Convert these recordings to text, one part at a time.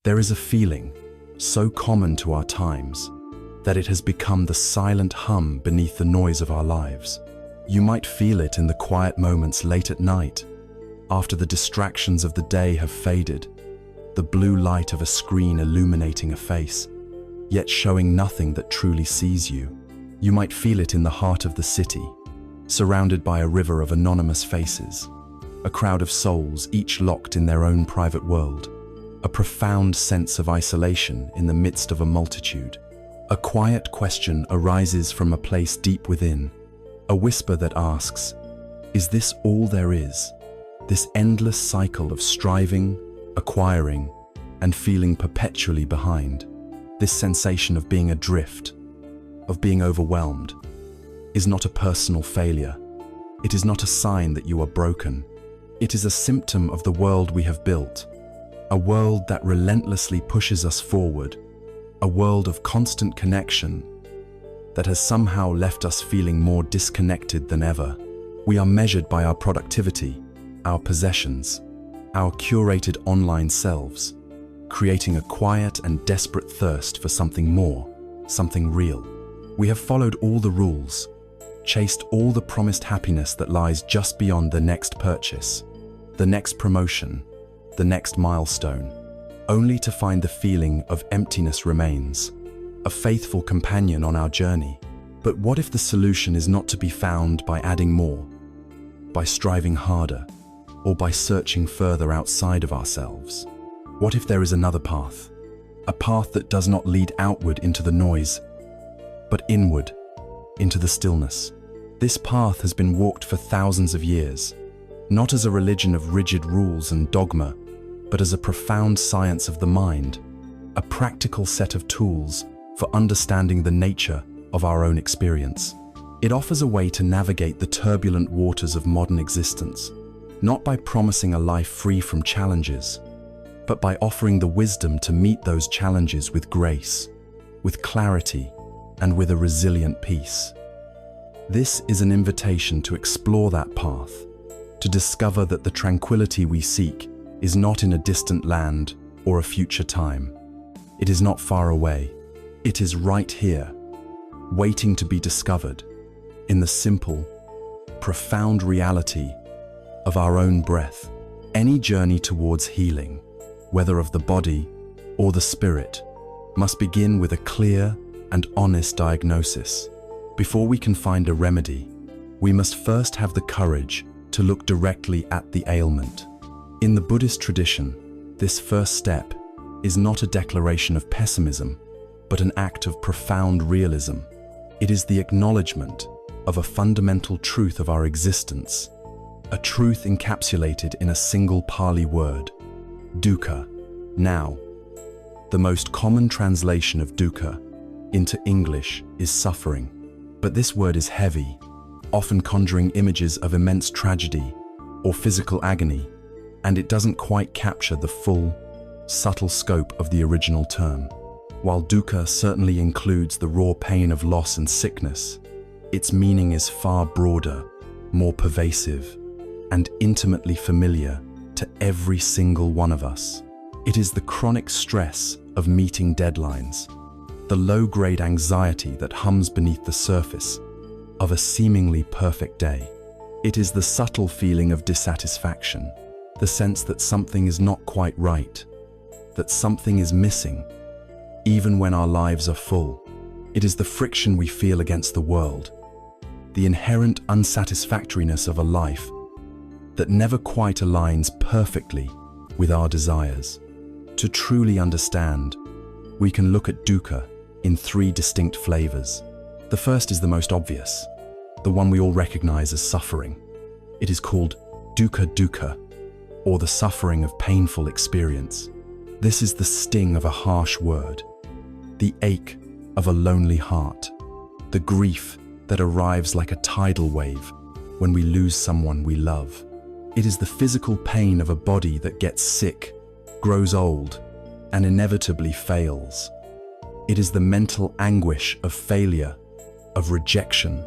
There is a feeling, so common to our times, that it has become the silent hum beneath the noise of our lives. You might feel it in the quiet moments late at night, after the distractions of the day have faded, the blue light of a screen illuminating a face, yet showing nothing that truly sees you. You might feel it in the heart of the city, surrounded by a river of anonymous faces, a crowd of souls each locked in their own private world, a profound sense of isolation in the midst of a multitude. A quiet question arises from a place deep within, a whisper that asks, is this all there is? This endless cycle of striving, acquiring, and feeling perpetually behind. This sensation of being adrift, of being overwhelmed, is not a personal failure. It is not a sign that you are broken. It is a symptom of the world we have built, a world that relentlessly pushes us forward, a world of constant connection that has somehow left us feeling more disconnected than ever. We are measured by our productivity, our possessions, our curated online selves, creating a quiet and desperate thirst for something more, something real. We have followed all the rules, chased all the promised happiness that lies just beyond the next purchase, the next promotion, the next milestone, only to find the feeling of emptiness remains, a faithful companion on our journey. But what if the solution is not to be found by adding more, by striving harder, or by searching further outside of ourselves? What if there is another path, a path that does not lead outward into the noise, but inward, into the stillness? This path has been walked for thousands of years, not as a religion of rigid rules and dogma, but as a profound science of the mind, a practical set of tools for understanding the nature of our own experience. It offers a way to navigate the turbulent waters of modern existence, not by promising a life free from challenges, but by offering the wisdom to meet those challenges with grace, with clarity, and with a resilient peace. This is an invitation to explore that path, to discover that the tranquility we seek is not in a distant land or a future time. It is not far away. It is right here, waiting to be discovered, in the simple, profound reality of our own breath. Any journey towards healing, whether of the body or the spirit, must begin with a clear and honest diagnosis. Before we can find a remedy, we must first have the courage to look directly at the ailment. In the Buddhist tradition, this first step is not a declaration of pessimism, but an act of profound realism. It is the acknowledgement of a fundamental truth of our existence, a truth encapsulated in a single Pali word, dukkha. Now, the most common translation of dukkha into English is suffering, but this word is heavy, often conjuring images of immense tragedy or physical agony, and it doesn't quite capture the full, subtle scope of the original term. While dukkha certainly includes the raw pain of loss and sickness, its meaning is far broader, more pervasive, and intimately familiar to every single one of us. It is the chronic stress of meeting deadlines, the low-grade anxiety that hums beneath the surface of a seemingly perfect day. It is the subtle feeling of dissatisfaction, the sense that something is not quite right, that something is missing, even when our lives are full. It is the friction we feel against the world, the inherent unsatisfactoriness of a life that never quite aligns perfectly with our desires. To truly understand, we can look at dukkha in three distinct flavors. The first is the most obvious, the one we all recognize as suffering. It is called dukkha, or the suffering of painful experience. This is the sting of a harsh word, the ache of a lonely heart, the grief that arrives like a tidal wave when we lose someone we love. It is the physical pain of a body that gets sick, grows old, and inevitably fails. It is the mental anguish of failure, of rejection,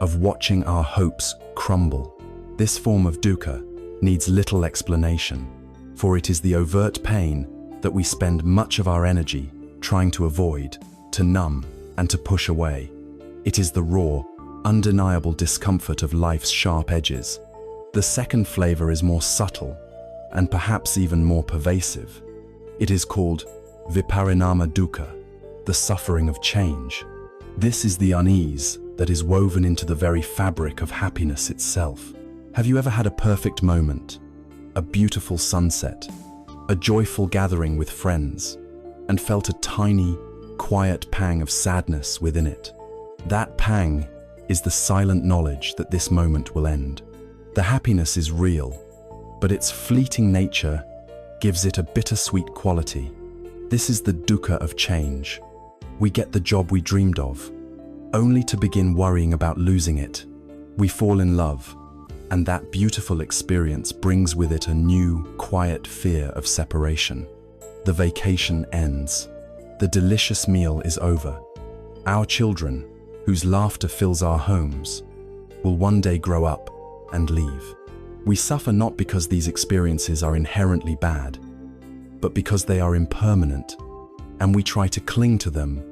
of watching our hopes crumble. This form of dukkha needs little explanation, for it is the overt pain that we spend much of our energy trying to avoid, to numb, and to push away. It is the raw, undeniable discomfort of life's sharp edges. The second flavor is more subtle, and perhaps even more pervasive. It is called viparinama dukkha, the suffering of change. This is the unease that is woven into the very fabric of happiness itself. Have you ever had a perfect moment, a beautiful sunset, a joyful gathering with friends, and felt a tiny, quiet pang of sadness within it? That pang is the silent knowledge that this moment will end. The happiness is real, but its fleeting nature gives it a bittersweet quality. This is the dukkha of change. We get the job we dreamed of, only to begin worrying about losing it. We fall in love, and that beautiful experience brings with it a new, quiet fear of separation. The vacation ends. The delicious meal is over. Our children, whose laughter fills our homes, will one day grow up and leave. We suffer not because these experiences are inherently bad, but because they are impermanent, and we try to cling to them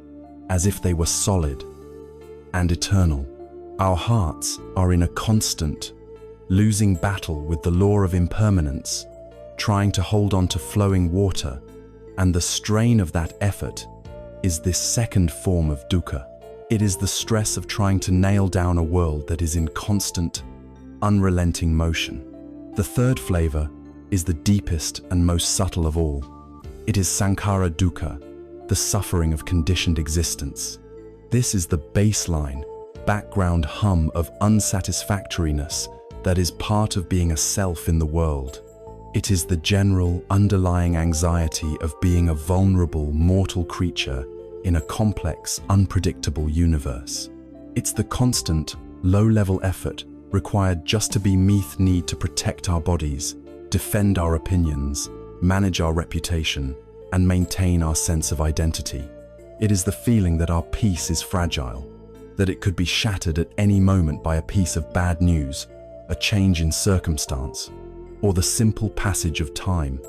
as if they were solid and eternal. Our hearts are in a constant, losing battle with the law of impermanence, trying to hold on to flowing water, and the strain of that effort is this second form of dukkha. It is the stress of trying to nail down a world that is in constant, unrelenting motion. The third flavor is the deepest and most subtle of all. It is sankhara dukkha, the suffering of conditioned existence. This is the baseline, background hum of unsatisfactoriness that is part of being a self in the world. It is the general underlying anxiety of being a vulnerable, mortal creature in a complex, unpredictable universe. It's the constant, low-level effort required just to be need to protect our bodies, defend our opinions, manage our reputation, and maintain our sense of identity. It is the feeling that our peace is fragile, that it could be shattered at any moment by a piece of bad news, a change in circumstance, or the simple passage of time.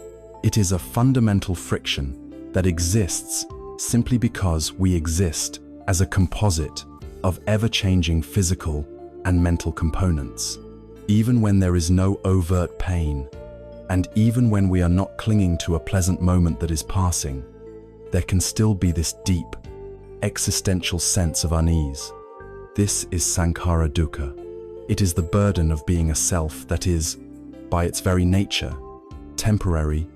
It is a fundamental friction that exists simply because we exist as a composite of ever-changing physical and mental components. Even when there is no overt pain, and even when we are not clinging to a pleasant moment that is passing, there can still be this deep, existential sense of unease. This is sankhara dukkha. It is the burden of being a self that is, by its very nature, temporary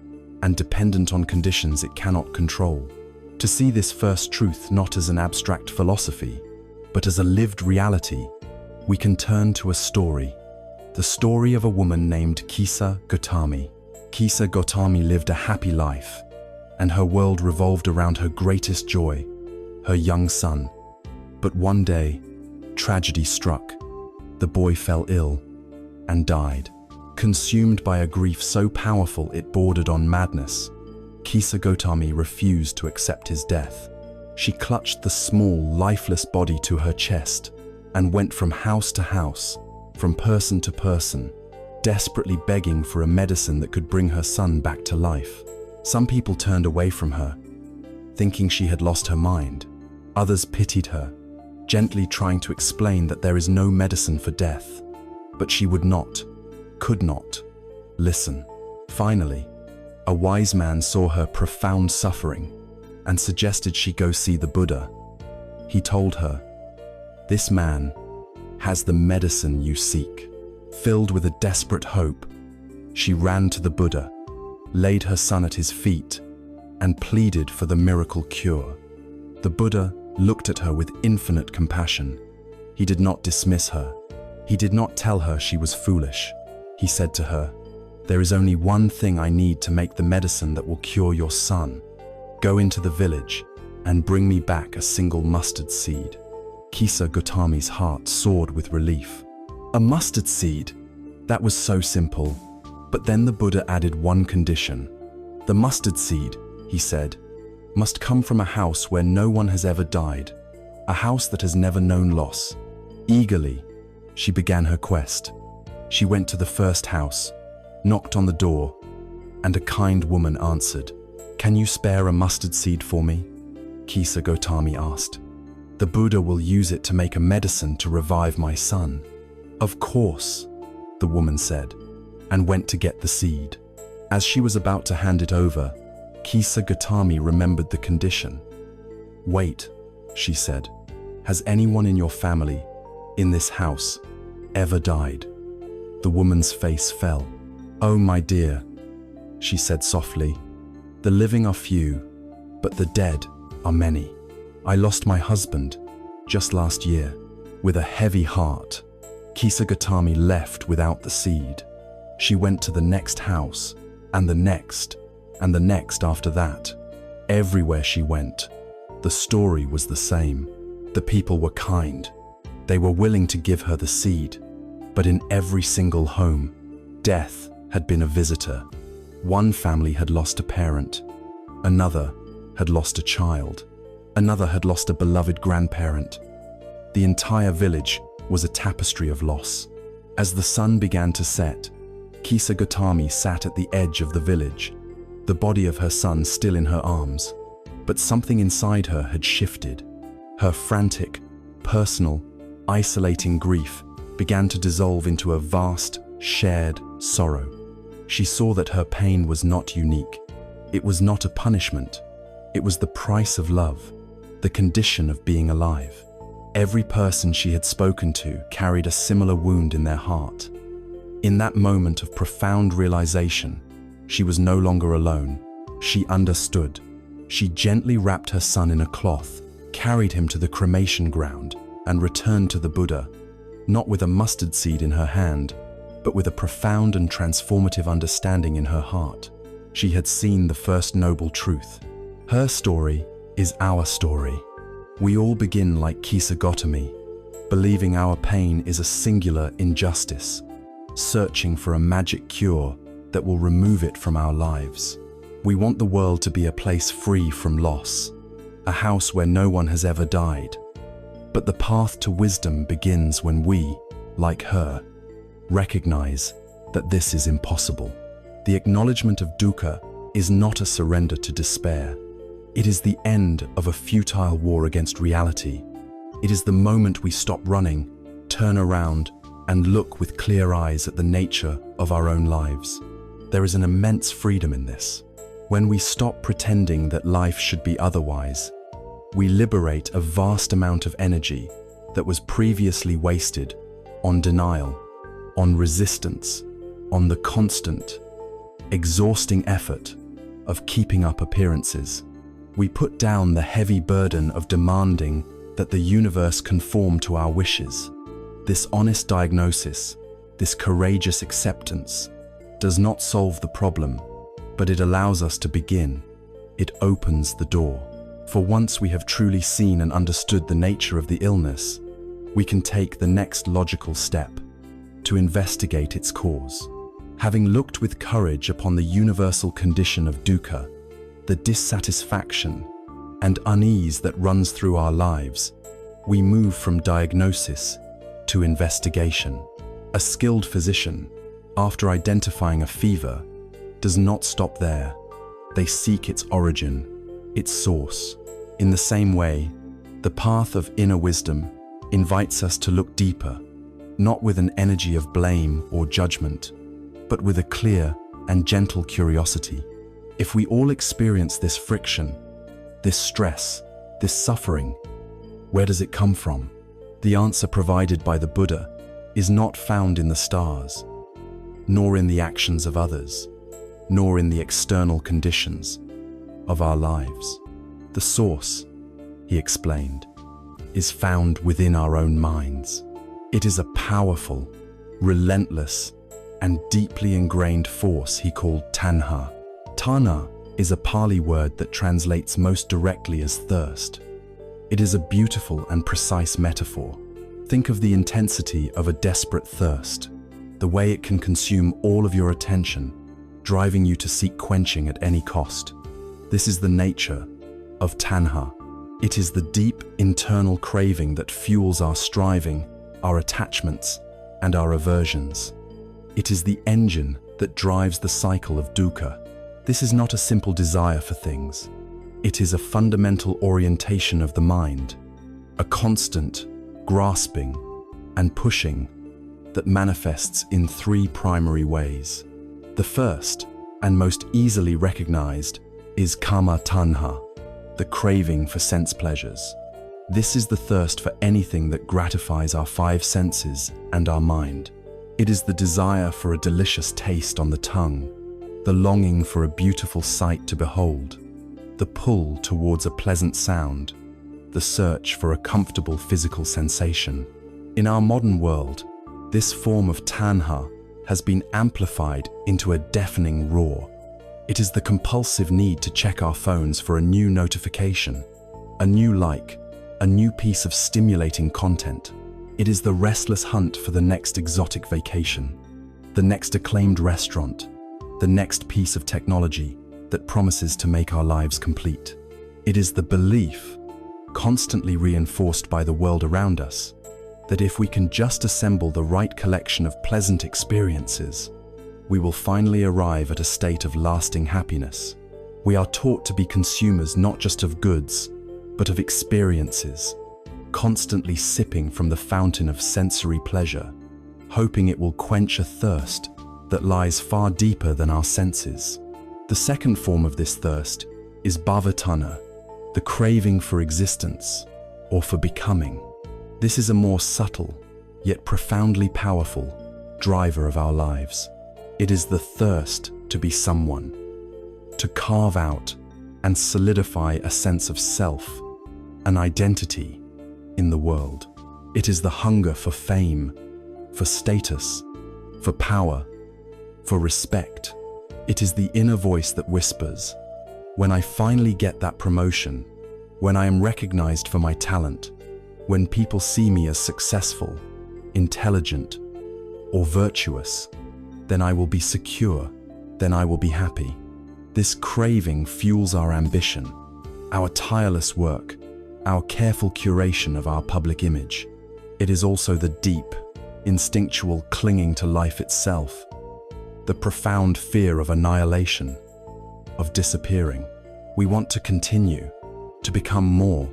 and dependent on conditions it cannot control. To see this first truth not as an abstract philosophy, but as a lived reality, we can turn to a story. The story of a woman named Kisa Gotami. Kisa Gotami lived a happy life, and her world revolved around her greatest joy, her young son. But one day, tragedy struck. The boy fell ill and died. Consumed by a grief so powerful it bordered on madness, Kisa Gotami refused to accept his death. She clutched the small, lifeless body to her chest and went from house to house, from person to person, desperately begging for a medicine that could bring her son back to life. Some people turned away from her, thinking she had lost her mind. Others pitied her, gently trying to explain that there is no medicine for death. But she would not, could not, listen. Finally, a wise man saw her profound suffering and suggested she go see the Buddha. He told her, "This man has the medicine you seek." Filled with a desperate hope, she ran to the Buddha, laid her son at his feet, and pleaded for the miracle cure. The Buddha looked at her with infinite compassion. He did not dismiss her. He did not tell her she was foolish. He said to her, "There is only one thing I need to make the medicine that will cure your son. Go into the village and bring me back a single mustard seed." Kisa Gotami's heart soared with relief. A mustard seed? That was so simple. But then the Buddha added one condition. "The mustard seed," he said, "must come from a house where no one has ever died, a house that has never known loss." Eagerly, she began her quest. She went to the first house, knocked on the door, and a kind woman answered. "Can you spare a mustard seed for me?" Kisa Gotami asked. "The Buddha will use it to make a medicine to revive my son." "Of course," the woman said, and went to get the seed. As she was about to hand it over, Kisa Gotami remembered the condition. "Wait," she said, "has anyone in your family, in this house, ever died?" The woman's face fell. "Oh, my dear," she said softly, "the living are few, but the dead are many. I lost my husband just last year." With a heavy heart, Kisa Gotami left without the seed. She went to the next house, and the next after that. Everywhere she went, the story was the same. The people were kind. They were willing to give her the seed. But in every single home, death had been a visitor. One family had lost a parent. Another had lost a child. Another had lost a beloved grandparent. The entire village was a tapestry of loss. As the sun began to set, Kisa Gotami sat at the edge of the village, the body of her son still in her arms. But something inside her had shifted. Her frantic, personal, isolating grief began to dissolve into a vast, shared sorrow. She saw that her pain was not unique. It was not a punishment. It was the price of love, the condition of being alive. Every person she had spoken to carried a similar wound in their heart. In that moment of profound realization, she was no longer alone. She understood. She gently wrapped her son in a cloth, carried him to the cremation ground, and returned to the Buddha, not with a mustard seed in her hand, but with a profound and transformative understanding in her heart. She had seen the first noble truth. Her story is our story. We all begin like Kisa Gotami, believing our pain is a singular injustice, searching for a magic cure that will remove it from our lives. We want the world to be a place free from loss, a house where no one has ever died. But the path to wisdom begins when we, like her, recognize that this is impossible. The acknowledgement of dukkha is not a surrender to despair. It is the end of a futile war against reality. It is the moment we stop running, turn around, and look with clear eyes at the nature of our own lives. There is an immense freedom in this. When we stop pretending that life should be otherwise, we liberate a vast amount of energy that was previously wasted on denial, on resistance, on the constant, exhausting effort of keeping up appearances. We put down the heavy burden of demanding that the universe conform to our wishes. This honest diagnosis, this courageous acceptance, does not solve the problem, but it allows us to begin. It opens the door. For once we have truly seen and understood the nature of the illness, we can take the next logical step to investigate its cause. Having looked with courage upon the universal condition of dukkha, the dissatisfaction and unease that runs through our lives, we move from diagnosis to investigation. A skilled physician, after identifying a fever, does not stop there. They seek its origin, its source. In the same way, the path of inner wisdom invites us to look deeper, not with an energy of blame or judgment, but with a clear and gentle curiosity. If we all experience this friction, this stress, this suffering, where does it come from? The answer provided by the Buddha is not found in the stars, nor in the actions of others, nor in the external conditions of our lives. The source, he explained, is found within our own minds. It is a powerful, relentless, and deeply ingrained force he called tanha. Tanha is a Pali word that translates most directly as thirst. It is a beautiful and precise metaphor. Think of the intensity of a desperate thirst, the way it can consume all of your attention, driving you to seek quenching at any cost. This is the nature of tanha. It is the deep internal craving that fuels our striving, our attachments, and our aversions. It is the engine that drives the cycle of dukkha. This is not a simple desire for things. It is a fundamental orientation of the mind, a constant grasping and pushing that manifests in three primary ways. The first, and most easily recognized, is kama tanha, the craving for sense pleasures. This is the thirst for anything that gratifies our five senses and our mind. It is the desire for a delicious taste on the tongue, the longing for a beautiful sight to behold, the pull towards a pleasant sound, the search for a comfortable physical sensation. In our modern world, this form of tanha has been amplified into a deafening roar. It is the compulsive need to check our phones for a new notification, a new like, a new piece of stimulating content. It is the restless hunt for the next exotic vacation, the next acclaimed restaurant, the next piece of technology that promises to make our lives complete. It is the belief, constantly reinforced by the world around us, that if we can just assemble the right collection of pleasant experiences, we will finally arrive at a state of lasting happiness. We are taught to be consumers not just of goods, but of experiences, constantly sipping from the fountain of sensory pleasure, hoping it will quench a thirst that lies far deeper than our senses. The second form of this thirst is bhavatana, the craving for existence or for becoming. This is a more subtle, yet profoundly powerful driver of our lives. It is the thirst to be someone, to carve out and solidify a sense of self, an identity in the world. It is the hunger for fame, for status, for power, for respect. It is the inner voice that whispers, when I finally get that promotion, when I am recognized for my talent, when people see me as successful, intelligent, or virtuous, then I will be secure, then I will be happy. This craving fuels our ambition, our tireless work, our careful curation of our public image. It is also the deep, instinctual clinging to life itself, the profound fear of annihilation, of disappearing. We want to continue, to become more,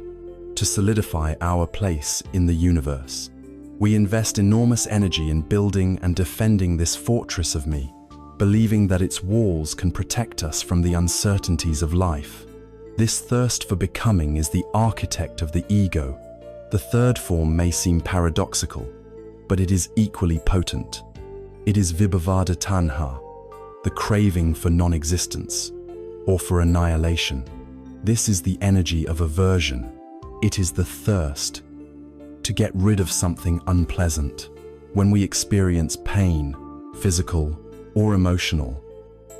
to solidify our place in the universe. We invest enormous energy in building and defending this fortress of me, believing that its walls can protect us from the uncertainties of life. This thirst for becoming is the architect of the ego. The third form may seem paradoxical, but it is equally potent. It is vibhavada tanha, the craving for non-existence, or for annihilation. This is the energy of aversion. It is the thirst to get rid of something unpleasant. When we experience pain, physical or emotional,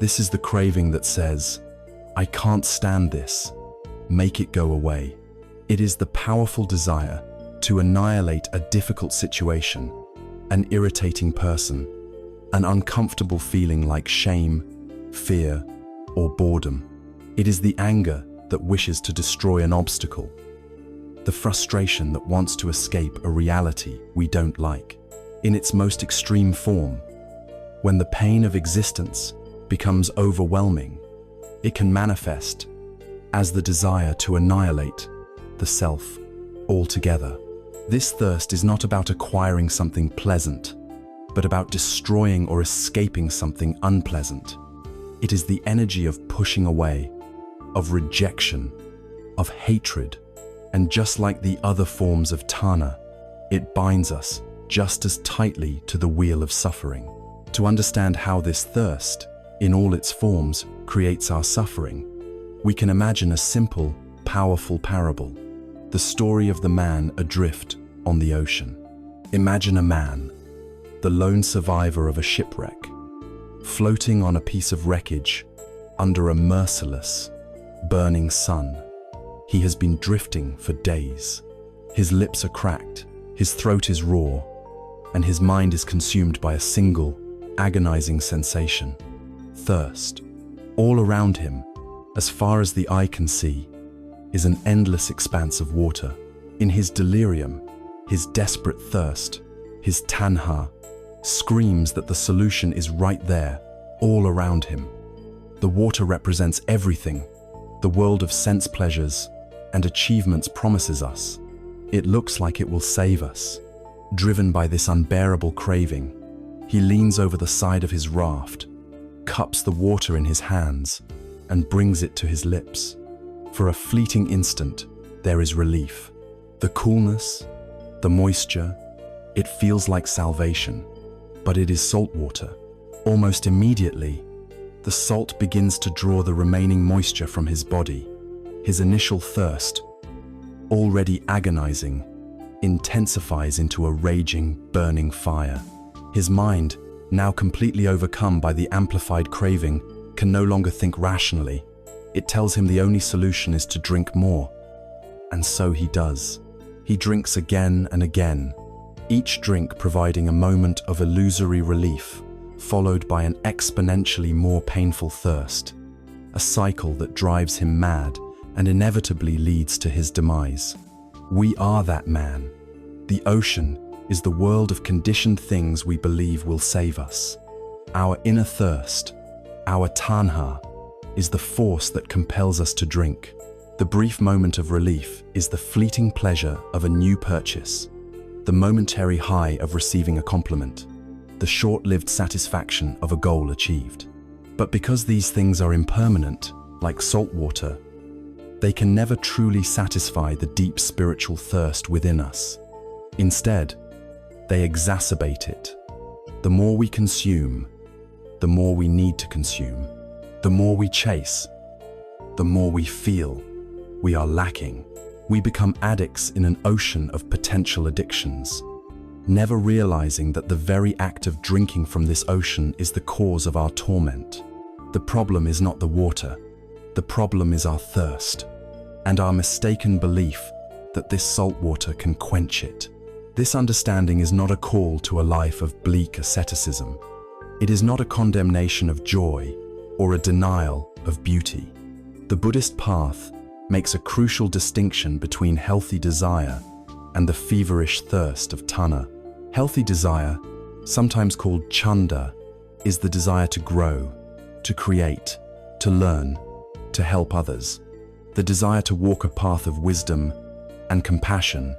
this is the craving that says, I can't stand this, make it go away. It is the powerful desire to annihilate a difficult situation, an irritating person, an uncomfortable feeling like shame, fear, or boredom. It is the anger that wishes to destroy an obstacle, the frustration that wants to escape a reality we don't like. In its most extreme form, when the pain of existence becomes overwhelming, it can manifest as the desire to annihilate the self altogether. This thirst is not about acquiring something pleasant, but about destroying or escaping something unpleasant. It is the energy of pushing away, of rejection, of hatred, and just like the other forms of tanha, it binds us just as tightly to the wheel of suffering. To understand how this thirst, in all its forms, creates our suffering, we can imagine a simple, powerful parable, the story of the man adrift on the ocean. Imagine a man, the lone survivor of a shipwreck, floating on a piece of wreckage under a merciless, burning sun. He has been drifting for days. His lips are cracked, his throat is raw, and his mind is consumed by a single, agonizing sensation: thirst. All around him, as far as the eye can see, is an endless expanse of water. In his delirium, his desperate thirst, his tanha, screams that the solution is right there, all around him. The water represents everything the world of sense pleasures and achievements promises us. It looks like it will save us. Driven by this unbearable craving, he leans over the side of his raft, cups the water in his hands, and brings it to his lips. For a fleeting instant, there is relief. The coolness, the moisture, it feels like salvation, but it is salt water. Almost immediately, the salt begins to draw the remaining moisture from his body. His initial thirst, already agonizing, intensifies into a raging, burning fire. His mind, now completely overcome by the amplified craving, can no longer think rationally. It tells him the only solution is to drink more. And so he does. He drinks again and again, each drink providing a moment of illusory relief, followed by an exponentially more painful thirst, a cycle that drives him mad and inevitably leads to his demise. We are that man. The ocean is the world of conditioned things we believe will save us. Our inner thirst, our tanha, is the force that compels us to drink. The brief moment of relief is the fleeting pleasure of a new purchase, the momentary high of receiving a compliment, the short-lived satisfaction of a goal achieved. But because these things are impermanent, like salt water, they can never truly satisfy the deep spiritual thirst within us. Instead, they exacerbate it. The more we consume, the more we need to consume. The more we chase, the more we feel we are lacking. We become addicts in an ocean of potential addictions, never realizing that the very act of drinking from this ocean is the cause of our torment. The problem is not the water. The problem is our thirst, and our mistaken belief that this salt water can quench it. This understanding is not a call to a life of bleak asceticism. It is not a condemnation of joy or a denial of beauty. The Buddhist path makes a crucial distinction between healthy desire and the feverish thirst of tanha. Healthy desire, sometimes called chanda, is the desire to grow, to create, to learn, to help others. The desire to walk a path of wisdom and compassion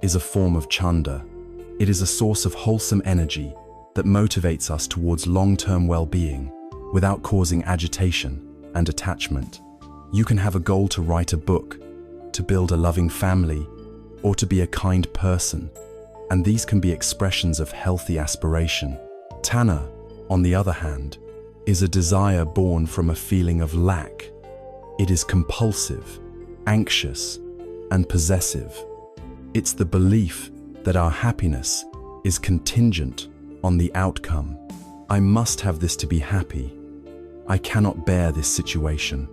is a form of chanda. It is a source of wholesome energy that motivates us towards long-term well-being without causing agitation and attachment. You can have a goal to write a book, to build a loving family, or to be a kind person, and these can be expressions of healthy aspiration. Tanha, on the other hand, is a desire born from a feeling of lack. It is compulsive, anxious, and possessive. It's the belief that our happiness is contingent on the outcome. I must have this to be happy. I cannot bear this situation.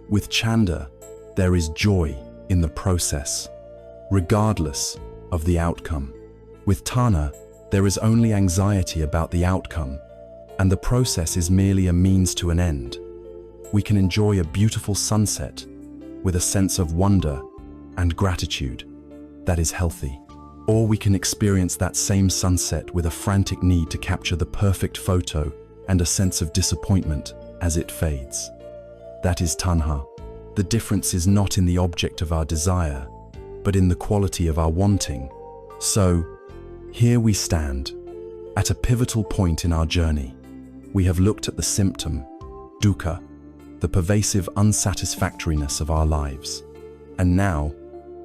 With chanda, there is joy in the process, regardless of the outcome. With tanha, there is only anxiety about the outcome, and the process is merely a means to an end. We can enjoy a beautiful sunset with a sense of wonder and gratitude that is healthy. Or we can experience that same sunset with a frantic need to capture the perfect photo and a sense of disappointment as it fades. That is tanha. The difference is not in the object of our desire, but in the quality of our wanting. So, here we stand, at a pivotal point in our journey. We have looked at the symptom, dukkha, the pervasive unsatisfactoriness of our lives. And now,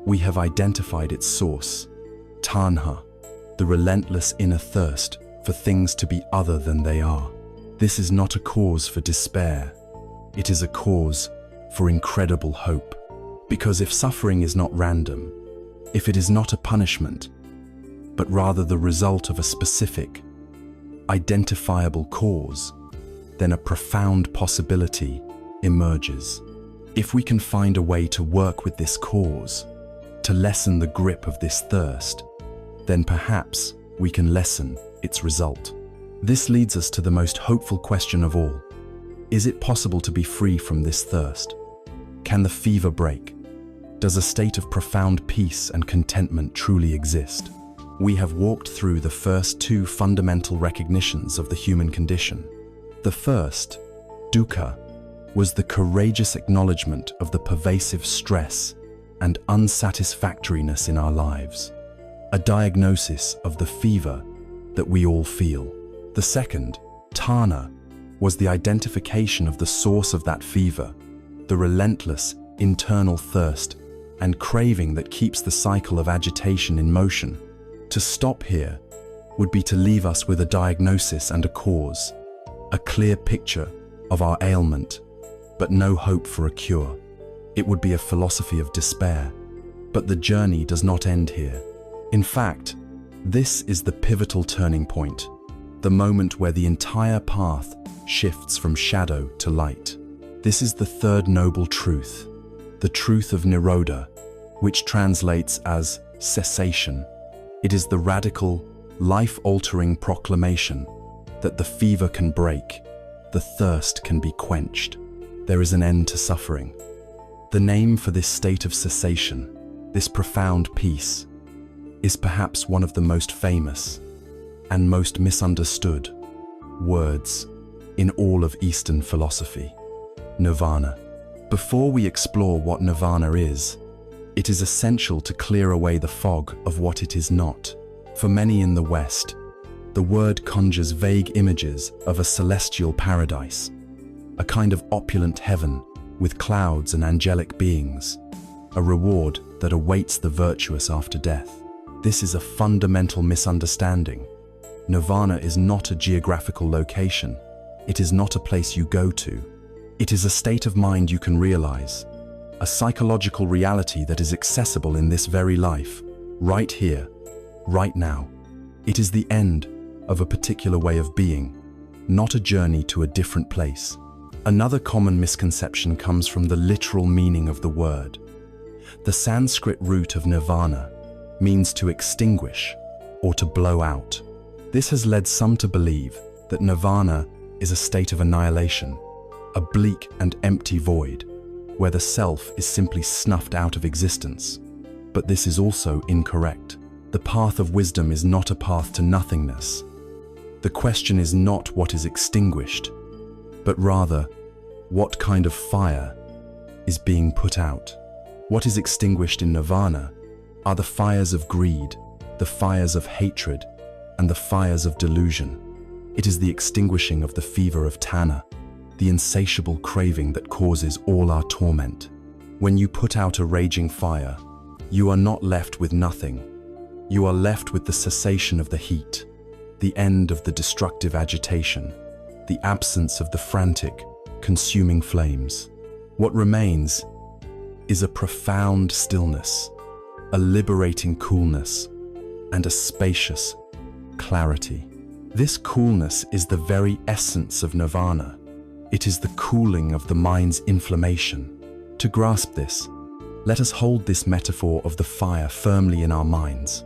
we have identified its source, tanha, the relentless inner thirst for things to be other than they are. This is not a cause for despair. It is a cause for incredible hope. Because if suffering is not random, if it is not a punishment, but rather the result of a specific, identifiable cause, then a profound possibility emerges. If we can find a way to work with this cause, to lessen the grip of this thirst, then perhaps we can lessen its result. This leads us to the most hopeful question of all. Is it possible to be free from this thirst? Can the fever break? Does a state of profound peace and contentment truly exist? We have walked through the first two fundamental recognitions of the human condition. The first, dukkha, was the courageous acknowledgement of the pervasive stress and unsatisfactoriness in our lives, a diagnosis of the fever that we all feel. The second, Tana, was the identification of the source of that fever, the relentless internal thirst and craving that keeps the cycle of agitation in motion. To stop here would be to leave us with a diagnosis and a cause, a clear picture of our ailment, but no hope for a cure. It would be a philosophy of despair. But the journey does not end here. In fact, this is the pivotal turning point, the moment where the entire path shifts from shadow to light. This is the third noble truth, the truth of Nirodha, which translates as cessation. It is the radical, life-altering proclamation that the fever can break, the thirst can be quenched. There is an end to suffering. The name for this state of cessation, this profound peace, is perhaps one of the most famous and most misunderstood words in all of Eastern philosophy, nirvana. Before we explore what nirvana is, it is essential to clear away the fog of what it is not. For many in the West, the word conjures vague images of a celestial paradise, a kind of opulent heaven with clouds and angelic beings, a reward that awaits the virtuous after death. This is a fundamental misunderstanding. Nirvana is not a geographical location. It is not a place you go to. It is a state of mind you can realize, a psychological reality that is accessible in this very life, right here, right now. It is the end of a particular way of being, not a journey to a different place. Another common misconception comes from the literal meaning of the word. The Sanskrit root of nirvana means to extinguish or to blow out. This has led some to believe that nirvana is a state of annihilation, a bleak and empty void, where the self is simply snuffed out of existence. But this is also incorrect. The path of wisdom is not a path to nothingness. The question is not what is extinguished, but rather, what kind of fire is being put out? What is extinguished in nirvana are the fires of greed, the fires of hatred, and the fires of delusion. It is the extinguishing of the fever of Tana, the insatiable craving that causes all our torment. When you put out a raging fire, you are not left with nothing. You are left with the cessation of the heat, the end of the destructive agitation, the absence of the frantic, consuming flames. What remains is a profound stillness, a liberating coolness, and a spacious clarity. This coolness is the very essence of nirvana. It is the cooling of the mind's inflammation. To grasp this, let us hold this metaphor of the fire firmly in our minds.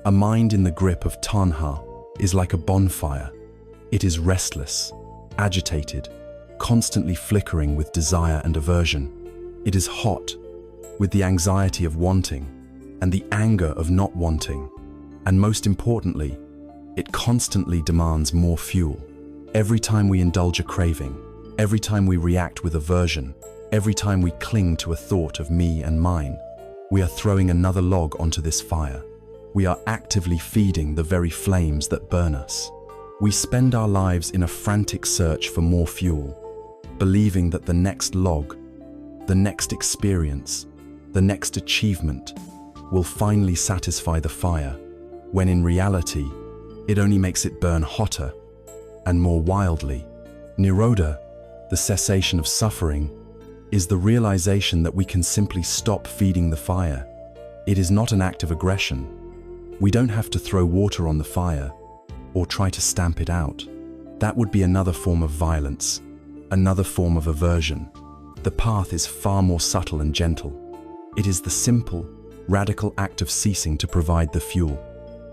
A mind in the grip of tanha is like a bonfire. It is restless, agitated, constantly flickering with desire and aversion. It is hot, with the anxiety of wanting and the anger of not wanting. And most importantly, it constantly demands more fuel. Every time we indulge a craving, every time we react with aversion, every time we cling to a thought of me and mine, we are throwing another log onto this fire. We are actively feeding the very flames that burn us. We spend our lives in a frantic search for more fuel, believing that the next log, the next experience, the next achievement will finally satisfy the fire, when in reality, it only makes it burn hotter and more wildly. Nirodha, the cessation of suffering, is the realization that we can simply stop feeding the fire. It is not an act of aggression. We don't have to throw water on the fire or try to stamp it out. That would be another form of violence, another form of aversion. The path is far more subtle and gentle. It is the simple, radical act of ceasing to provide the fuel.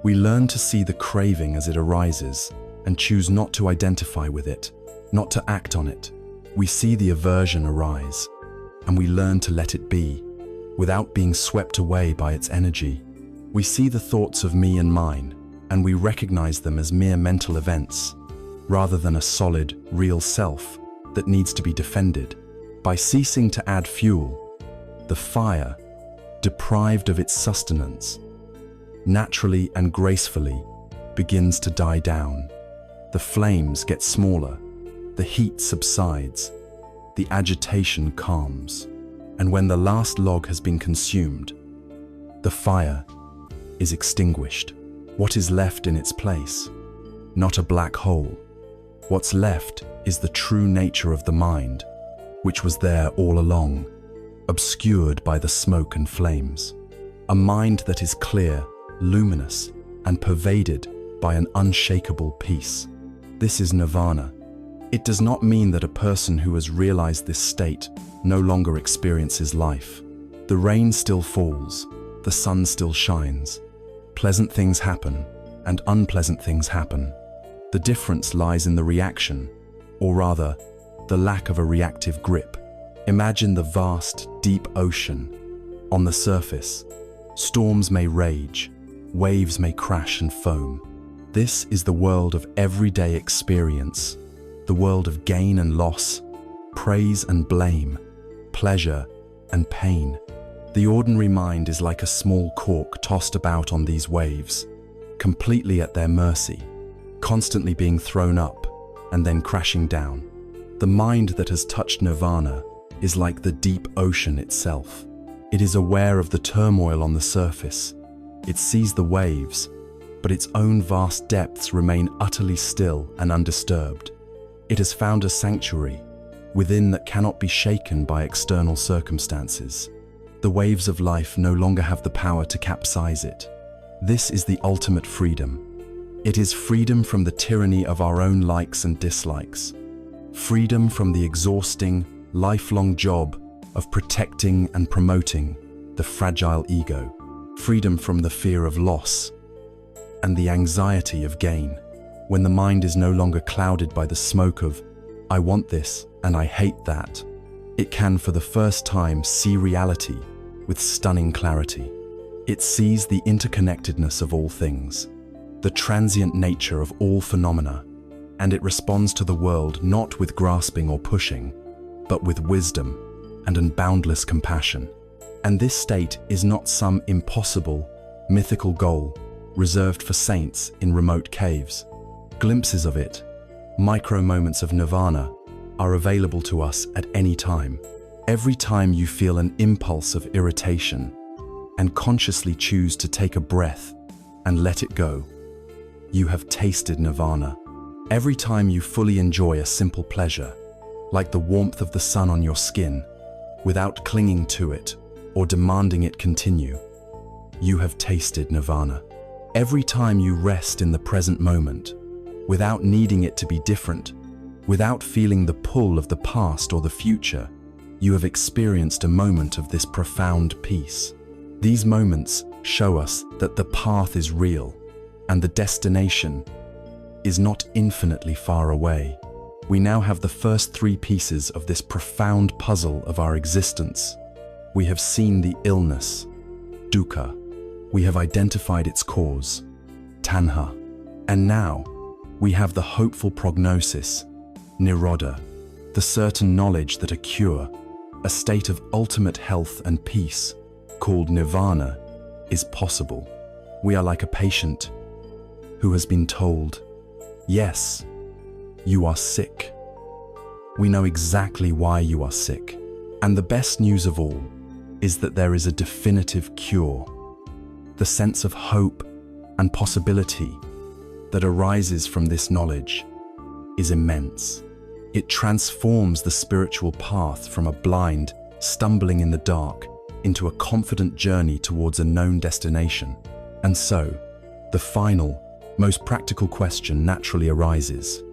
We learn to see the craving as it arises and choose not to identify with it, not to act on it. We see the aversion arise, and we learn to let it be, without being swept away by its energy. We see the thoughts of me and mine, and we recognize them as mere mental events, rather than a solid, real self that needs to be defended. By ceasing to add fuel, the fire, deprived of its sustenance, naturally and gracefully begins to die down. The flames get smaller, the heat subsides, the agitation calms, and when the last log has been consumed, the fire is extinguished. What is left in its place? Not a black hole. What's left is the true nature of the mind, which was there all along, obscured by the smoke and flames. A mind that is clear, luminous, and pervaded by an unshakable peace. This is nirvana. It does not mean that a person who has realized this state no longer experiences life. The rain still falls, the sun still shines. Pleasant things happen, and unpleasant things happen. The difference lies in the reaction, or rather, the lack of a reactive grip. Imagine the vast, deep ocean. On the surface, storms may rage, waves may crash and foam. This is the world of everyday experience, the world of gain and loss, praise and blame, pleasure and pain. The ordinary mind is like a small cork tossed about on these waves, completely at their mercy, constantly being thrown up and then crashing down. The mind that has touched nirvana is like the deep ocean itself. It is aware of the turmoil on the surface. It sees the waves, but its own vast depths remain utterly still and undisturbed. It has found a sanctuary within that cannot be shaken by external circumstances. The waves of life no longer have the power to capsize it. This is the ultimate freedom. It is freedom from the tyranny of our own likes and dislikes. Freedom from the exhausting, lifelong job of protecting and promoting the fragile ego. Freedom from the fear of loss and the anxiety of gain. When the mind is no longer clouded by the smoke of, I want this and I hate that, it can for the first time see reality with stunning clarity. It sees the interconnectedness of all things, the transient nature of all phenomena, and it responds to the world not with grasping or pushing, but with wisdom and an boundless compassion. And this state is not some impossible, mythical goal reserved for saints in remote caves. Glimpses of it, micro moments of nirvana, are available to us at any time. Every time you feel an impulse of irritation and consciously choose to take a breath and let it go, you have tasted nirvana. Every time you fully enjoy a simple pleasure, like the warmth of the sun on your skin, without clinging to it or demanding it continue, you have tasted nirvana. Every time you rest in the present moment, without needing it to be different, without feeling the pull of the past or the future, you have experienced a moment of this profound peace. These moments show us that the path is real and the destination is not infinitely far away. We now have the first three pieces of this profound puzzle of our existence. We have seen the illness, dukkha. We have identified its cause, tanha. And now, we have the hopeful prognosis, nirodha, the certain knowledge that a cure, a state of ultimate health and peace, called nirvana, is possible. We are like a patient who has been told, yes, you are sick. We know exactly why you are sick. And the best news of all is that there is a definitive cure. The sense of hope and possibility that arises from this knowledge is immense. It transforms the spiritual path from a blind, stumbling in the dark into a confident journey towards a known destination. And so, the final, most practical question naturally arises.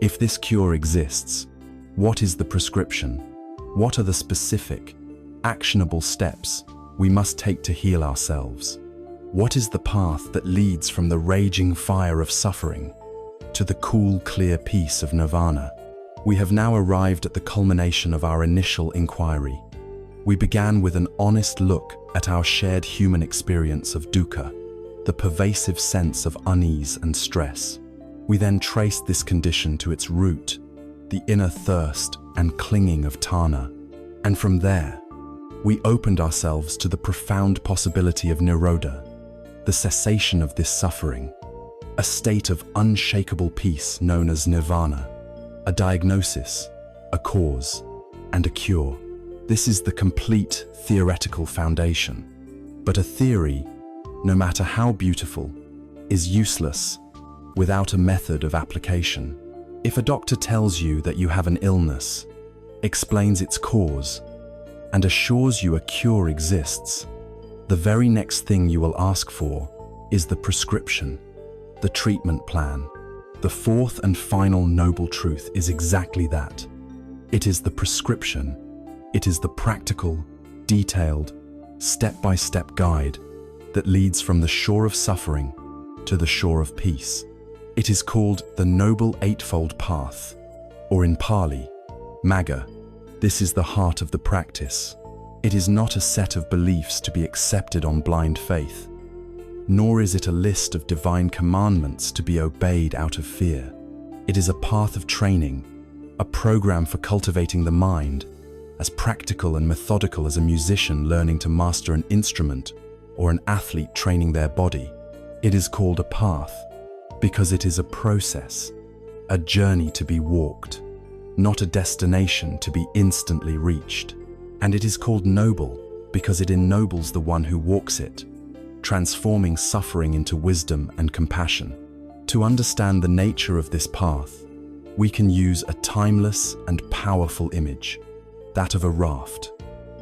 If this cure exists, what is the prescription? What are the specific, actionable steps we must take to heal ourselves? What is the path that leads from the raging fire of suffering to the cool, clear peace of nirvana? We have now arrived at the culmination of our initial inquiry. We began with an honest look at our shared human experience of dukkha, the pervasive sense of unease and stress. We then traced this condition to its root, the inner thirst and clinging of tanha, And from there, we opened ourselves to the profound possibility of nirodha, the cessation of this suffering, a state of unshakable peace known as nirvana, a diagnosis, a cause, and a cure. This is the complete theoretical foundation. But a theory, no matter how beautiful, is useless without a method of application. If a doctor tells you that you have an illness, explains its cause, and assures you a cure exists, the very next thing you will ask for is the prescription, the treatment plan. The fourth and final noble truth is exactly that. It is the prescription. It is the practical, detailed, step-by-step guide that leads from the shore of suffering to the shore of peace. It is called the Noble Eightfold Path, or in Pali, Magga. This is the heart of the practice. It is not a set of beliefs to be accepted on blind faith, nor is it a list of divine commandments to be obeyed out of fear. It is a path of training, a program for cultivating the mind, as practical and methodical as a musician learning to master an instrument or an athlete training their body. It is called a path because it is a process, a journey to be walked, not a destination to be instantly reached. And it is called noble because it ennobles the one who walks it, transforming suffering into wisdom and compassion. To understand the nature of this path, we can use a timeless and powerful image, that of a raft.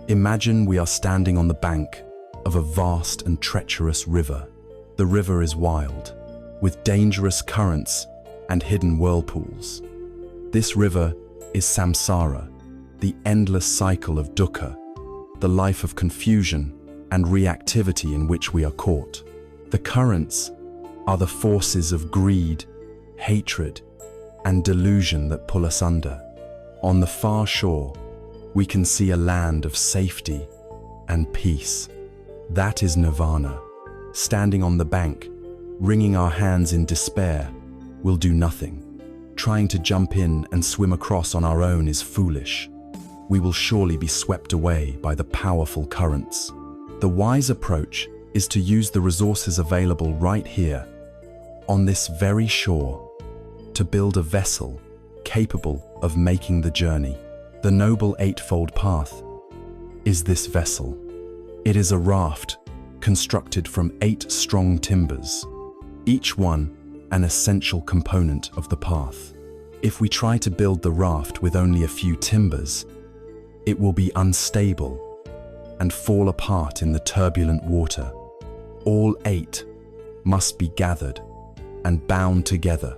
Imagine we are standing on the bank of a vast and treacherous river. The river is wild, with dangerous currents and hidden whirlpools. This river is samsara, the endless cycle of dukkha, the life of confusion and reactivity in which we are caught. The currents are the forces of greed, hatred, and delusion that pull us under. On the far shore, we can see a land of safety and peace. That is nirvana. Standing on the bank, wringing our hands in despair, will do nothing. Trying to jump in and swim across on our own is foolish. We will surely be swept away by the powerful currents. The wise approach is to use the resources available right here, on this very shore, to build a vessel capable of making the journey. The Noble Eightfold Path is this vessel. It is a raft constructed from 8 strong timbers, each one an essential component of the path. If we try to build the raft with only a few timbers, it will be unstable and fall apart in the turbulent water. All 8 must be gathered and bound together,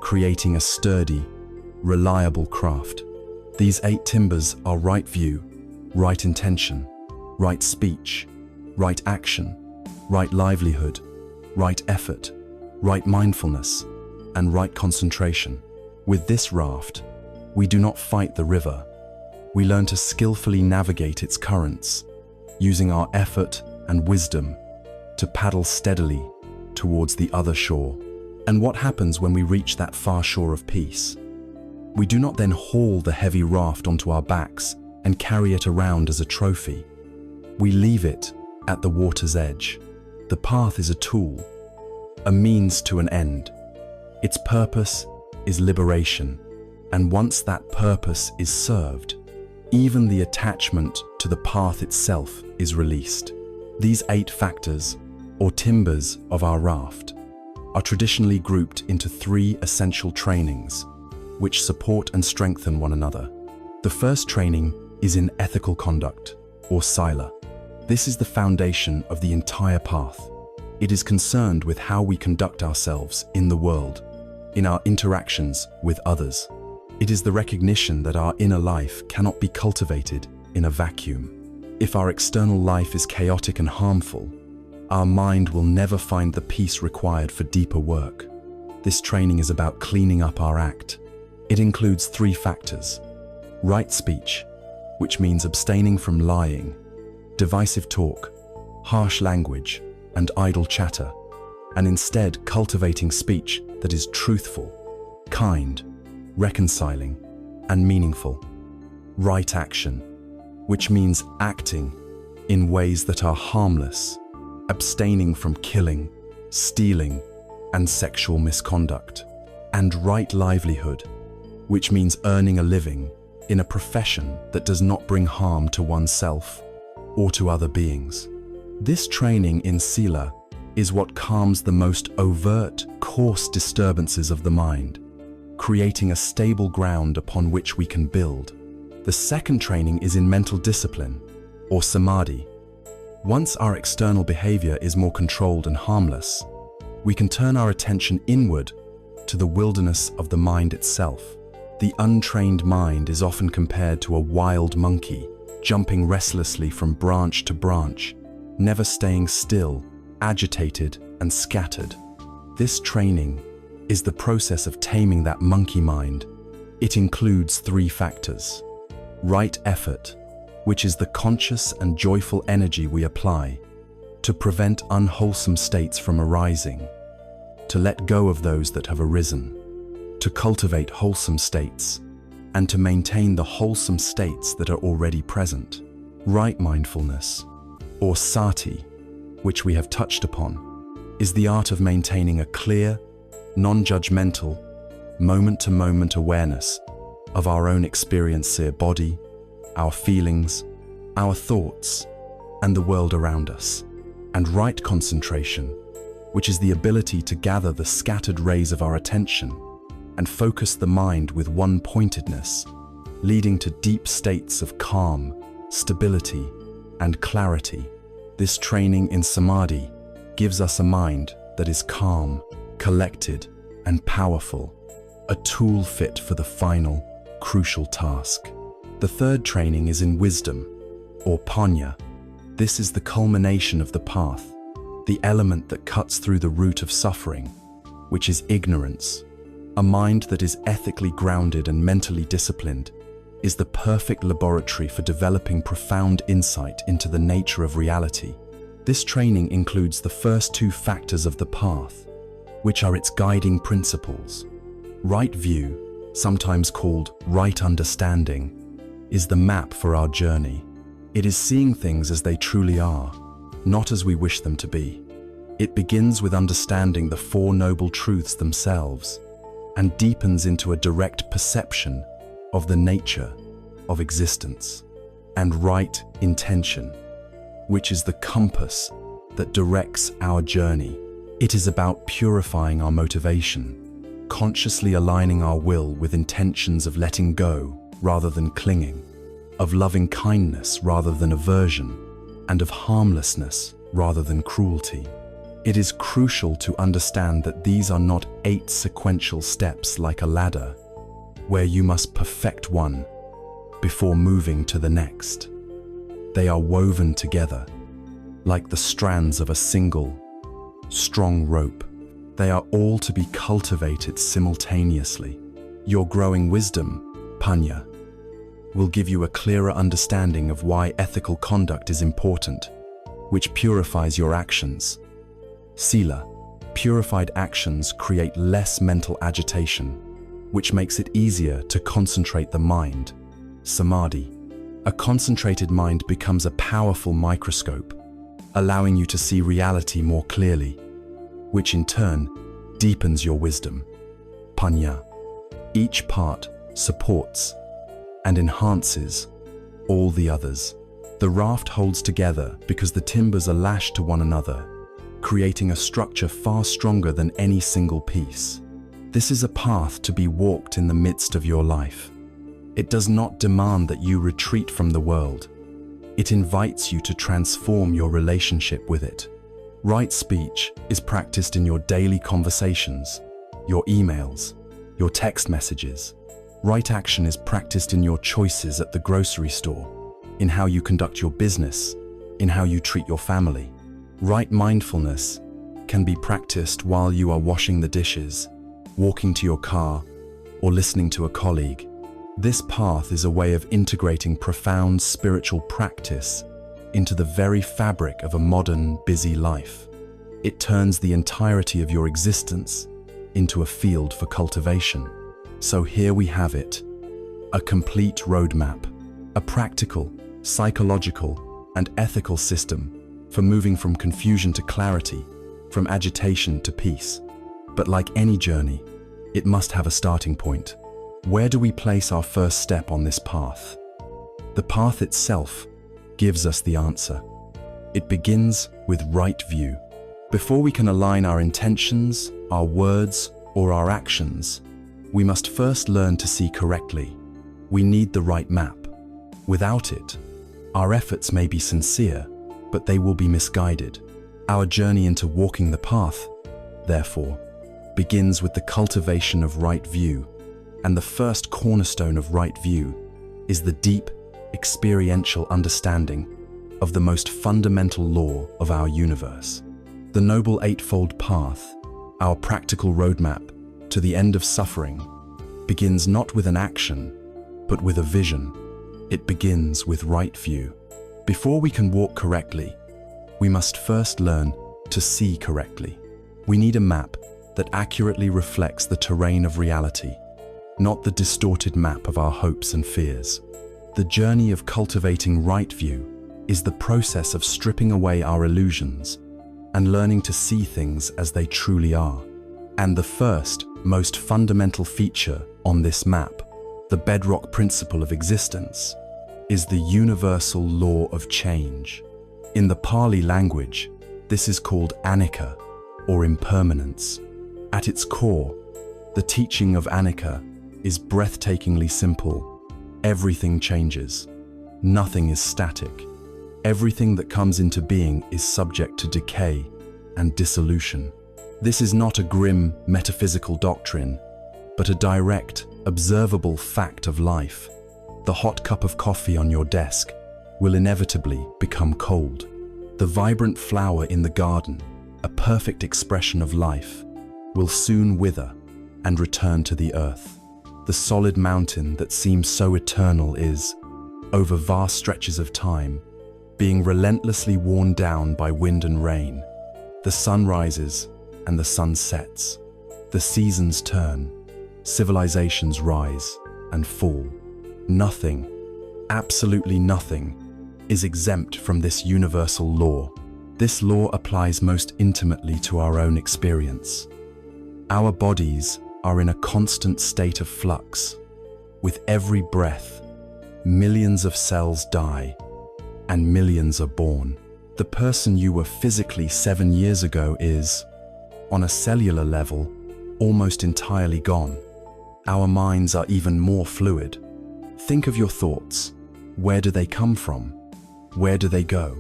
creating a sturdy, reliable craft. These 8 timbers are right view, right intention, right speech, right action, right livelihood, right effort, right mindfulness, and right concentration. With this raft, we do not fight the river. We learn to skillfully navigate its currents, using our effort and wisdom to paddle steadily towards the other shore. And what happens when we reach that far shore of peace? We do not then haul the heavy raft onto our backs and carry it around as a trophy. We leave it at the water's edge. The path is a tool, a means to an end. Its purpose is liberation, and once that purpose is served, even the attachment to the path itself is released. These 8 factors, or timbers of our raft, are traditionally grouped into 3 essential trainings, which support and strengthen one another. The first training is in ethical conduct, or sila. This is the foundation of the entire path. It is concerned with how we conduct ourselves in the world, in our interactions with others. It is the recognition that our inner life cannot be cultivated in a vacuum. If our external life is chaotic and harmful, our mind will never find the peace required for deeper work. This training is about cleaning up our act. It includes 3 factors: right speech, which means abstaining from lying, divisive talk, harsh language, and idle chatter, and instead cultivating speech that is truthful, kind, reconciling, and meaningful. Right action, which means acting in ways that are harmless, abstaining from killing, stealing, and sexual misconduct. And right livelihood, which means earning a living in a profession that does not bring harm to oneself or to other beings. This training in Sila is what calms the most overt, coarse disturbances of the mind, creating a stable ground upon which we can build. The second training is in mental discipline, or samadhi. Once our external behavior is more controlled and harmless, we can turn our attention inward to the wilderness of the mind itself. The untrained mind is often compared to a wild monkey, jumping restlessly from branch to branch, never staying still, agitated and scattered. This training is the process of taming that monkey mind. It includes 3 factors. Right effort, which is the conscious and joyful energy we apply to prevent unwholesome states from arising, to let go of those that have arisen, to cultivate wholesome states, and to maintain the wholesome states that are already present. Right mindfulness, or sati, which we have touched upon, is the art of maintaining a clear, non-judgmental, moment-to-moment awareness of our own experiencer body, our feelings, our thoughts, and the world around us. And right concentration, which is the ability to gather the scattered rays of our attention and focus the mind with one-pointedness, leading to deep states of calm, stability, and clarity. This training in samadhi gives us a mind that is calm, collected, and powerful, a tool fit for the final, crucial task. The third training is in wisdom, or panya. This is the culmination of the path, the element that cuts through the root of suffering, which is ignorance. A mind that is ethically grounded and mentally disciplined is the perfect laboratory for developing profound insight into the nature of reality. This training includes the first 2 factors of the path, which are its guiding principles. Right view, sometimes called right understanding, is the map for our journey. It is seeing things as they truly are, not as we wish them to be. It begins with understanding the 4 noble truths themselves and deepens into a direct perception of the nature of existence. And right intention, which is the compass that directs our journey. It is about purifying our motivation, consciously aligning our will with intentions of letting go rather than clinging, of loving kindness rather than aversion, and of harmlessness rather than cruelty. It is crucial to understand that these are not 8 sequential steps like a ladder, where you must perfect one before moving to the next. They are woven together, like the strands of a single, strong rope. They are all to be cultivated simultaneously. Your growing wisdom, panya, will give you a clearer understanding of why ethical conduct is important, which purifies your actions. Sila, purified actions create less mental agitation, which makes it easier to concentrate the mind. Samadhi, a concentrated mind becomes a powerful microscope, allowing you to see reality more clearly, which in turn deepens your wisdom. Panya, each part supports and enhances all the others. The raft holds together because the timbers are lashed to one another, creating a structure far stronger than any single piece. This is a path to be walked in the midst of your life. It does not demand that you retreat from the world. It invites you to transform your relationship with it. Right speech is practiced in your daily conversations, your emails, your text messages. Right action is practiced in your choices at the grocery store, in how you conduct your business, in how you treat your family. Right mindfulness can be practiced while you are washing the dishes, walking to your car, or listening to a colleague. This path is a way of integrating profound spiritual practice into the very fabric of a modern, busy life. It turns the entirety of your existence into a field for cultivation. So here we have it, a complete roadmap, a practical, psychological, and ethical system for moving from confusion to clarity, from agitation to peace. But like any journey, it must have a starting point. Where do we place our first step on this path? The path itself gives us the answer. It begins with right view. Before we can align our intentions, our words, or our actions, we must first learn to see correctly. We need the right map. Without it, our efforts may be sincere, but they will be misguided. Our journey into walking the path, therefore, begins with the cultivation of right view, and the first cornerstone of right view is the deep, experiential understanding of the most fundamental law of our universe. The Noble Eightfold Path, our practical roadmap to the end of suffering, begins not with an action, but with a vision. It begins with right view. Before we can walk correctly, we must first learn to see correctly. We need a map that accurately reflects the terrain of reality, not the distorted map of our hopes and fears. The journey of cultivating right view is the process of stripping away our illusions and learning to see things as they truly are. And the first, most fundamental feature on this map, the bedrock principle of existence, is the universal law of change. In the Pali language, this is called anicca, or impermanence. At its core, the teaching of anicca is breathtakingly simple. Everything changes. Nothing is static. Everything that comes into being is subject to decay and dissolution. This is not a grim metaphysical doctrine, but a direct, observable fact of life. The hot cup of coffee on your desk will inevitably become cold. The vibrant flower in the garden, a perfect expression of life, will soon wither and return to the earth. The solid mountain that seems so eternal is, over vast stretches of time, being relentlessly worn down by wind and rain. The sun rises and the sun sets. The seasons turn. Civilizations rise and fall. Nothing, absolutely nothing, is exempt from this universal law. This law applies most intimately to our own experience. Our bodies are in a constant state of flux. With every breath, millions of cells die and millions are born. The person you were physically 7 years ago is, on a cellular level, almost entirely gone. Our minds are even more fluid. Think of your thoughts. Where do they come from? Where do they go?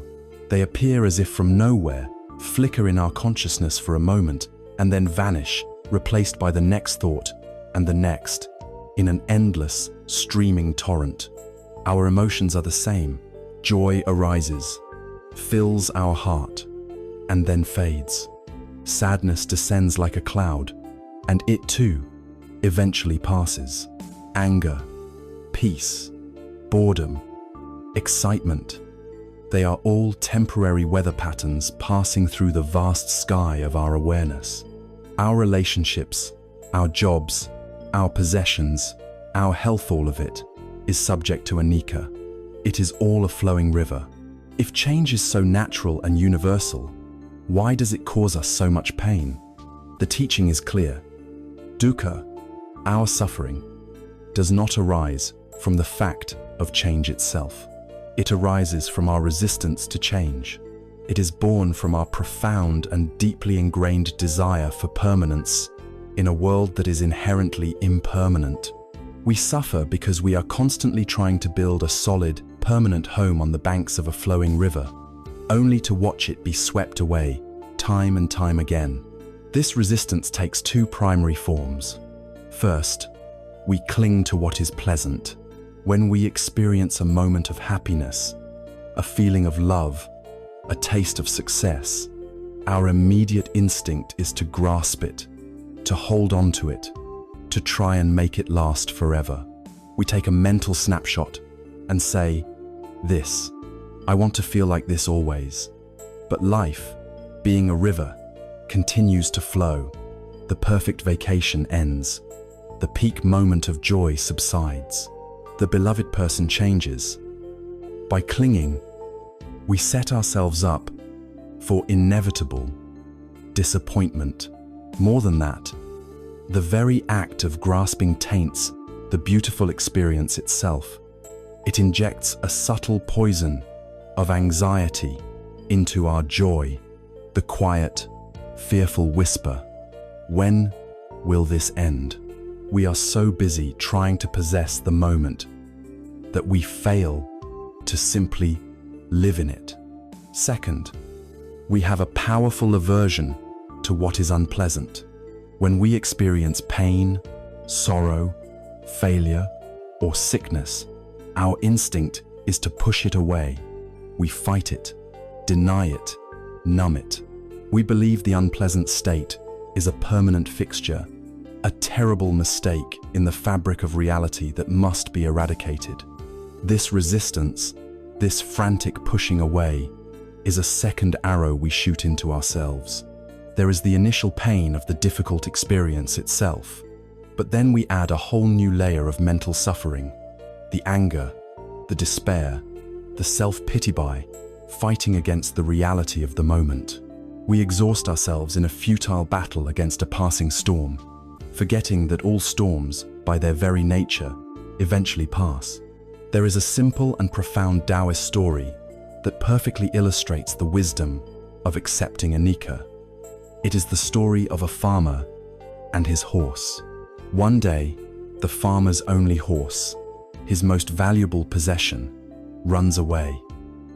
They appear as if from nowhere, flicker in our consciousness for a moment, and then vanish, replaced by the next thought and the next, in an endless, streaming torrent. Our emotions are the same. Joy arises, fills our heart, and then fades. Sadness descends like a cloud, and it too eventually passes. Anger, peace, boredom, excitement, they are all temporary weather patterns passing through the vast sky of our awareness. Our relationships, our jobs, our possessions, our health, all of it is subject to anicca. It is all a flowing river. If change is so natural and universal, why does it cause us so much pain? The teaching is clear. Dukkha, our suffering, does not arise from the fact of change itself. It arises from our resistance to change. It is born from our profound and deeply ingrained desire for permanence in a world that is inherently impermanent. We suffer because we are constantly trying to build a solid, permanent home on the banks of a flowing river, only to watch it be swept away time and time again. This resistance takes two primary forms. First, we cling to what is pleasant. When we experience a moment of happiness, a feeling of love, a taste of success, our immediate instinct is to grasp it, to hold on to it, to try and make it last forever. We take a mental snapshot and say, "This, I want to feel like this always." But life, being a river, continues to flow. The perfect vacation ends. The peak moment of joy subsides. The beloved person changes. By clinging, we set ourselves up for inevitable disappointment. More than that, the very act of grasping taints the beautiful experience itself. It injects a subtle poison of anxiety into our joy, the quiet, fearful whisper, "When will this end?" We are so busy trying to possess the moment that we fail to simply live in it. Second, we have a powerful aversion to what is unpleasant. When we experience pain, sorrow, failure, or sickness, our instinct is to push it away. We fight it, deny it, numb it. We believe the unpleasant state is a permanent fixture, a terrible mistake in the fabric of reality that must be eradicated. This resistance, this frantic pushing away, is a second arrow we shoot into ourselves. There is the initial pain of the difficult experience itself, but then we add a whole new layer of mental suffering, the anger, the despair, the self-pity by fighting against the reality of the moment. We exhaust ourselves in a futile battle against a passing storm, forgetting that all storms, by their very nature, eventually pass. There is a simple and profound Taoist story that perfectly illustrates the wisdom of accepting anicca. It is the story of a farmer and his horse. One day, the farmer's only horse, his most valuable possession, runs away.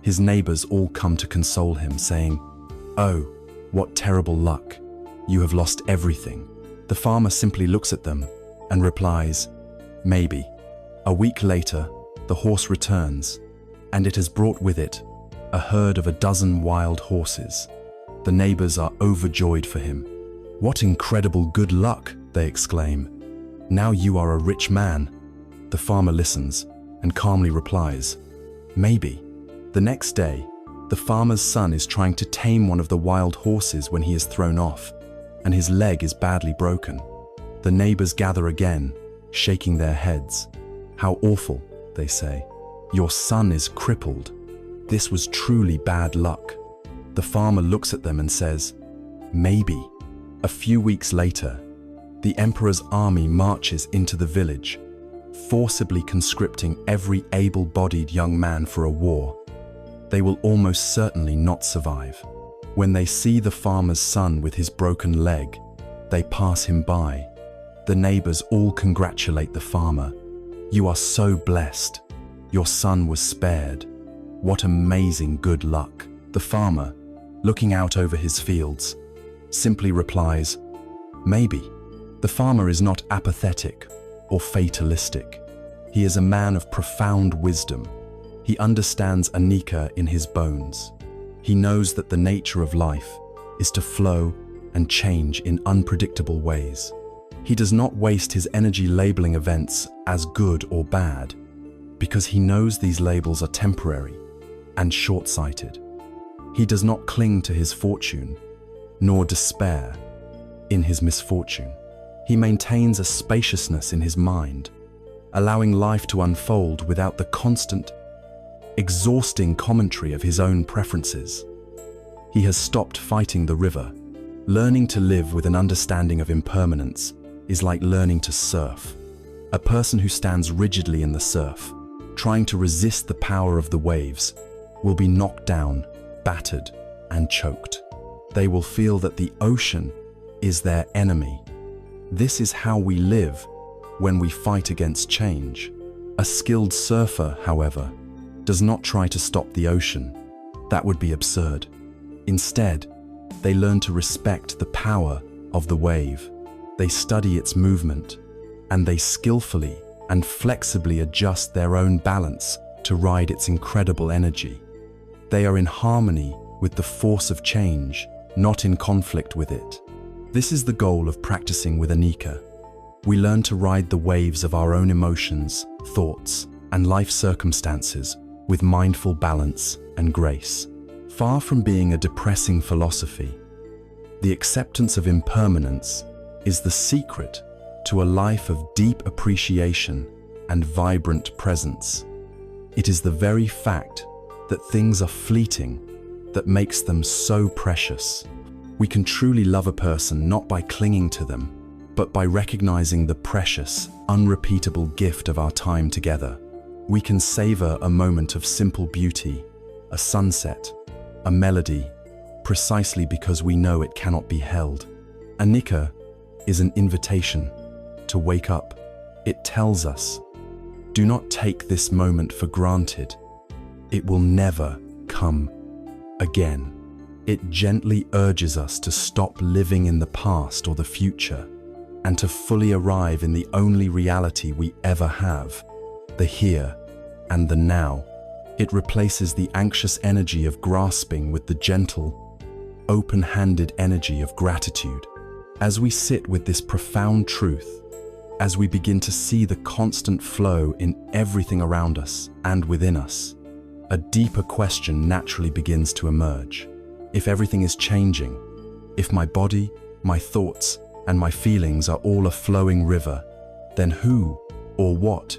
His neighbors all come to console him, saying, "Oh, what terrible luck! You have lost everything." The farmer simply looks at them and replies, "Maybe." A week later, the horse returns, and it has brought with it a herd of a dozen wild horses. The neighbors are overjoyed for him. "What incredible good luck!" they exclaim. "Now you are a rich man." The farmer listens and calmly replies, "Maybe." The next day, the farmer's son is trying to tame one of the wild horses when he is thrown off, and his leg is badly broken. The neighbors gather again, shaking their heads. "How awful," they say. "Your son is crippled. This was truly bad luck." The farmer looks at them and says, "Maybe." A few weeks later, the emperor's army marches into the village, forcibly conscripting every able-bodied young man for a war. They will almost certainly not survive. When they see the farmer's son with his broken leg, they pass him by. The neighbors all congratulate the farmer. "You are so blessed. Your son was spared. What amazing good luck." The farmer, looking out over his fields, simply replies, "Maybe." The farmer is not apathetic or fatalistic. He is a man of profound wisdom. He understands anicca in his bones. He knows that the nature of life is to flow and change in unpredictable ways. He does not waste his energy labeling events as good or bad, because he knows these labels are temporary and short-sighted. He does not cling to his fortune, nor despair in his misfortune. He maintains a spaciousness in his mind, allowing life to unfold without the constant, exhausting commentary of his own preferences. He has stopped fighting the river. Learning to live with an understanding of impermanence is like learning to surf. A person who stands rigidly in the surf, trying to resist the power of the waves, will be knocked down, battered, and choked. They will feel that the ocean is their enemy. This is how we live when we fight against change. A skilled surfer, however, does not try to stop the ocean. That would be absurd. Instead, they learn to respect the power of the wave. They study its movement, and they skillfully and flexibly adjust their own balance to ride its incredible energy. They are in harmony with the force of change, not in conflict with it. This is the goal of practicing with anicca. We learn to ride the waves of our own emotions, thoughts, and life circumstances with mindful balance and grace. Far from being a depressing philosophy, the acceptance of impermanence is the secret to a life of deep appreciation and vibrant presence. It is the very fact that things are fleeting that makes them so precious. We can truly love a person not by clinging to them, but by recognizing the precious, unrepeatable gift of our time together. We can savor a moment of simple beauty, a sunset, a melody, precisely because we know it cannot be held. Anicca is an invitation to wake up. It tells us, do not take this moment for granted. It will never come again. It gently urges us to stop living in the past or the future and to fully arrive in the only reality we ever have, the here and the now. It replaces the anxious energy of grasping with the gentle, open-handed energy of gratitude. As we sit with this profound truth, as we begin to see the constant flow in everything around us and within us, a deeper question naturally begins to emerge. If everything is changing, if my body, my thoughts, and my feelings are all a flowing river, then who or what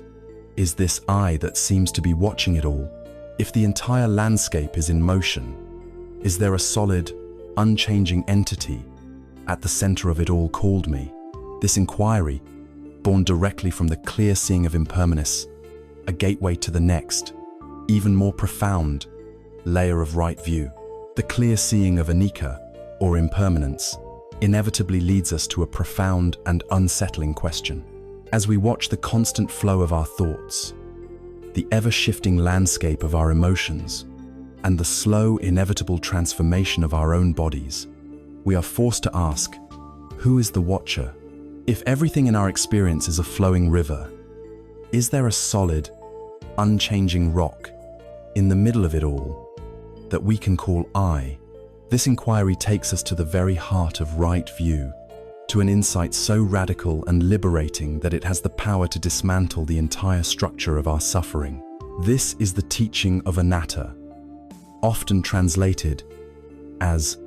is this I that seems to be watching it all? If the entire landscape is in motion, is there a solid, unchanging entity at the center of it all called me? This inquiry, born directly from the clear seeing of impermanence, a gateway to the next, even more profound layer of right view. The clear seeing of anicca, or impermanence, inevitably leads us to a profound and unsettling question. As we watch the constant flow of our thoughts, the ever-shifting landscape of our emotions, and the slow, inevitable transformation of our own bodies, we are forced to ask, who is the watcher? If everything in our experience is a flowing river, is there a solid, unchanging rock in the middle of it all that we can call I? This inquiry takes us to the very heart of right view, to an insight so radical and liberating that it has the power to dismantle the entire structure of our suffering. This is the teaching of anatta, often translated as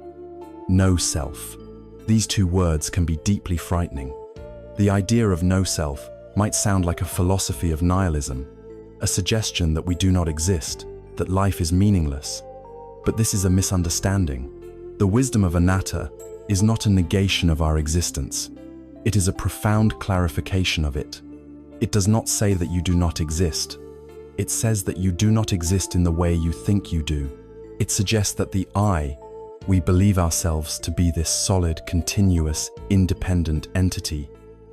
no self. These two words can be deeply frightening. The idea of no self might sound like a philosophy of nihilism, a suggestion that we do not exist, that life is meaningless. But this is a misunderstanding. The wisdom of anatta is not a negation of our existence. It is a profound clarification of it. It does not say that you do not exist. It says that you do not exist in the way you think you do. It suggests that the I, we believe ourselves to be this solid, continuous, independent entity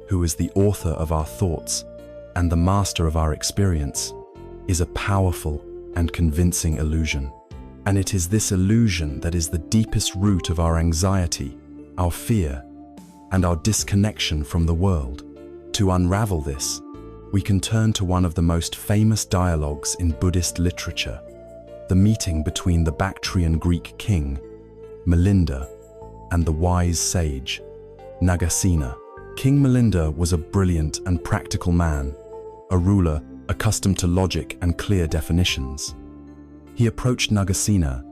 who is the author of our thoughts and the master of our experience, is a powerful and convincing illusion. And it is this illusion that is the deepest root of our anxiety, our fear, and our disconnection from the world. To unravel this, we can turn to one of the most famous dialogues in Buddhist literature, the meeting between the Bactrian Greek king, Milinda, and the wise sage, Nagasena. King Milinda was a brilliant and practical man, a ruler accustomed to logic and clear definitions. He approached Nagasena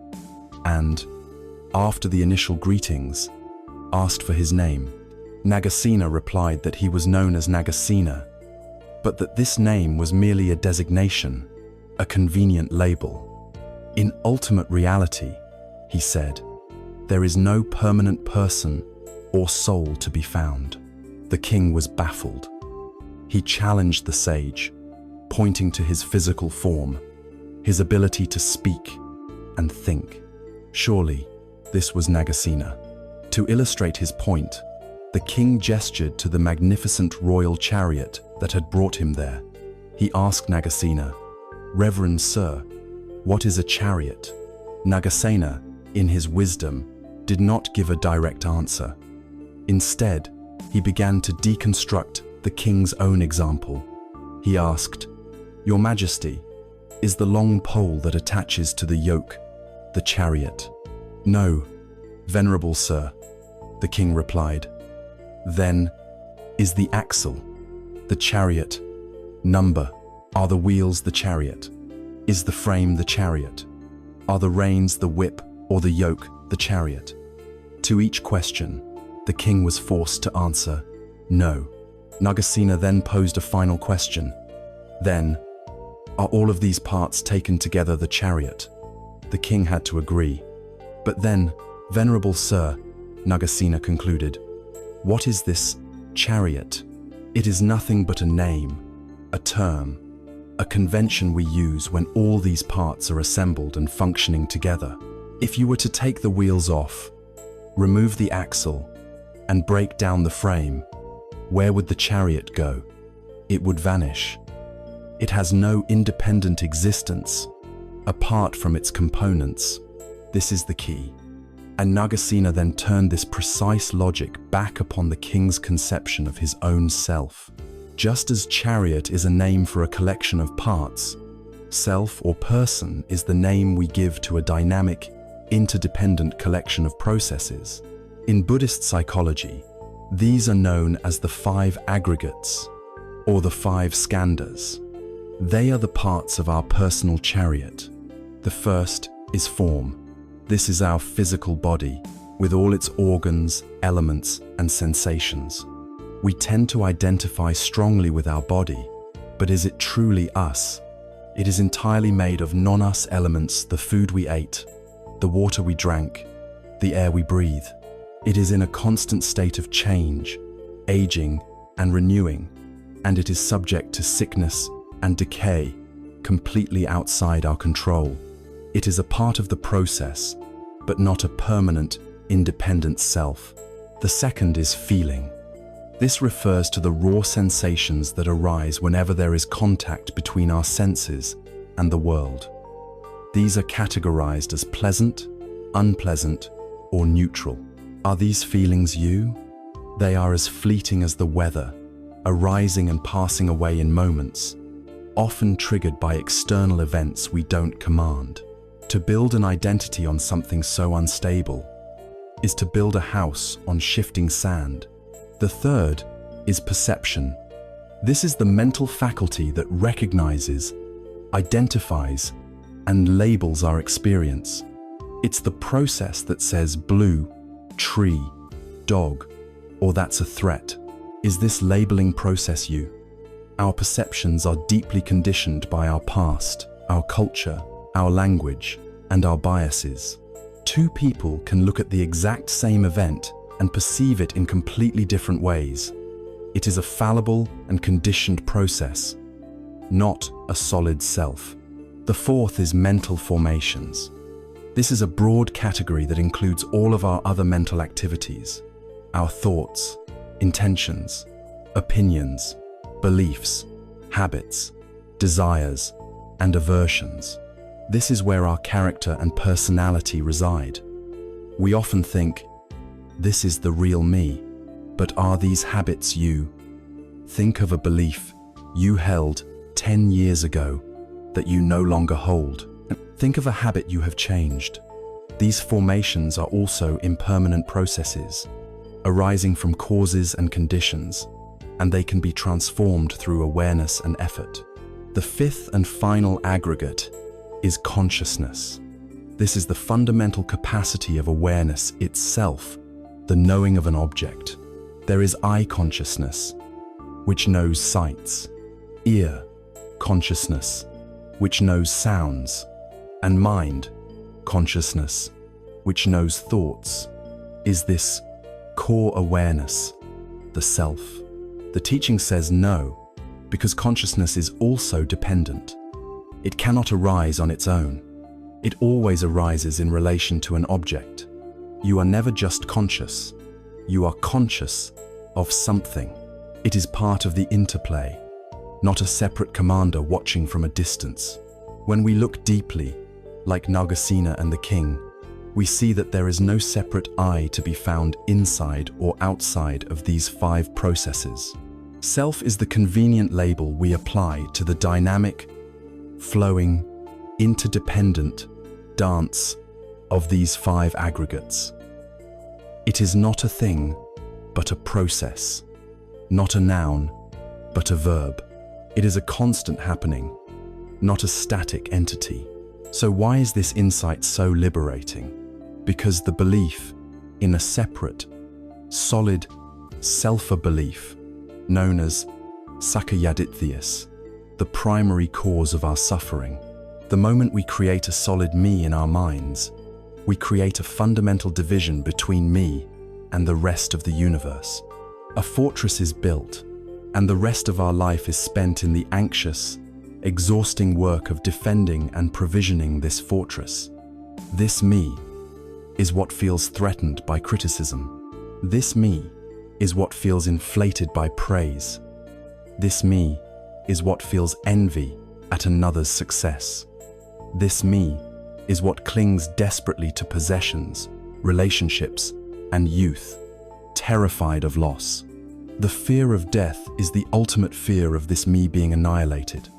and, after the initial greetings, asked for his name. Nagasena replied that he was known as Nagasena, but that this name was merely a designation, a convenient label. In ultimate reality, he said, there is no permanent person or soul to be found. The king was baffled. He challenged the sage, pointing to his physical form, his ability to speak and think. Surely, this was Nagasena. To illustrate his point, the king gestured to the magnificent royal chariot that had brought him there. He asked Nagasena, "Reverend Sir, what is a chariot?" Nagasena, in his wisdom, did not give a direct answer. Instead, he began to deconstruct the king's own example. He asked, "Your Majesty, is the long pole that attaches to the yoke the chariot?" "No, venerable sir," the king replied. "Then, is the axle the chariot? Number, are the wheels the chariot? Is the frame the chariot? Are the reins the whip or the yoke the chariot?" To each question, the king was forced to answer, "No." Nagasena then posed a final question. "Then, Are all of these parts taken together the chariot? The king had to agree. But then, Venerable Sir, Nagasena concluded, what is this chariot? It is nothing but a name, a term, a convention we use when all these parts are assembled and functioning together. If you were to take the wheels off, remove the axle, and break down the frame, where would the chariot go? It would vanish. It has no independent existence, apart from its components. This is the key. And Nagasena then turned this precise logic back upon the king's conception of his own self. Just as chariot is a name for a collection of parts, self or person is the name we give to a dynamic, interdependent collection of processes. In Buddhist psychology, these are known as the 5 aggregates, or the 5 skandhas. They are the parts of our personal chariot. The first is form. This is our physical body, with all its organs, elements, and sensations. We tend to identify strongly with our body, but is it truly us? It is entirely made of non-us elements, the food we ate, the water we drank, the air we breathe. It is in a constant state of change, aging, and renewing, and it is subject to sickness and decay, completely outside our control. It is a part of the process, but not a permanent, independent self. The second is feeling. This refers to the raw sensations that arise whenever there is contact between our senses and the world. These are categorized as pleasant, unpleasant, or neutral. Are these feelings you? They are as fleeting as the weather, arising and passing away in moments, often triggered by external events we don't command. To build an identity on something so unstable is to build a house on shifting sand. The third is perception. This is the mental faculty that recognizes, identifies, and labels our experience. It's the process that says blue, tree, dog, or that's a threat. Is this labeling process you? Our perceptions are deeply conditioned by our past, our culture, our language, and our biases. Two people can look at the exact same event and perceive it in completely different ways. It is a fallible and conditioned process, not a solid self. The fourth is mental formations. This is a broad category that includes all of our other mental activities, our thoughts, intentions, opinions, beliefs, habits, desires, and aversions. This is where our character and personality reside. We often think, this is the real me, but are these habits you? Think of a belief you held 10 years ago that you no longer hold. Think of a habit you have changed. These formations are also impermanent processes, arising from causes and conditions, and they can be transformed through awareness and effort. The fifth and final aggregate is consciousness. This is the fundamental capacity of awareness itself, the knowing of an object. There is eye consciousness, which knows sights, ear consciousness, which knows sounds, and mind consciousness, which knows thoughts. Is this core awareness the self? The teaching says no, because consciousness is also dependent. It cannot arise on its own. It always arises in relation to an object. You are never just conscious. You are conscious of something. It is part of the interplay, not a separate commander watching from a distance. When we look deeply, like Nagasena and the king, we see that there is no separate I to be found inside or outside of these 5 processes. Self is the convenient label we apply to the dynamic, flowing, interdependent dance of these 5 aggregates. It is not a thing, but a process, not a noun, but a verb. It is a constant happening, not a static entity. So why is this insight so liberating? Because the belief in a separate, solid self-belief, known as Sakkayaditthayas, the primary cause of our suffering. The moment we create a solid me in our minds, we create a fundamental division between me and the rest of the universe. A fortress is built, and the rest of our life is spent in the anxious, exhausting work of defending and provisioning this fortress. This me is what feels threatened by criticism. This me is what feels inflated by praise. This me is what feels envy at another's success. This me is what clings desperately to possessions, relationships, and youth, terrified of loss. The fear of death is the ultimate fear of this me being annihilated.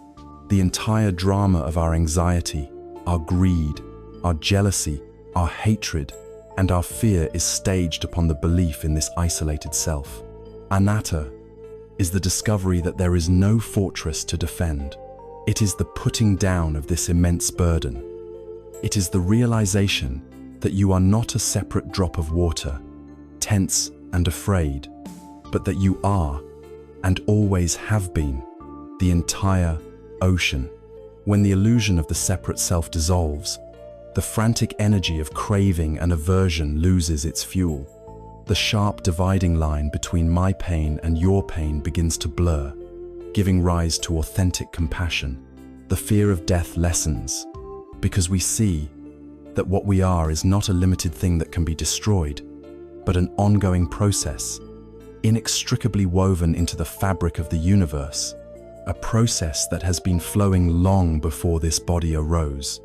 The entire drama of our anxiety, our greed, our jealousy, our hatred, and our fear is staged upon the belief in this isolated self. Anatta is the discovery that there is no fortress to defend. It is the putting down of this immense burden. It is the realization that you are not a separate drop of water, tense and afraid, but that you are, and always have been, the entire ocean. When the illusion of the separate self dissolves, the frantic energy of craving and aversion loses its fuel. The sharp dividing line between my pain and your pain begins to blur, giving rise to authentic compassion. The fear of death lessens, because we see that what we are is not a limited thing that can be destroyed, but an ongoing process, inextricably woven into the fabric of the universe, a process that has been flowing long before this body arose,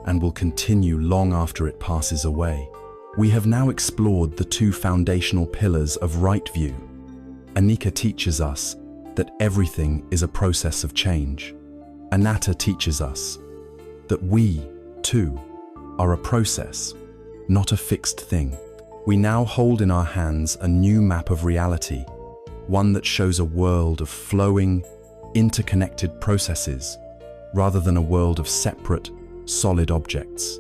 and will continue long after it passes away. We have now explored the two foundational pillars of right view. Anicca teaches us that everything is a process of change. Anatta teaches us that we, too, are a process, not a fixed thing. We now hold in our hands a new map of reality, one that shows a world of flowing, interconnected processes, rather than a world of separate, solid objects.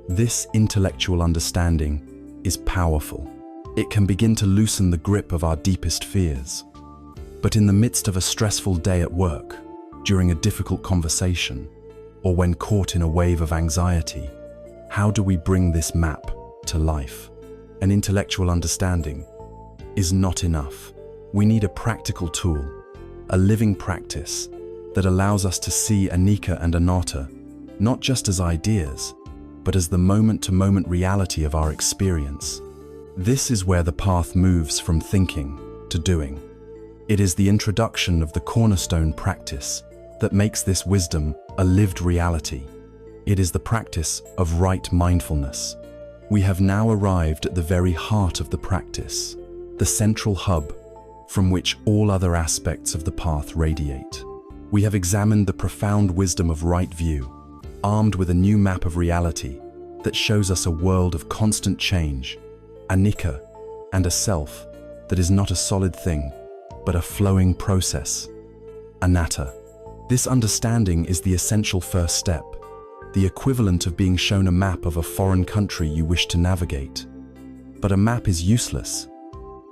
This intellectual understanding is powerful. It can begin to loosen the grip of our deepest fears. But in the midst of a stressful day at work, during a difficult conversation, or when caught in a wave of anxiety, how do we bring this map to life? An intellectual understanding is not enough. We need a practical tool, a living practice that allows us to see Anicca and Anatta not just as ideas, but as the moment-to-moment reality of our experience. This is where the path moves from thinking to doing. It is the introduction of the cornerstone practice that makes this wisdom a lived reality. It is the practice of right mindfulness. We have now arrived at the very heart of the practice, the central hub from which all other aspects of the path radiate. We have examined the profound wisdom of right view, armed with a new map of reality that shows us a world of constant change, Anicca, and a self that is not a solid thing, but a flowing process, Anatta. This understanding is the essential first step, the equivalent of being shown a map of a foreign country you wish to navigate. But a map is useless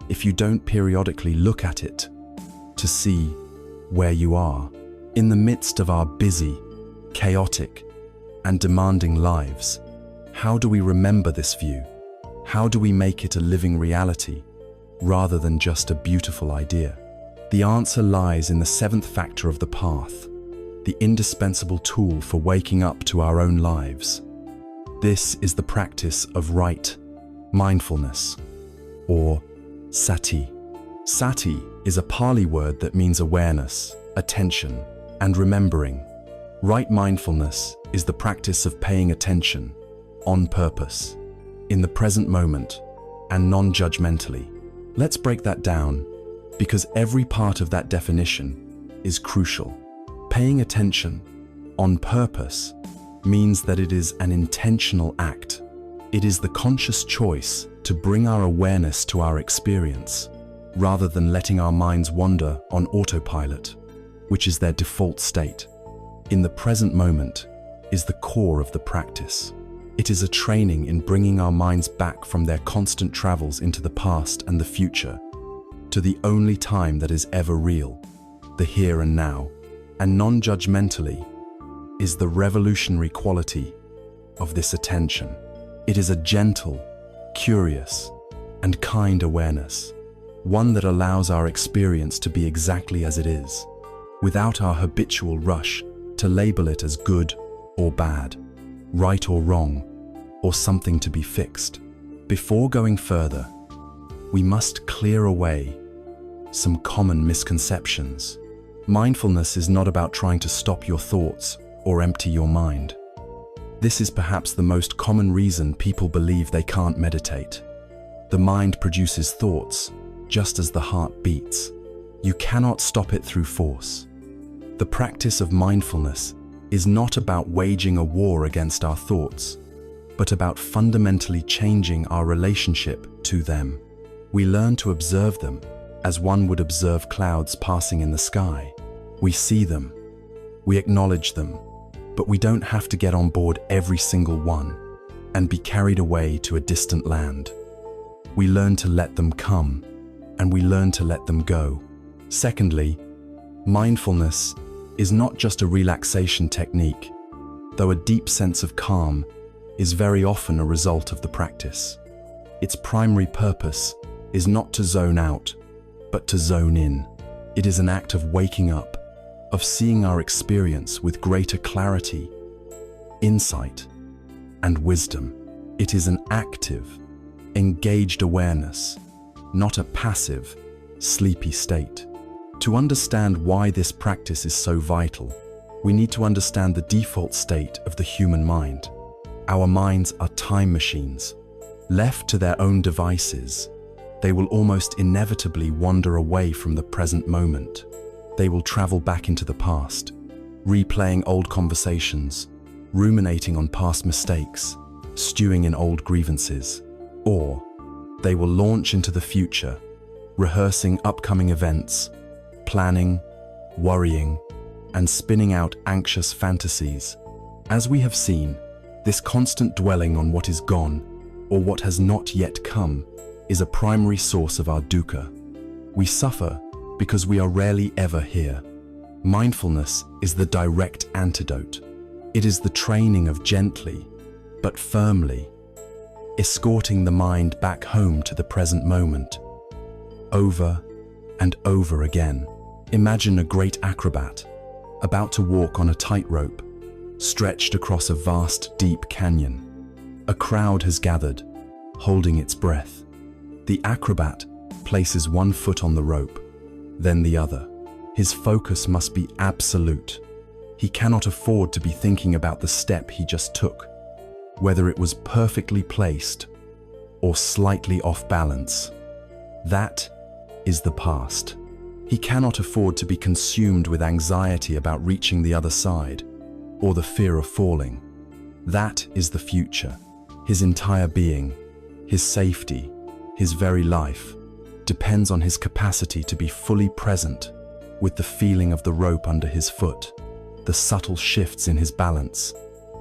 if you don't periodically look at it to see where you are. In the midst of our busy, chaotic, and demanding lives, how do we remember this view? How do we make it a living reality, rather than just a beautiful idea? The answer lies in the seventh factor of the path, the indispensable tool for waking up to our own lives. This is the practice of right mindfulness, or sati. Sati is a Pali word that means awareness, attention, and remembering. Right mindfulness is the practice of paying attention, on purpose, in the present moment, and non-judgmentally. Let's break that down, because every part of that definition is crucial. Paying attention, on purpose, means that it is an intentional act. It is the conscious choice to bring our awareness to our experience, rather than letting our minds wander on autopilot, which is their default state. In the present moment is the core of the practice. It is a training in bringing our minds back from their constant travels into the past and the future, to the only time that is ever real, the here and now. and non-judgmentally is the revolutionary quality of this attention. It is a gentle, curious, and kind awareness, one that allows our experience to be exactly as it is, without our habitual rush to label it as good or bad, right or wrong, or something to be fixed. Before going further, we must clear away some common misconceptions. Mindfulness is not about trying to stop your thoughts or empty your mind. This is perhaps the most common reason people believe they can't meditate. The mind produces thoughts, just as the heart beats. You cannot stop it through force. The practice of mindfulness is not about waging a war against our thoughts, but about fundamentally changing our relationship to them. We learn to observe them as one would observe clouds passing in the sky. We see them, we acknowledge them, but we don't have to get on board every single one and be carried away to a distant land. We learn to let them come, and we learn to let them go. Secondly, mindfulness is not just a relaxation technique, though a deep sense of calm is very often a result of the practice. Its primary purpose is not to zone out, but to zone in. It is an act of waking up, of seeing our experience with greater clarity, insight, and wisdom. It is an active, engaged awareness, not a passive, sleepy state. To understand why this practice is so vital, we need to understand the default state of the human mind. Our minds are time machines. Left to their own devices, they will almost inevitably wander away from the present moment. They will travel back into the past, replaying old conversations, ruminating on past mistakes, stewing in old grievances. Or they will launch into the future, rehearsing upcoming events, planning, worrying, and spinning out anxious fantasies. As we have seen, this constant dwelling on what is gone or what has not yet come is a primary source of our dukkha. We suffer because we are rarely ever here. Mindfulness is the direct antidote. It is the training of gently, but firmly, escorting the mind back home to the present moment, over and over again. Imagine a great acrobat about to walk on a tightrope, stretched across a vast, deep canyon. A crowd has gathered, holding its breath. The acrobat places one foot on the rope, then the other. His focus must be absolute. He cannot afford to be thinking about the step he just took, whether it was perfectly placed or slightly off balance. That is the past. He cannot afford to be consumed with anxiety about reaching the other side or the fear of falling. That is the future. His entire being, his safety, his very life, depends on his capacity to be fully present with the feeling of the rope under his foot, the subtle shifts in his balance,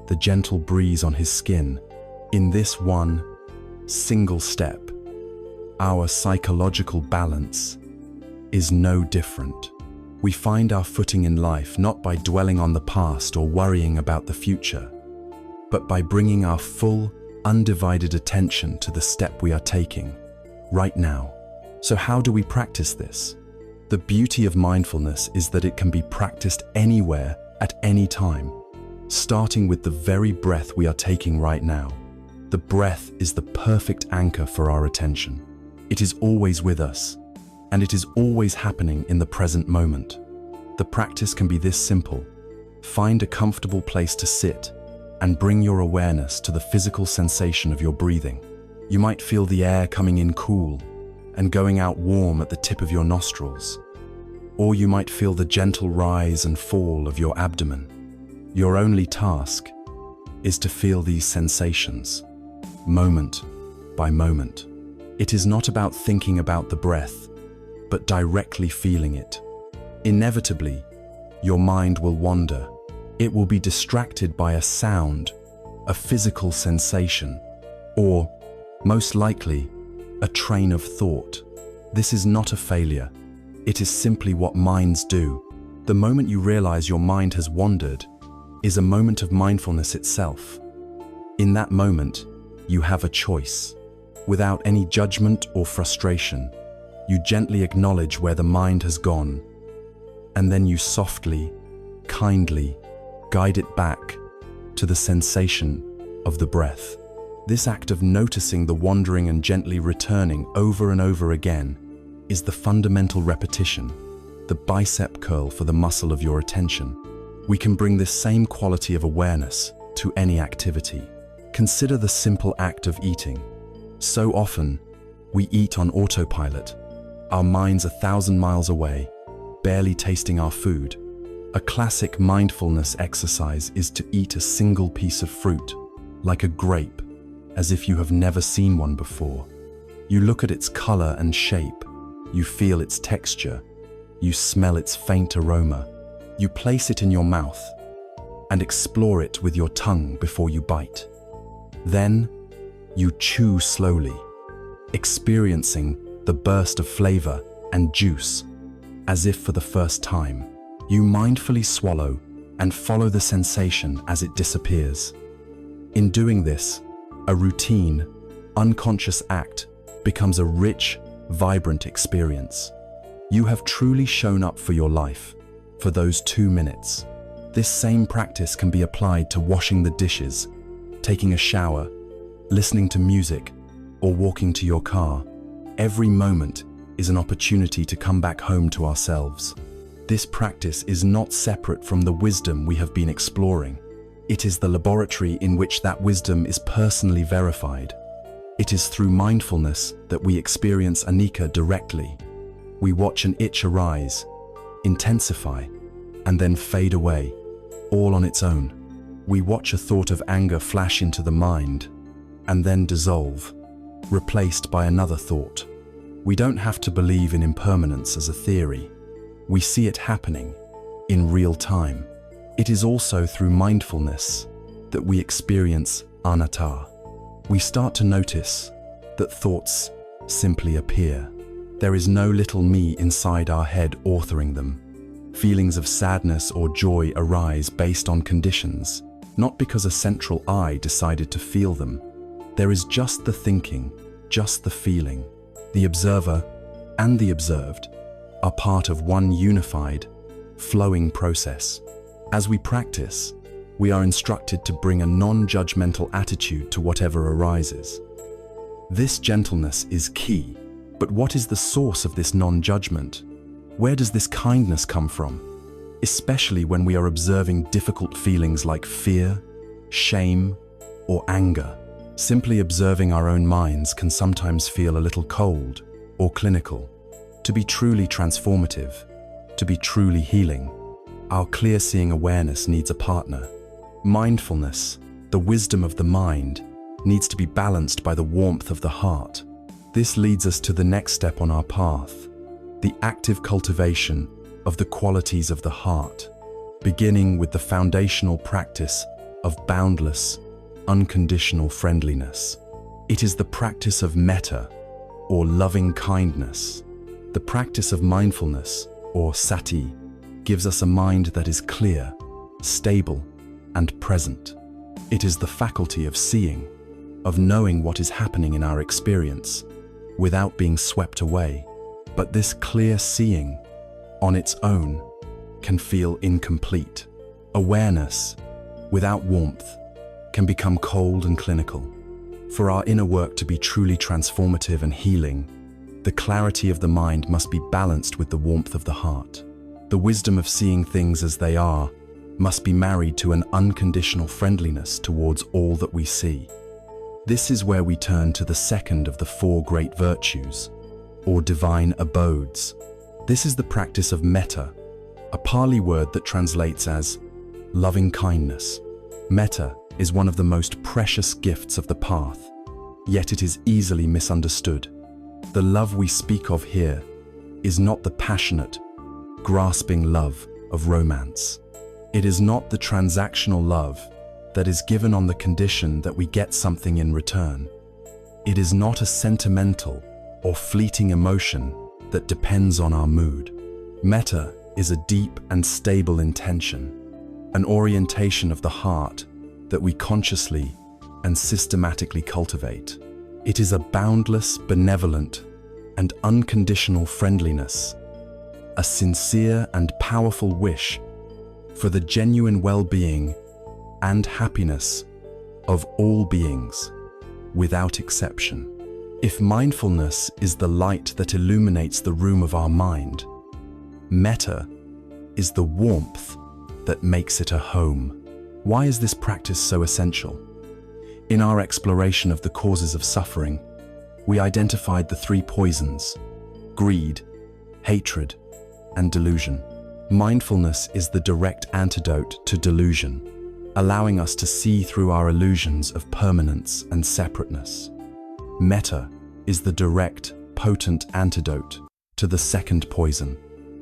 the gentle breeze on his skin. In this one single step, our psychological balance is no different. We find our footing in life not by dwelling on the past or worrying about the future, but by bringing our full, undivided attention to the step we are taking right now. So how do we practice this? The beauty of mindfulness is that it can be practiced anywhere at any time, starting with the very breath we are taking right now. The breath is the perfect anchor for our attention. It is always with us, and it is always happening in the present moment. The practice can be this simple. Find a comfortable place to sit and bring your awareness to the physical sensation of your breathing. You might feel the air coming in cool and going out warm at the tip of your nostrils, or you might feel the gentle rise and fall of your abdomen. Your only task is to feel these sensations, moment by moment. It is not about thinking about the breath, but directly feeling it. Inevitably, your mind will wander. It will be distracted by a sound, a physical sensation, or, most likely, a train of thought. This is not a failure. It is simply what minds do. The moment you realize your mind has wandered is a moment of mindfulness itself. In that moment, you have a choice. Without any judgment or frustration, you gently acknowledge where the mind has gone, and then you softly, kindly guide it back to the sensation of the breath. This act of noticing the wandering and gently returning over and over again is the fundamental repetition, the bicep curl for the muscle of your attention. We can bring this same quality of awareness to any activity. Consider the simple act of eating. So often, we eat on autopilot, our minds 1,000 miles away, barely tasting our food. A classic mindfulness exercise is to eat a single piece of fruit, like a grape, as if you have never seen one before. You look at its color and shape, you feel its texture, you smell its faint aroma. You place it in your mouth and explore it with your tongue before you bite. Then, you chew slowly, experiencing the burst of flavor and juice. As if for the first time, you mindfully swallow and follow the sensation as it disappears. In doing this, a routine, unconscious act becomes a rich, vibrant experience. You have truly shown up for your life for those 2 minutes. This same practice can be applied to washing the dishes, taking a shower, listening to music, or walking to your car. Every moment is an opportunity to come back home to ourselves. This practice is not separate from the wisdom we have been exploring. It is the laboratory in which that wisdom is personally verified. It is through mindfulness that we experience anicca directly. We watch an itch arise, intensify, and then fade away, all on its own. We watch a thought of anger flash into the mind, and then dissolve, replaced by another thought. We don't have to believe in impermanence as a theory. We see it happening in real time. It is also through mindfulness that we experience anatta. We start to notice that thoughts simply appear. There is no little me inside our head authoring them. Feelings of sadness or joy arise based on conditions, not because a central I decided to feel them. There is just the thinking, just the feeling. The observer and the observed are part of one unified, flowing process. As we practice, we are instructed to bring a non-judgmental attitude to whatever arises. This gentleness is key. But what is the source of this non-judgment? Where does this kindness come from? Especially when we are observing difficult feelings like fear, shame, or anger. Simply observing our own minds can sometimes feel a little cold or clinical. To be truly transformative, to be truly healing, our clear-seeing awareness needs a partner. Mindfulness, the wisdom of the mind, needs to be balanced by the warmth of the heart. This leads us to the next step on our path, the active cultivation of the qualities of the heart, beginning with the foundational practice of boundless, unconditional friendliness. It is the practice of metta, or loving kindness. The practice of mindfulness, or sati, gives us a mind that is clear, stable, and present. It is the faculty of seeing, of knowing what is happening in our experience, without being swept away. But this clear seeing, on its own, can feel incomplete. Awareness, without warmth, can become cold and clinical. For our inner work to be truly transformative and healing, the clarity of the mind must be balanced with the warmth of the heart. The wisdom of seeing things as they are must be married to an unconditional friendliness towards all that we see. This is where we turn to the second of the 4 great virtues, or divine abodes. This is the practice of metta, a Pali word that translates as loving kindness. Metta is one of the most precious gifts of the path, yet it is easily misunderstood. The love we speak of here is not the passionate, grasping love of romance. It is not the transactional love that is given on the condition that we get something in return. It is not a sentimental or fleeting emotion that depends on our mood. Metta is a deep and stable intention, an orientation of the heart that we consciously and systematically cultivate. It is a boundless, benevolent, and unconditional friendliness, a sincere and powerful wish for the genuine well-being and happiness of all beings, without exception. If mindfulness is the light that illuminates the room of our mind, metta is the warmth that makes it a home. Why is this practice so essential? In our exploration of the causes of suffering, we identified the three poisons: greed, hatred, and delusion. Mindfulness is the direct antidote to delusion, allowing us to see through our illusions of permanence and separateness. Metta is the direct, potent antidote to the second poison,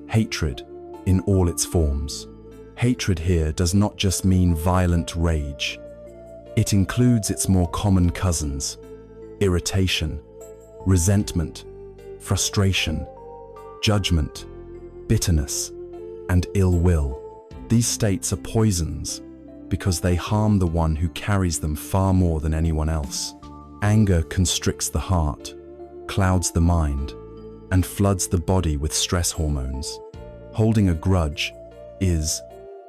hatred in all its forms. Hatred here does not just mean violent rage. It includes its more common cousins: irritation, resentment, frustration, judgment, bitterness, and ill will. These states are poisons because they harm the one who carries them far more than anyone else. Anger constricts the heart, clouds the mind, and floods the body with stress hormones. Holding a grudge is,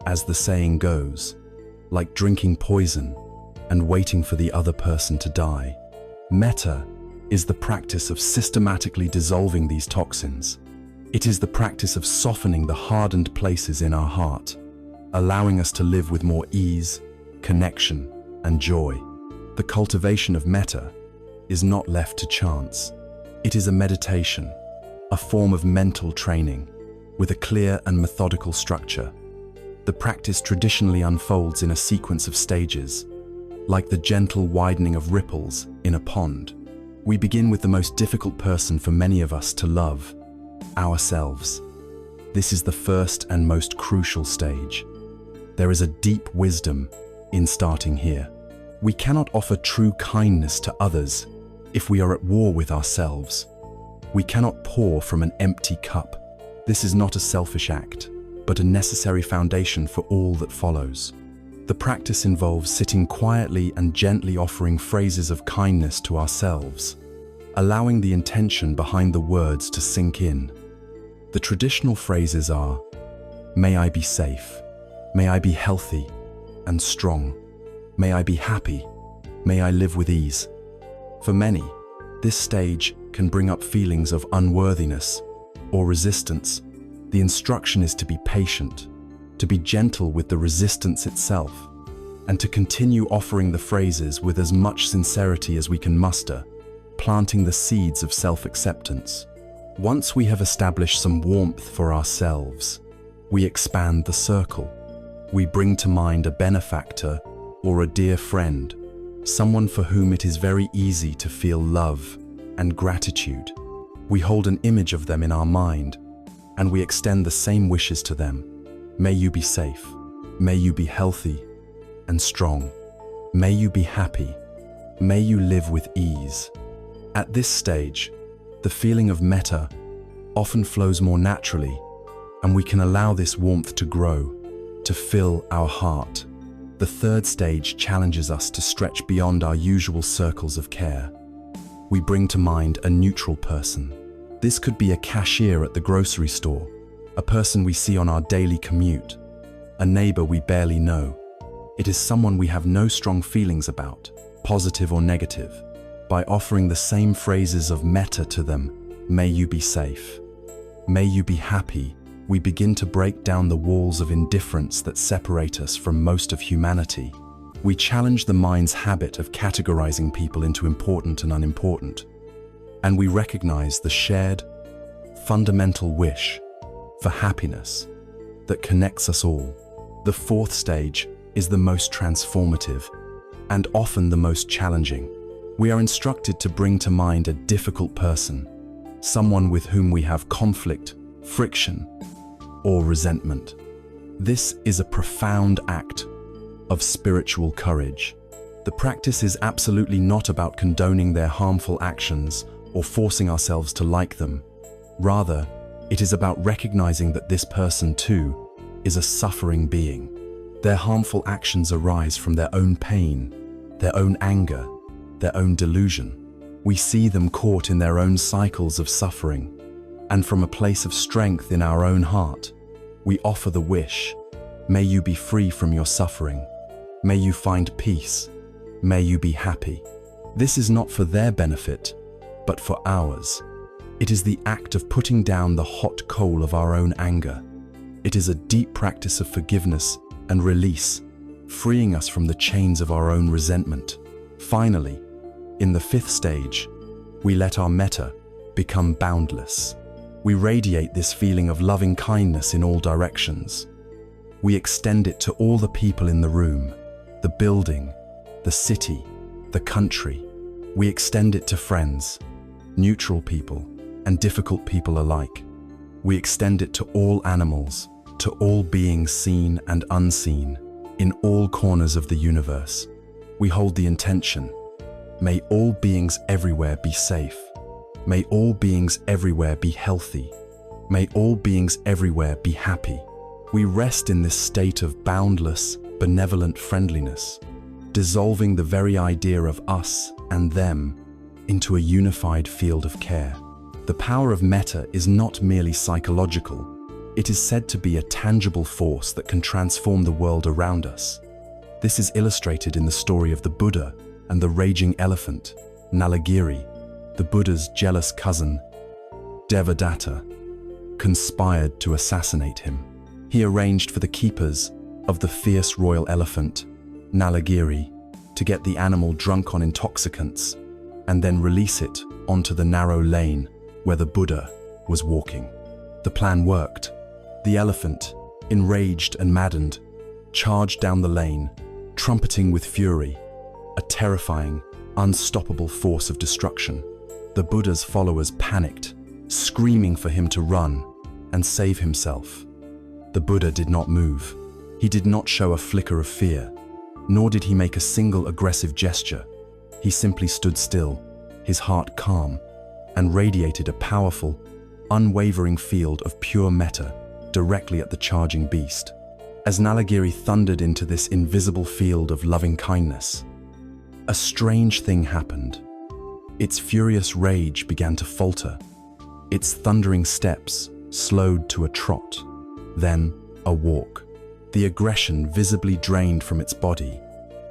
as the saying goes, like drinking poison and waiting for the other person to die. Metta is the practice of systematically dissolving these toxins. It is the practice of softening the hardened places in our heart, allowing us to live with more ease, connection, and joy. The cultivation of metta is not left to chance. It is a meditation, a form of mental training, with a clear and methodical structure. The practice traditionally unfolds in a sequence of stages, like the gentle widening of ripples in a pond. We begin with the most difficult person for many of us to love, ourselves. This is the first and most crucial stage. There is a deep wisdom in starting here. We cannot offer true kindness to others if we are at war with ourselves. We cannot pour from an empty cup. This is not a selfish act, but a necessary foundation for all that follows. The practice involves sitting quietly and gently offering phrases of kindness to ourselves, allowing the intention behind the words to sink in. The traditional phrases are, "May I be safe," "May I be healthy and strong," "May I be happy," "May I live with ease." For many, this stage can bring up feelings of unworthiness or resistance. The instruction is to be patient, to be gentle with the resistance itself, and to continue offering the phrases with as much sincerity as we can muster, planting the seeds of self-acceptance. Once we have established some warmth for ourselves, we expand the circle. We bring to mind a benefactor or a dear friend, someone for whom it is very easy to feel love and gratitude. We hold an image of them in our mind, and we extend the same wishes to them. May you be safe. May you be healthy and strong. May you be happy. May you live with ease. At this stage, the feeling of metta often flows more naturally, and we can allow this warmth to grow, to fill our heart. The third stage challenges us to stretch beyond our usual circles of care. We bring to mind a neutral person. This could be a cashier at the grocery store, a person we see on our daily commute, a neighbor we barely know. It is someone we have no strong feelings about, positive or negative. By offering the same phrases of metta to them, "May you be safe," "May you be happy," we begin to break down the walls of indifference that separate us from most of humanity. We challenge the mind's habit of categorizing people into important and unimportant, and we recognize the shared, fundamental wish for happiness that connects us all. The fourth stage is the most transformative and often the most challenging. We are instructed to bring to mind a difficult person, someone with whom we have conflict, friction, or resentment. This is a profound act of spiritual courage. The practice is absolutely not about condoning their harmful actions or forcing ourselves to like them. Rather, It is about recognizing that this person too is a suffering being. Their harmful actions arise from their own pain, their own anger, their own delusion. We see them caught in their own cycles of suffering, and from a place of strength in our own heart, we offer the wish, may you be free from your suffering, may you find peace, may you be happy. This is not for their benefit, but for ours. It is the act of putting down the hot coal of our own anger. It is a deep practice of forgiveness and release, freeing us from the chains of our own resentment. Finally, in the fifth stage, we let our metta become boundless. We radiate this feeling of loving kindness in all directions. We extend it to all the people in the room, the building, the city, the country. We extend it to friends, neutral people, and difficult people alike. We extend it to all animals, to all beings seen and unseen, in all corners of the universe. We hold the intention, may all beings everywhere be safe. May all beings everywhere be healthy. May all beings everywhere be happy. We rest in this state of boundless, benevolent friendliness, dissolving the very idea of us and them into a unified field of care. The power of metta is not merely psychological. It is said to be a tangible force that can transform the world around us. This is illustrated in the story of the Buddha and the raging elephant, Nalagiri. The Buddha's jealous cousin, Devadatta, conspired to assassinate him. He arranged for the keepers of the fierce royal elephant, Nalagiri, to get the animal drunk on intoxicants and then release it onto the narrow lane where the Buddha was walking. The plan worked. The elephant, enraged and maddened, charged down the lane, trumpeting with fury, a terrifying, unstoppable force of destruction. The Buddha's followers panicked, screaming for him to run and save himself. The Buddha did not move. He did not show a flicker of fear, nor did he make a single aggressive gesture. He simply stood still, his heart calm, and radiated a powerful, unwavering field of pure metta directly at the charging beast. As Nalagiri thundered into this invisible field of loving kindness, a strange thing happened. Its furious rage began to falter. Its thundering steps slowed to a trot, then a walk. The aggression visibly drained from its body,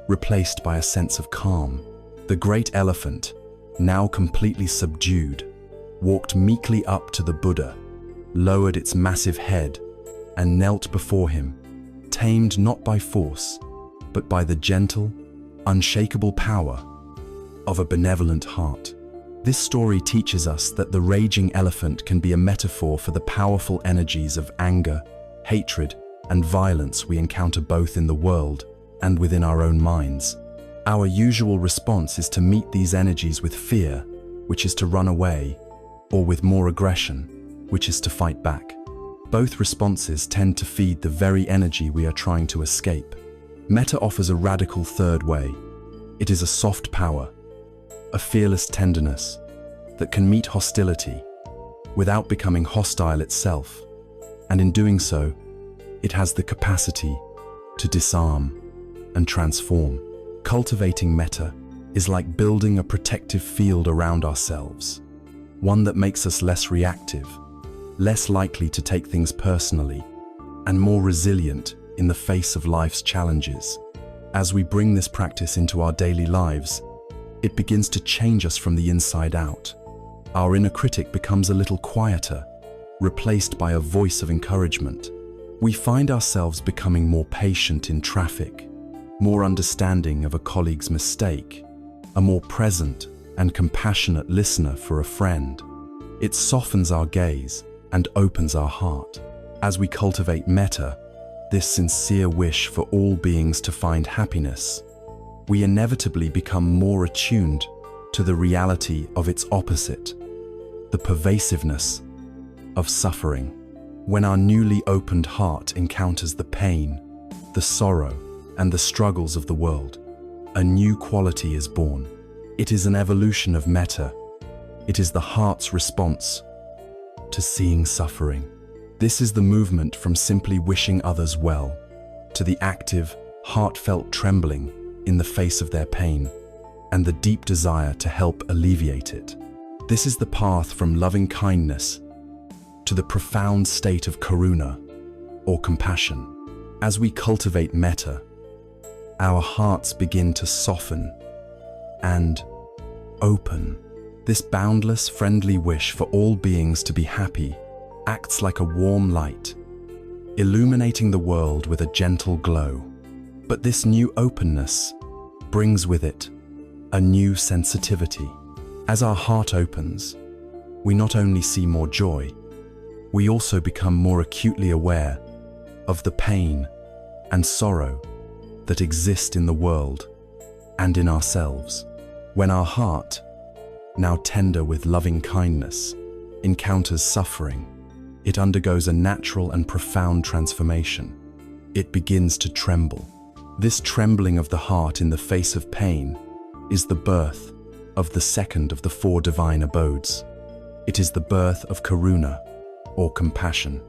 replaced by a sense of calm. The great elephant, now completely subdued, walked meekly up to the Buddha, lowered its massive head, and knelt before him, tamed not by force, but by the gentle, unshakable power of a benevolent heart. This story teaches us that the raging elephant can be a metaphor for the powerful energies of anger, hatred, and violence we encounter both in the world and within our own minds. Our usual response is to meet these energies with fear, which is to run away, or with more aggression, which is to fight back. Both responses tend to feed the very energy we are trying to escape. Metta offers a radical third way. It is a soft power, a fearless tenderness that can meet hostility without becoming hostile itself, and in doing so, it has the capacity to disarm and transform. Cultivating metta is like building a protective field around ourselves, one that makes us less reactive, less likely to take things personally, and more resilient in the face of life's challenges. As we bring this practice into our daily lives, it begins to change us from the inside out. Our inner critic becomes a little quieter, replaced by a voice of encouragement. We find ourselves becoming more patient in traffic, more understanding of a colleague's mistake, a more present and compassionate listener for a friend. It softens our gaze and opens our heart. As we cultivate metta, this sincere wish for all beings to find happiness, we inevitably become more attuned to the reality of its opposite, the pervasiveness of suffering. When our newly opened heart encounters the pain, the sorrow, and the struggles of the world, a new quality is born. It is an evolution of metta. It is the heart's response to seeing suffering. This is the movement from simply wishing others well to the active, heartfelt trembling in the face of their pain and the deep desire to help alleviate it. This is the path from loving kindness to the profound state of karuna, or compassion. As we cultivate metta, our hearts begin to soften and open. This boundless, friendly wish for all beings to be happy acts like a warm light, illuminating the world with a gentle glow. But this new openness brings with it a new sensitivity. As our heart opens, we not only see more joy, we also become more acutely aware of the pain and sorrow that exist in the world and in ourselves. When our heart, now tender with loving kindness, encounters suffering, it undergoes a natural and profound transformation. It begins to tremble. This trembling of the heart in the face of pain is the birth of the second of the four divine abodes. It is the birth of karuna, or compassion.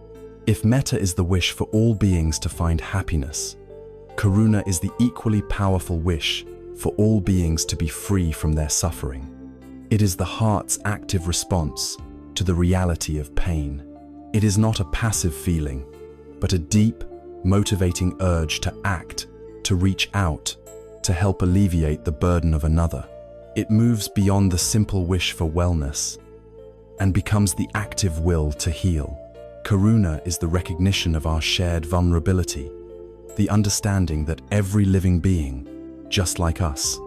If metta is the wish for all beings to find happiness, karuna is the equally powerful wish for all beings to be free from their suffering. It is the heart's active response to the reality of pain. It is not a passive feeling, but a deep, motivating urge to act, to reach out, to help alleviate the burden of another. It moves beyond the simple wish for wellness and becomes the active will to heal. Karuna is the recognition of our shared vulnerability, the understanding that every living being, just like us,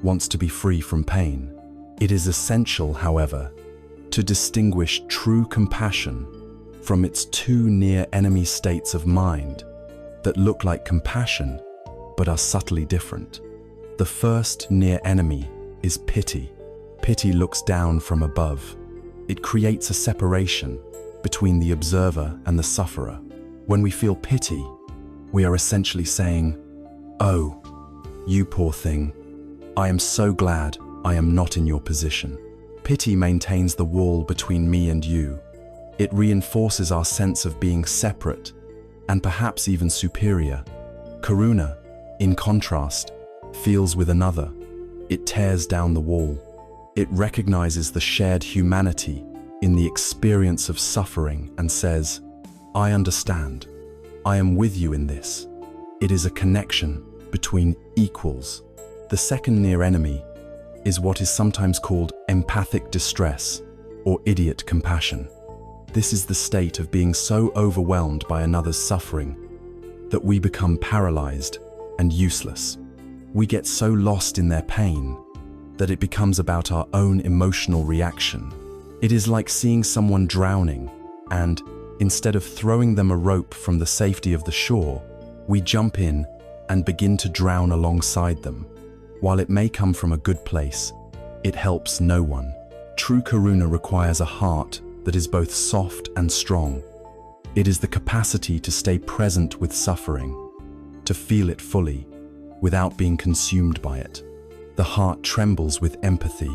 wants to be free from pain. It is essential, however, to distinguish true compassion from its two near-enemy states of mind that look like compassion but are subtly different. The first near-enemy is pity. Pity looks down from above. It creates a separation between the observer and the sufferer. When we feel pity, we are essentially saying, "Oh, you poor thing, I am so glad I am not in your position." Pity maintains the wall between me and you. It reinforces our sense of being separate and perhaps even superior. Karuna, in contrast, feels with another. It tears down the wall. It recognizes the shared humanity in the experience of suffering and says, "I understand. I am with you in this." It is a connection between equals. The second near enemy is what is sometimes called empathic distress or idiot compassion. This is the state of being so overwhelmed by another's suffering that we become paralyzed and useless. We get so lost in their pain that it becomes about our own emotional reaction. It is like seeing someone drowning and, instead of throwing them a rope from the safety of the shore, we jump in and begin to drown alongside them. While it may come from a good place, it helps no one. True karuna requires a heart that is both soft and strong. It is the capacity to stay present with suffering, to feel it fully, without being consumed by it. The heart trembles with empathy,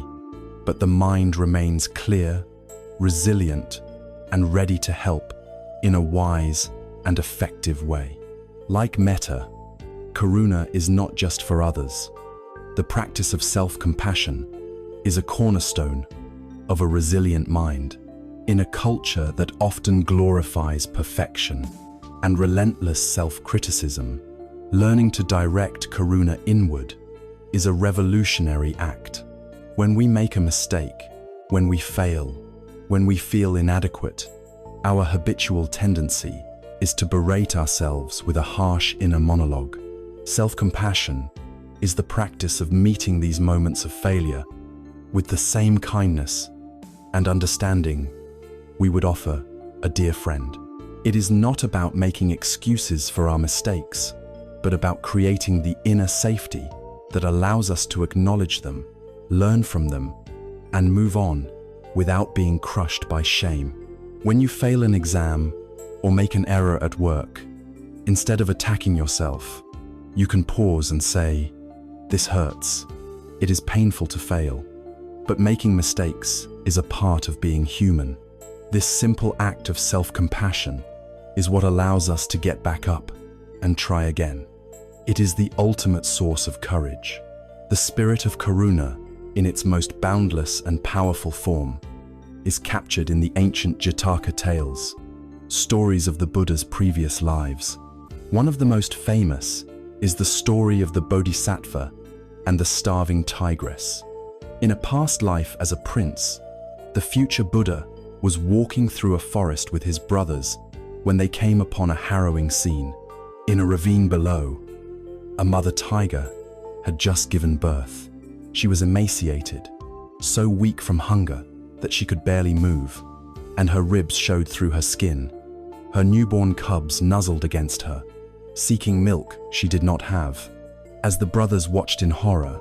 but the mind remains clear, resilient, and ready to help in a wise and effective way. Like metta, karuna is not just for others. The practice of self-compassion is a cornerstone of a resilient mind. In a culture that often glorifies perfection and relentless self-criticism, learning to direct karuna inward is a revolutionary act. When we make a mistake, when we fail, when we feel inadequate, our habitual tendency is to berate ourselves with a harsh inner monologue. Self-compassion is the practice of meeting these moments of failure with the same kindness and understanding we would offer a dear friend. It is not about making excuses for our mistakes, but about creating the inner safety that allows us to acknowledge them, learn from them, and move on without being crushed by shame. When you fail an exam or make an error at work, instead of attacking yourself, you can pause and say, "This hurts. It is painful to fail, but making mistakes is a part of being human." This simple act of self-compassion is what allows us to get back up and try again. It is the ultimate source of courage. The spirit of karuna, in its most boundless and powerful form, is captured in the ancient Jataka tales, stories of the Buddha's previous lives. One of the most famous is the story of the Bodhisattva and the starving tigress. In a past life as a prince, the future Buddha was walking through a forest with his brothers when they came upon a harrowing scene. In a ravine below, a mother tiger had just given birth. She was emaciated, so weak from hunger that she could barely move, and her ribs showed through her skin. Her newborn cubs nuzzled against her, seeking milk she did not have. As the brothers watched in horror,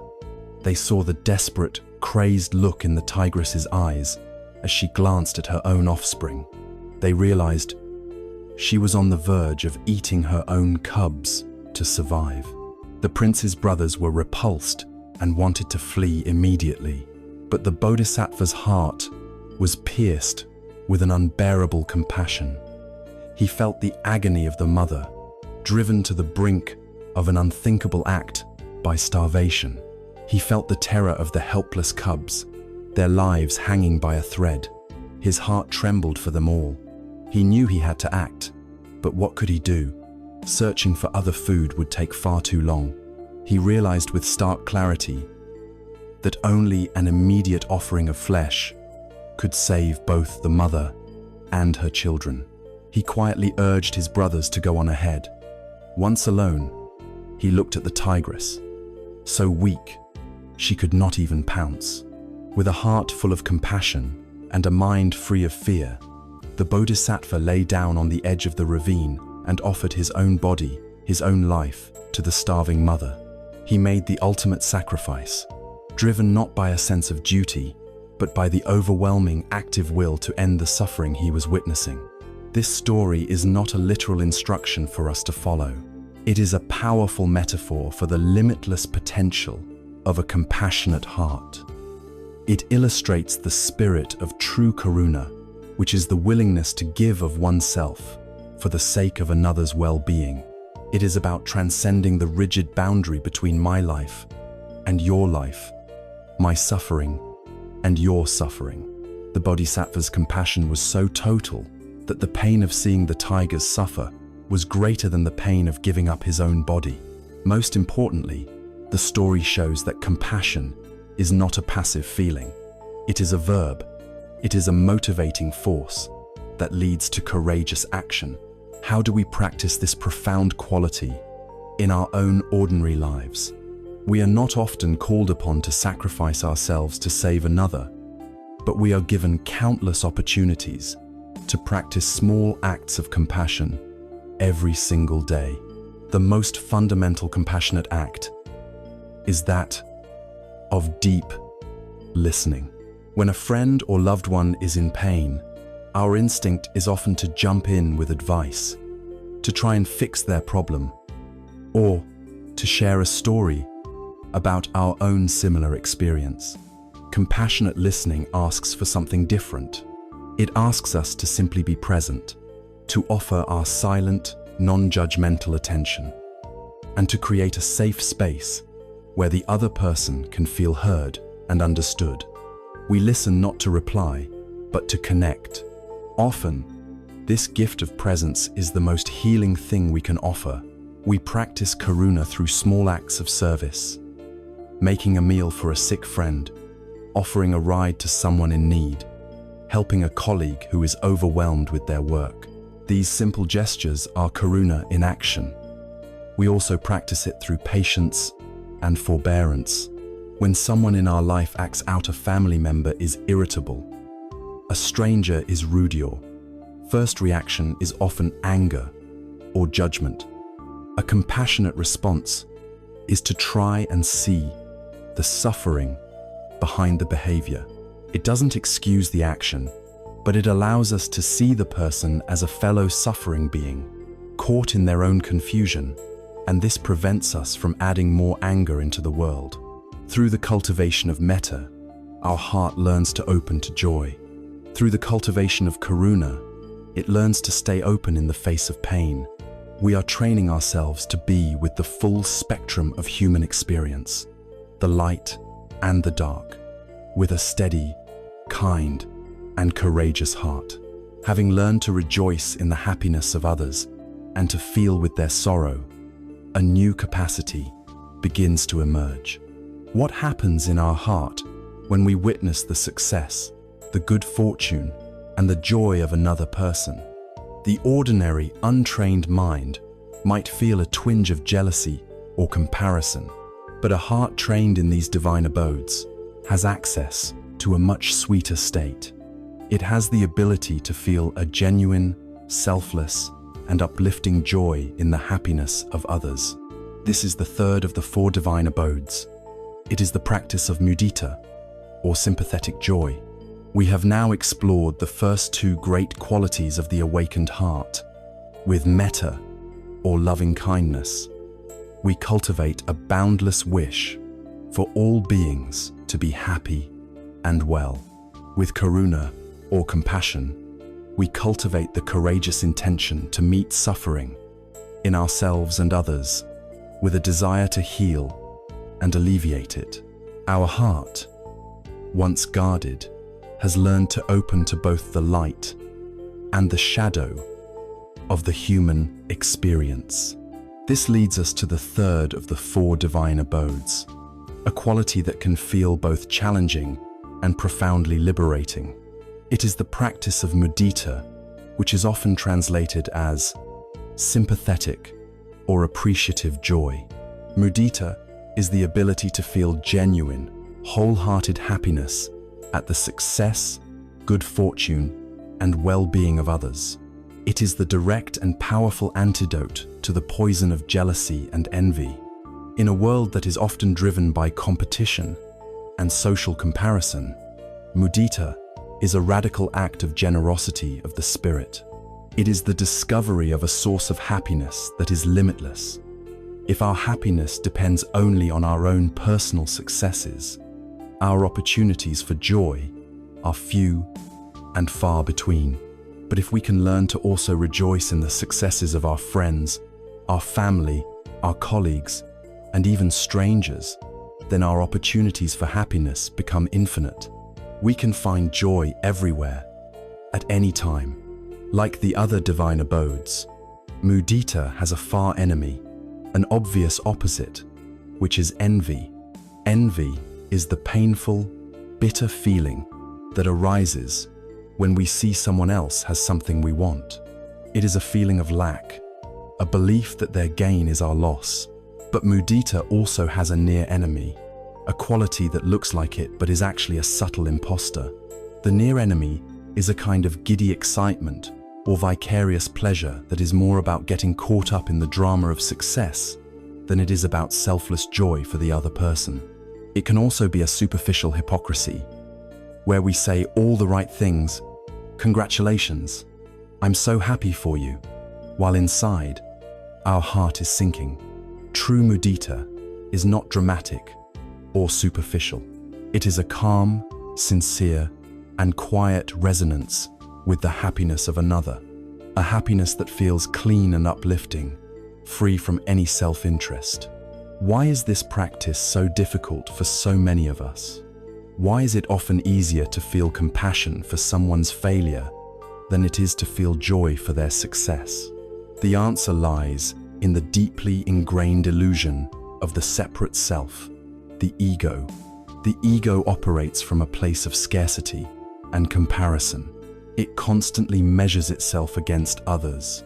they saw the desperate, crazed look in the tigress's eyes as she glanced at her own offspring. They realized she was on the verge of eating her own cubs to survive. The prince's brothers were repulsed and wanted to flee immediately, but the Bodhisattva's heart was pierced with an unbearable compassion. He felt the agony of the mother, driven to the brink of an unthinkable act by starvation. He felt the terror of the helpless cubs, their lives hanging by a thread. His heart trembled for them all. He knew he had to act, but what could he do? Searching for other food would take far too long. He realized with stark clarity that only an immediate offering of flesh could save both the mother and her children. He quietly urged his brothers to go on ahead. Once alone, he looked at the tigress, so weak she could not even pounce. With a heart full of compassion and a mind free of fear, the Bodhisattva lay down on the edge of the ravine and offered his own body, his own life, to the starving mother. He made the ultimate sacrifice, driven not by a sense of duty, but by the overwhelming active will to end the suffering he was witnessing. This story is not a literal instruction for us to follow. It is a powerful metaphor for the limitless potential of a compassionate heart. It illustrates the spirit of true karuna, which is the willingness to give of oneself for the sake of another's well-being. It is about transcending the rigid boundary between my life and your life, my suffering and your suffering. The Bodhisattva's compassion was so total that the pain of seeing the tigers suffer was greater than the pain of giving up his own body. Most importantly, the story shows that compassion is not a passive feeling. It is a verb. It is a motivating force that leads to courageous action. How do we practice this profound quality in our own ordinary lives? We are not often called upon to sacrifice ourselves to save another, but we are given countless opportunities to practice small acts of compassion every single day. The most fundamental compassionate act is that of deep listening. When a friend or loved one is in pain, our instinct is often to jump in with advice, to try and fix their problem, or to share a story about our own similar experience. Compassionate listening asks for something different. It asks us to simply be present, to offer our silent, non-judgmental attention, and to create a safe space where the other person can feel heard and understood. We listen not to reply, but to connect. Often, this gift of presence is the most healing thing we can offer. We practice karuna through small acts of service, making a meal for a sick friend, offering a ride to someone in need, helping a colleague who is overwhelmed with their work. These simple gestures are karuna in action. We also practice it through patience and forbearance. When someone in our life acts out, a family member is irritable, a stranger is rude, your first reaction is often anger or judgment. A compassionate response is to try and see the suffering behind the behavior. It doesn't excuse the action, but it allows us to see the person as a fellow suffering being, caught in their own confusion, and this prevents us from adding more anger into the world. Through the cultivation of metta, our heart learns to open to joy. Through the cultivation of karuna, it learns to stay open in the face of pain. We are training ourselves to be with the full spectrum of human experience, the light and the dark, with a steady, kind, and courageous heart. Having learned to rejoice in the happiness of others and to feel with their sorrow, a new capacity begins to emerge. What happens in our heart when we witness the success, the good fortune, and the joy of another person? The ordinary, untrained mind might feel a twinge of jealousy or comparison, but a heart trained in these divine abodes has access to a much sweeter state. It has the ability to feel a genuine, selfless, and uplifting joy in the happiness of others. This is the third of the 4 divine abodes. It is the practice of mudita, or sympathetic joy. We have now explored the first 2 great qualities of the awakened heart. With metta, or loving kindness, we cultivate a boundless wish for all beings to be happy and well. With karuna, or compassion, we cultivate the courageous intention to meet suffering in ourselves and others with a desire to heal and alleviate it. Our heart, once guarded, has learned to open to both the light and the shadow of the human experience. This leads us to the third of the 4 divine abodes, a quality that can feel both challenging and profoundly liberating. It is the practice of mudita, which is often translated as sympathetic or appreciative joy. Mudita is the ability to feel genuine, wholehearted happiness at the success, good fortune, and well-being of others. It is the direct and powerful antidote to the poison of jealousy and envy. In a world that is often driven by competition and social comparison, mudita is a radical act of generosity of the spirit. It is the discovery of a source of happiness that is limitless. If our happiness depends only on our own personal successes, our opportunities for joy are few and far between. But if we can learn to also rejoice in the successes of our friends, our family, our colleagues, and even strangers, then our opportunities for happiness become infinite. We can find joy everywhere, at any time. Like the other divine abodes, mudita has a far enemy, an obvious opposite, which is envy. Envy is the painful, bitter feeling that arises when we see someone else has something we want. It is a feeling of lack, a belief that their gain is our loss. But mudita also has a near enemy, a quality that looks like it but is actually a subtle imposter. The near enemy is a kind of giddy excitement or vicarious pleasure that is more about getting caught up in the drama of success than it is about selfless joy for the other person. It can also be a superficial hypocrisy, where we say all the right things, congratulations, I'm so happy for you, while inside, our heart is sinking. True mudita is not dramatic or superficial. It is a calm, sincere, and quiet resonance with the happiness of another, a happiness that feels clean and uplifting, free from any self-interest. Why is this practice so difficult for so many of us? Why is it often easier to feel compassion for someone's failure than it is to feel joy for their success? The answer lies in the deeply ingrained illusion of the separate self, the ego. The ego operates from a place of scarcity and comparison. It constantly measures itself against others,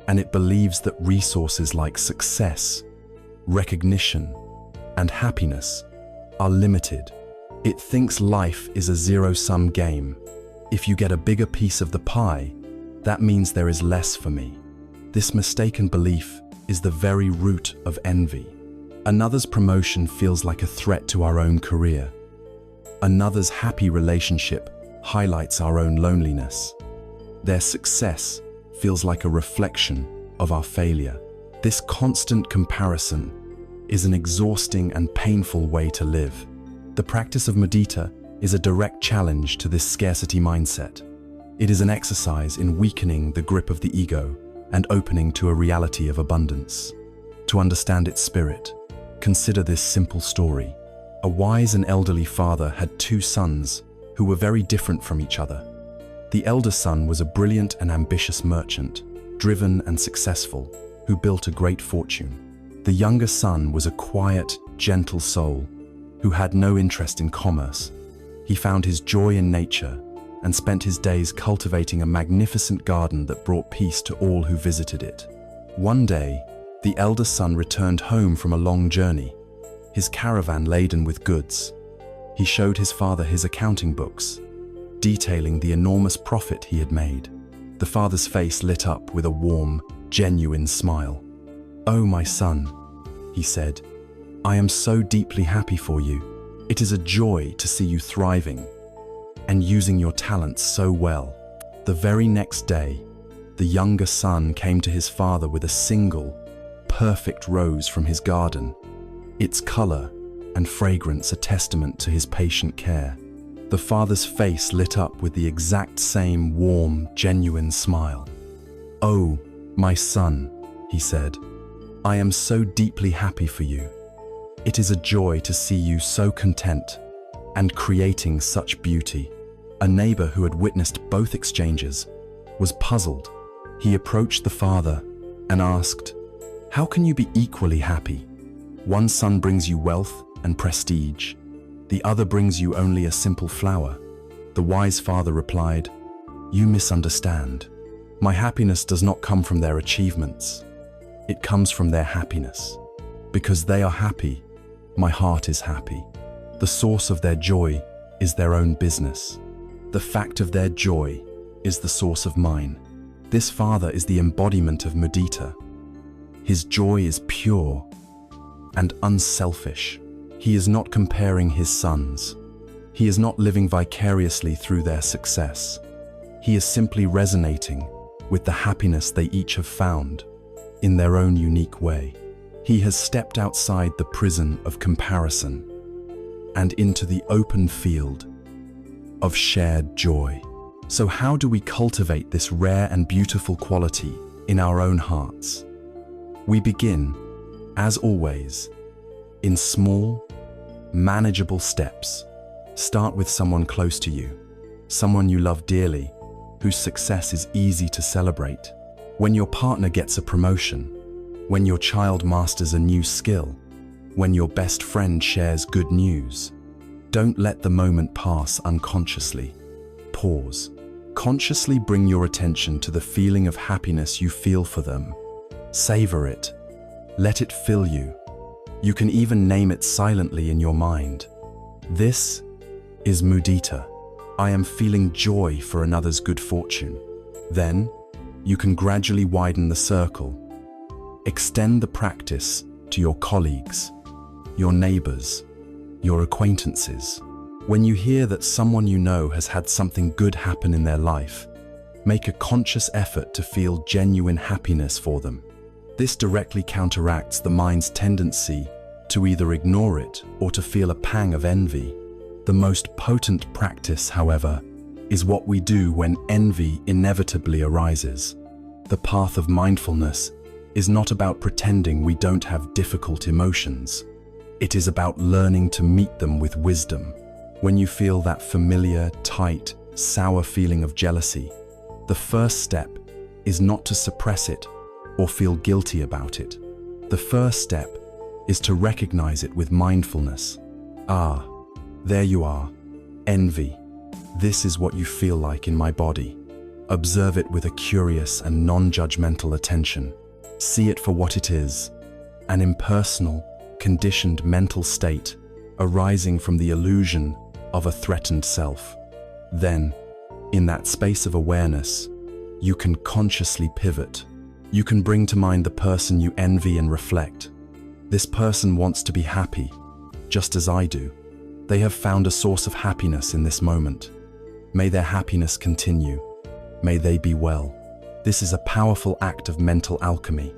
and it believes that resources like success, recognition, and happiness are limited. It thinks life is a zero-sum game. If you get a bigger piece of the pie, that means there is less for me. This mistaken belief is the very root of envy. Another's promotion feels like a threat to our own career. Another's happy relationship highlights our own loneliness. Their success feels like a reflection of our failure. This constant comparison is an exhausting and painful way to live. The practice of mudita is a direct challenge to this scarcity mindset. It is an exercise in weakening the grip of the ego and opening to a reality of abundance. To understand its spirit, consider this simple story. A wise and elderly father had two sons who were very different from each other. The elder son was a brilliant and ambitious merchant, driven and successful, who built a great fortune. The younger son was a quiet, gentle soul who had no interest in commerce. He found his joy in nature and spent his days cultivating a magnificent garden that brought peace to all who visited it. One day, the elder son returned home from a long journey, his caravan laden with goods. He showed his father his accounting books, detailing the enormous profit he had made. The father's face lit up with a warm, genuine smile. "Oh, my son," he said, "I am so deeply happy for you. It is a joy to see you thriving and using your talents so well." The very next day, the younger son came to his father with a single, perfect rose from his garden. Its color and fragrance a testament to his patient care. The father's face lit up with the exact same warm, genuine smile. "Oh, my son," he said, "I am so deeply happy for you. It is a joy to see you so content and creating such beauty." A neighbor who had witnessed both exchanges was puzzled. He approached the father and asked, "How can you be equally happy? One son brings you wealth and prestige. The other brings you only a simple flower." The wise father replied, "You misunderstand. My happiness does not come from their achievements. It comes from their happiness. Because they are happy, my heart is happy. The source of their joy is their own business. The fact of their joy is the source of mine." This father is the embodiment of mudita. His joy is pure and unselfish. He is not comparing his sons. He is not living vicariously through their success. He is simply resonating with the happiness they each have found in their own unique way. He has stepped outside the prison of comparison and into the open field of shared joy. So how do we cultivate this rare and beautiful quality in our own hearts? We begin, as always, in small, manageable steps. Start with someone close to you, someone you love dearly, whose success is easy to celebrate. When your partner gets a promotion, when your child masters a new skill, when your best friend shares good news, don't let the moment pass unconsciously. Pause. Consciously bring your attention to the feeling of happiness you feel for them. Savor it. Let it fill you. You can even name it silently in your mind. This is mudita. I am feeling joy for another's good fortune. Then, you can gradually widen the circle. Extend the practice to your colleagues, your neighbors, your acquaintances. When you hear that someone you know has had something good happen in their life, make a conscious effort to feel genuine happiness for them. This directly counteracts the mind's tendency to either ignore it or to feel a pang of envy. The most potent practice, however, is what we do when envy inevitably arises. The path of mindfulness is not about pretending we don't have difficult emotions. It is about learning to meet them with wisdom. When you feel that familiar, tight, sour feeling of jealousy, the first step is not to suppress it or feel guilty about it. The first step is to recognize it with mindfulness. Ah, there you are. Envy. This is what you feel like in my body. Observe it with a curious and non-judgmental attention. See it for what it is, an impersonal, conditioned mental state arising from the illusion of a threatened self. Then, in that space of awareness, you can consciously pivot. You can bring to mind the person you envy and reflect. This person wants to be happy, just as I do. They have found a source of happiness in this moment. May their happiness continue. May they be well. This is a powerful act of mental alchemy.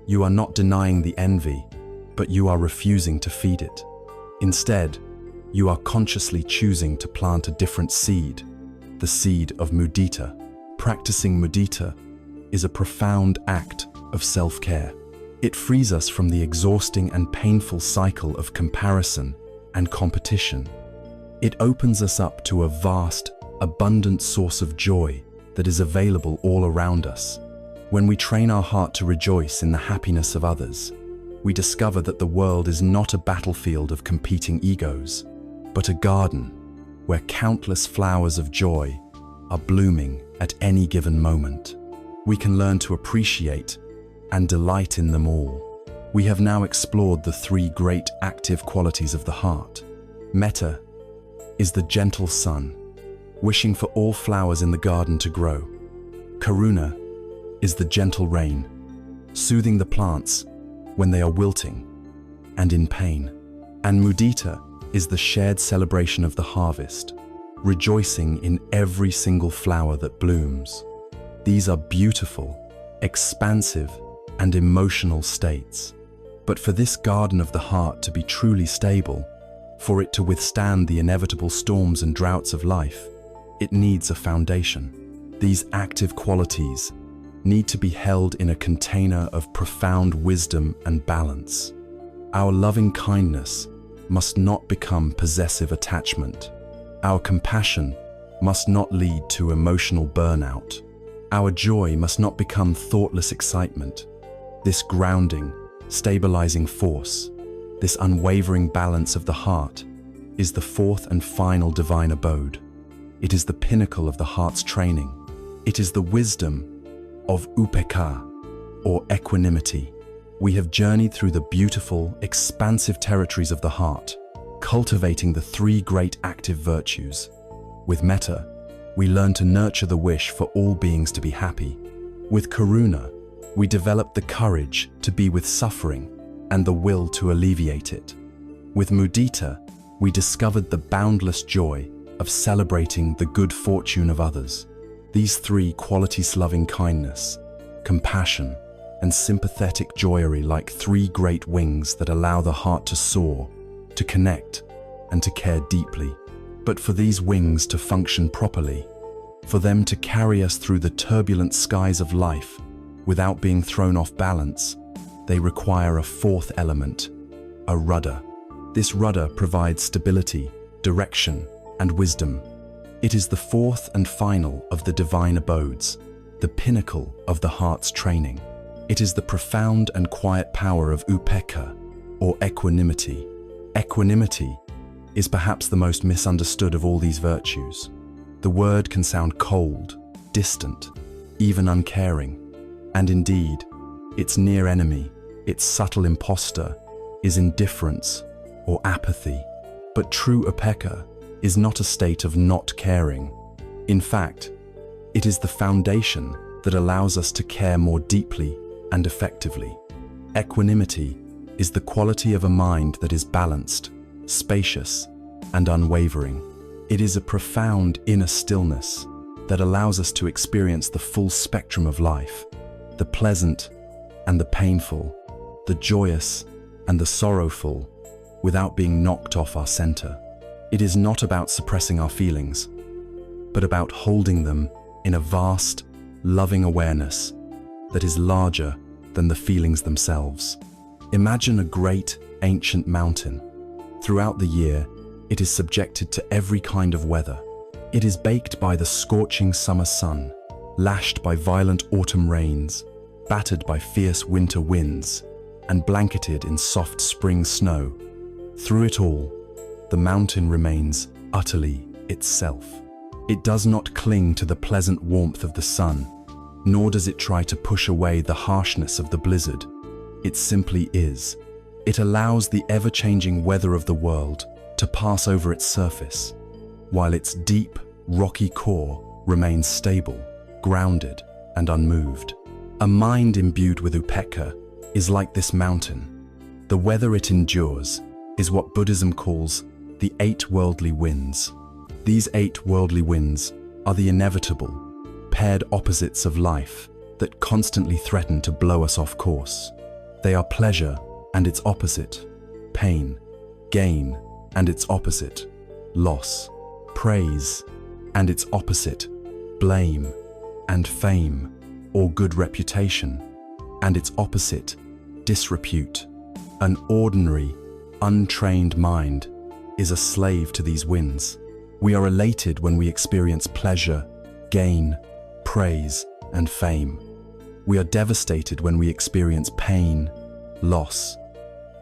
You are not denying the envy, but you are refusing to feed it. Instead, you are consciously choosing to plant a different seed, the seed of mudita. Practicing mudita is a profound act of self-care. It frees us from the exhausting and painful cycle of comparison and competition. It opens us up to a vast, abundant source of joy that is available all around us. When we train our heart to rejoice in the happiness of others, we discover that the world is not a battlefield of competing egos, but a garden where countless flowers of joy are blooming at any given moment. We can learn to appreciate and delight in them all. We have now explored the three great active qualities of the heart. Metta is the gentle sun, wishing for all flowers in the garden to grow. Karuna is the gentle rain, soothing the plants when they are wilting and in pain. And mudita is the shared celebration of the harvest, rejoicing in every single flower that blooms. These are beautiful, expansive, and emotional states. But for this garden of the heart to be truly stable, for it to withstand the inevitable storms and droughts of life, it needs a foundation. These active qualities need to be held in a container of profound wisdom and balance. Our loving kindness must not become possessive attachment. Our compassion must not lead to emotional burnout. Our joy must not become thoughtless excitement. This grounding, stabilizing force, this unwavering balance of the heart, is the fourth and final divine abode. It is the pinnacle of the heart's training. It is the wisdom of upekkha, or equanimity. We have journeyed through the beautiful, expansive territories of the heart, cultivating the three great active virtues. With metta, we learn to nurture the wish for all beings to be happy. With karuna, we develop the courage to be with suffering and the will to alleviate it. With mudita, we discovered the boundless joy of celebrating the good fortune of others. These three qualities, loving kindness, compassion, and sympathetic joyery, like three great wings that allow the heart to soar, to connect, and to care deeply. But for these wings to function properly, for them to carry us through the turbulent skies of life without being thrown off balance, they require a fourth element, a rudder. This rudder provides stability, direction, and wisdom. It is the fourth and final of the divine abodes, the pinnacle of the heart's training. It is the profound and quiet power of upekkha, or equanimity. Equanimity is perhaps the most misunderstood of all these virtues. The word can sound cold, distant, even uncaring. And indeed, its near enemy, its subtle impostor, is indifference or apathy. But true upekkha is not a state of not caring. In fact, it is the foundation that allows us to care more deeply and effectively. Equanimity is the quality of a mind that is balanced, spacious, and unwavering. It is a profound inner stillness that allows us to experience the full spectrum of life, the pleasant and the painful, the joyous and the sorrowful, without being knocked off our center. It is not about suppressing our feelings, but about holding them in a vast, loving awareness that is larger than the feelings themselves. Imagine a great, ancient mountain. Throughout the year, it is subjected to every kind of weather. It is baked by the scorching summer sun, lashed by violent autumn rains, battered by fierce winter winds, and blanketed in soft spring snow. Through it all, the mountain remains utterly itself. It does not cling to the pleasant warmth of the sun, nor does it try to push away the harshness of the blizzard. It simply is. It allows the ever-changing weather of the world to pass over its surface, while its deep, rocky core remains stable, grounded, and unmoved. A mind imbued with upekkha is like this mountain. The weather it endures is what Buddhism calls the 8 worldly winds. These 8 worldly winds are the inevitable, paired opposites of life that constantly threaten to blow us off course. They are pleasure and its opposite, pain, gain, and its opposite, loss, praise, and its opposite, blame, and fame, or good reputation, and its opposite, disrepute. An ordinary, untrained mind is a slave to these winds. We are elated when we experience pleasure, gain, praise, and fame. We are devastated when we experience pain, loss,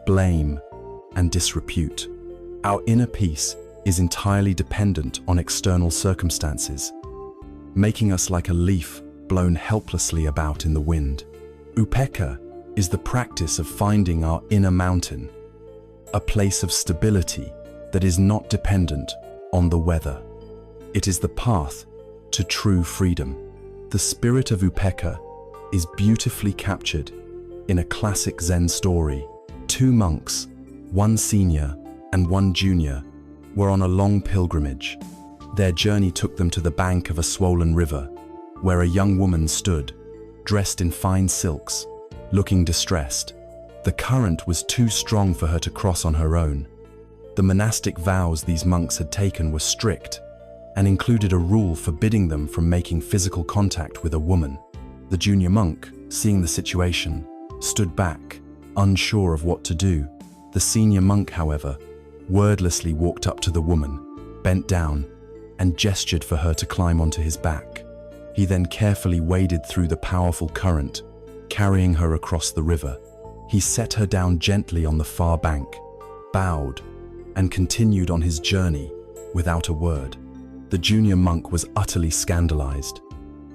blame, and disrepute. Our inner peace is entirely dependent on external circumstances, making us like a leaf blown helplessly about in the wind. Upekkha is the practice of finding our inner mountain, a place of stability that is not dependent on the weather. It is the path to true freedom. The spirit of Upekkha is beautifully captured in a classic Zen story. Two monks, one senior and one junior, were on a long pilgrimage. Their journey took them to the bank of a swollen river, where a young woman stood, dressed in fine silks, looking distressed. The current was too strong for her to cross on her own. The monastic vows these monks had taken were strict and included a rule forbidding them from making physical contact with a woman. The junior monk, seeing the situation, stood back, unsure of what to do. The senior monk, however, wordlessly walked up to the woman, bent down, and gestured for her to climb onto his back. He then carefully waded through the powerful current, carrying her across the river. He set her down gently on the far bank, bowed, and continued on his journey without a word. The junior monk was utterly scandalized.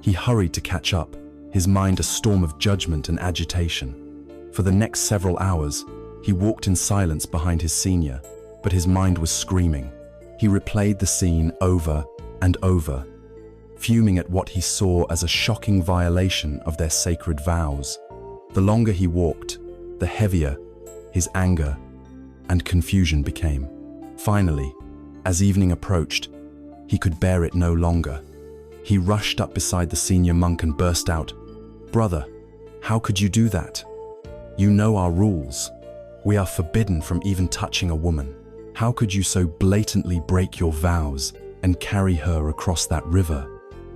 He hurried to catch up, his mind a storm of judgment and agitation. For the next several hours, he walked in silence behind his senior, but his mind was screaming. He replayed the scene over and over, fuming at what he saw as a shocking violation of their sacred vows. The longer he walked, the heavier his anger and confusion became. Finally, as evening approached, he could bear it no longer. He rushed up beside the senior monk and burst out, "Brother, how could you do that? You know our rules. We are forbidden from even touching a woman. How could you so blatantly break your vows and carry her across that river?"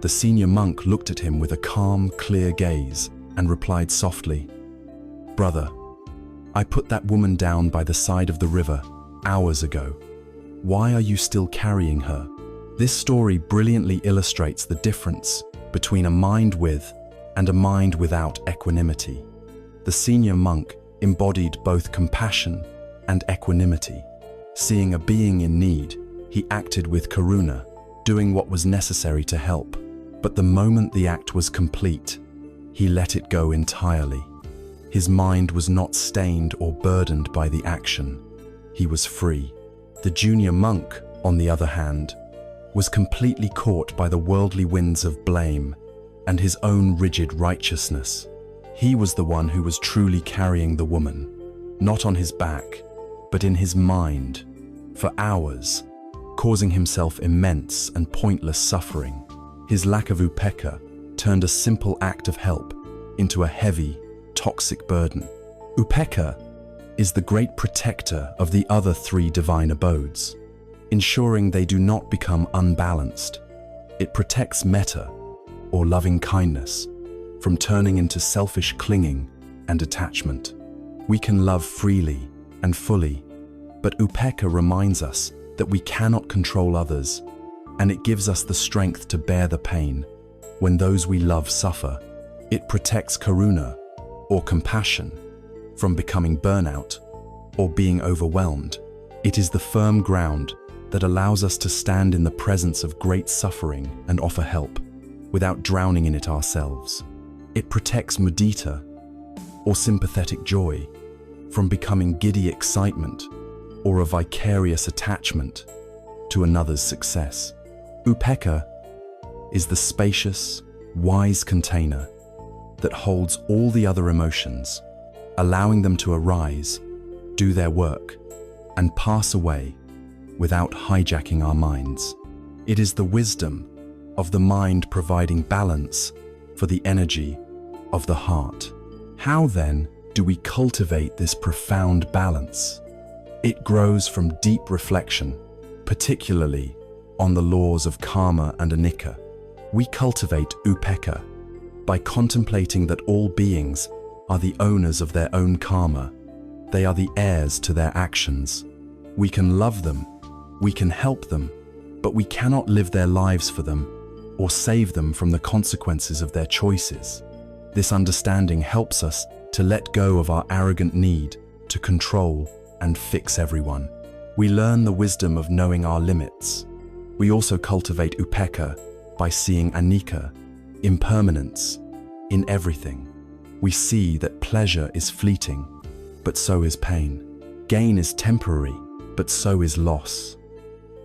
The senior monk looked at him with a calm, clear gaze and replied softly, "Brother, I put that woman down by the side of the river hours ago. Why are you still carrying her?" This story brilliantly illustrates the difference between a mind with and a mind without equanimity. The senior monk embodied both compassion and equanimity. Seeing a being in need, he acted with karuna, doing what was necessary to help. But the moment the act was complete, he let it go entirely. His mind was not stained or burdened by the action. He was free. The junior monk, on the other hand, was completely caught by the worldly winds of blame and his own rigid righteousness. He was the one who was truly carrying the woman, not on his back, but in his mind, for hours, causing himself immense and pointless suffering. His lack of upekkha turned a simple act of help into a heavy, toxic burden. Upekkha is the great protector of the other three divine abodes, ensuring they do not become unbalanced. It protects metta, or loving kindness, from turning into selfish clinging and attachment. We can love freely and fully, but upekkha reminds us that we cannot control others, and it gives us the strength to bear the pain when those we love suffer. It protects karuna, or compassion, from becoming burnout or being overwhelmed. It is the firm ground that allows us to stand in the presence of great suffering and offer help, without drowning in it ourselves. It protects mudita, or sympathetic joy, from becoming giddy excitement or a vicarious attachment to another's success. Upekkha is the spacious, wise container that holds all the other emotions, allowing them to arise, do their work, and pass away without hijacking our minds. It is the wisdom of the mind providing balance for the energy of the heart. How then do we cultivate this profound balance? It grows from deep reflection, particularly on the laws of karma and anicca. We cultivate upekkha by contemplating that all beings are the owners of their own karma. They are the heirs to their actions. We can love them, we can help them, but we cannot live their lives for them or save them from the consequences of their choices. This understanding helps us to let go of our arrogant need to control and fix everyone. We learn the wisdom of knowing our limits. We also cultivate upekkha by seeing anicca, impermanence, in everything. We see that pleasure is fleeting, but so is pain. Gain is temporary, but so is loss.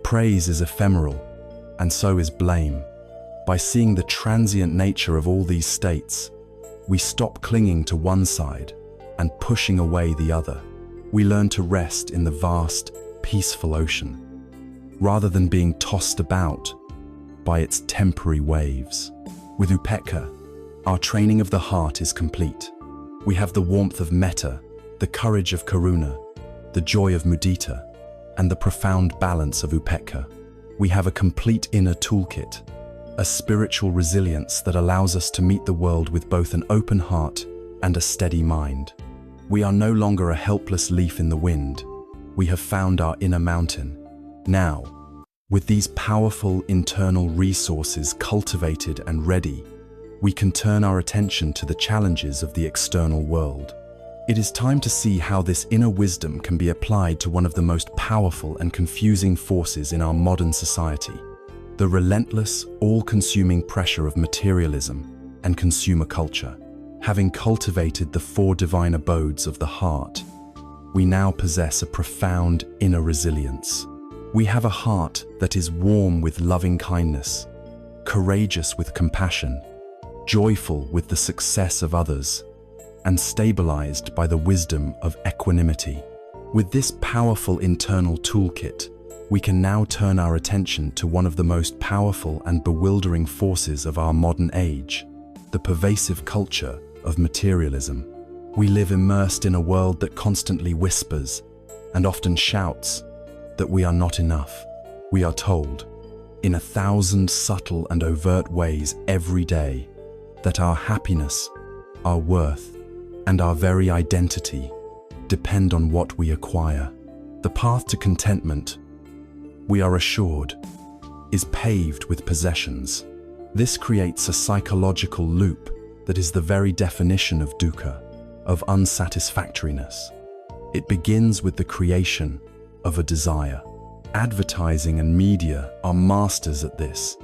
Praise is ephemeral, and so is blame. By seeing the transient nature of all these states, we stop clinging to one side and pushing away the other. We learn to rest in the vast, peaceful ocean, rather than being tossed about by its temporary waves. With upekkha, our training of the heart is complete. We have the warmth of metta, the courage of karuna, the joy of mudita, and the profound balance of upekkha. We have a complete inner toolkit, a spiritual resilience that allows us to meet the world with both an open heart and a steady mind. We are no longer a helpless leaf in the wind. We have found our inner mountain. Now, with these powerful internal resources cultivated and ready, we can turn our attention to the challenges of the external world. It is time to see how this inner wisdom can be applied to one of the most powerful and confusing forces in our modern society: the relentless, all-consuming pressure of materialism and consumer culture. Having cultivated the 4 divine abodes of the heart, we now possess a profound inner resilience. We have a heart that is warm with loving kindness, courageous with compassion, joyful with the success of others, and stabilized by the wisdom of equanimity. With this powerful internal toolkit, we can now turn our attention to one of the most powerful and bewildering forces of our modern age: the pervasive culture of materialism. We live immersed in a world that constantly whispers and often shouts that we are not enough. We are told, in 1,000 subtle and overt ways every day, that our happiness, our worth, and our very identity depend on what we acquire. The path to contentment, we are assured, is paved with possessions. This creates a psychological loop that is the very definition of dukkha, of unsatisfactoriness. It begins with the creation of a desire. Advertising and media are masters at this,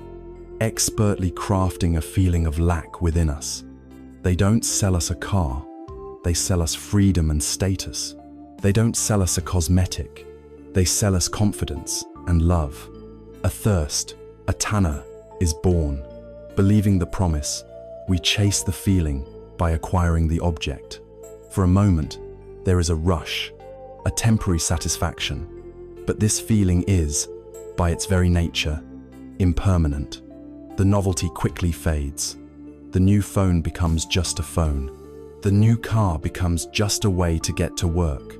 expertly crafting a feeling of lack within us. They don't sell us a car, they sell us freedom and status. They don't sell us a cosmetic, they sell us confidence and love. A thirst, a tanha, is born. Believing the promise, we chase the feeling by acquiring the object. For a moment, there is a rush, a temporary satisfaction, but this feeling is, by its very nature, impermanent. The novelty quickly fades. The new phone becomes just a phone. The new car becomes just a way to get to work.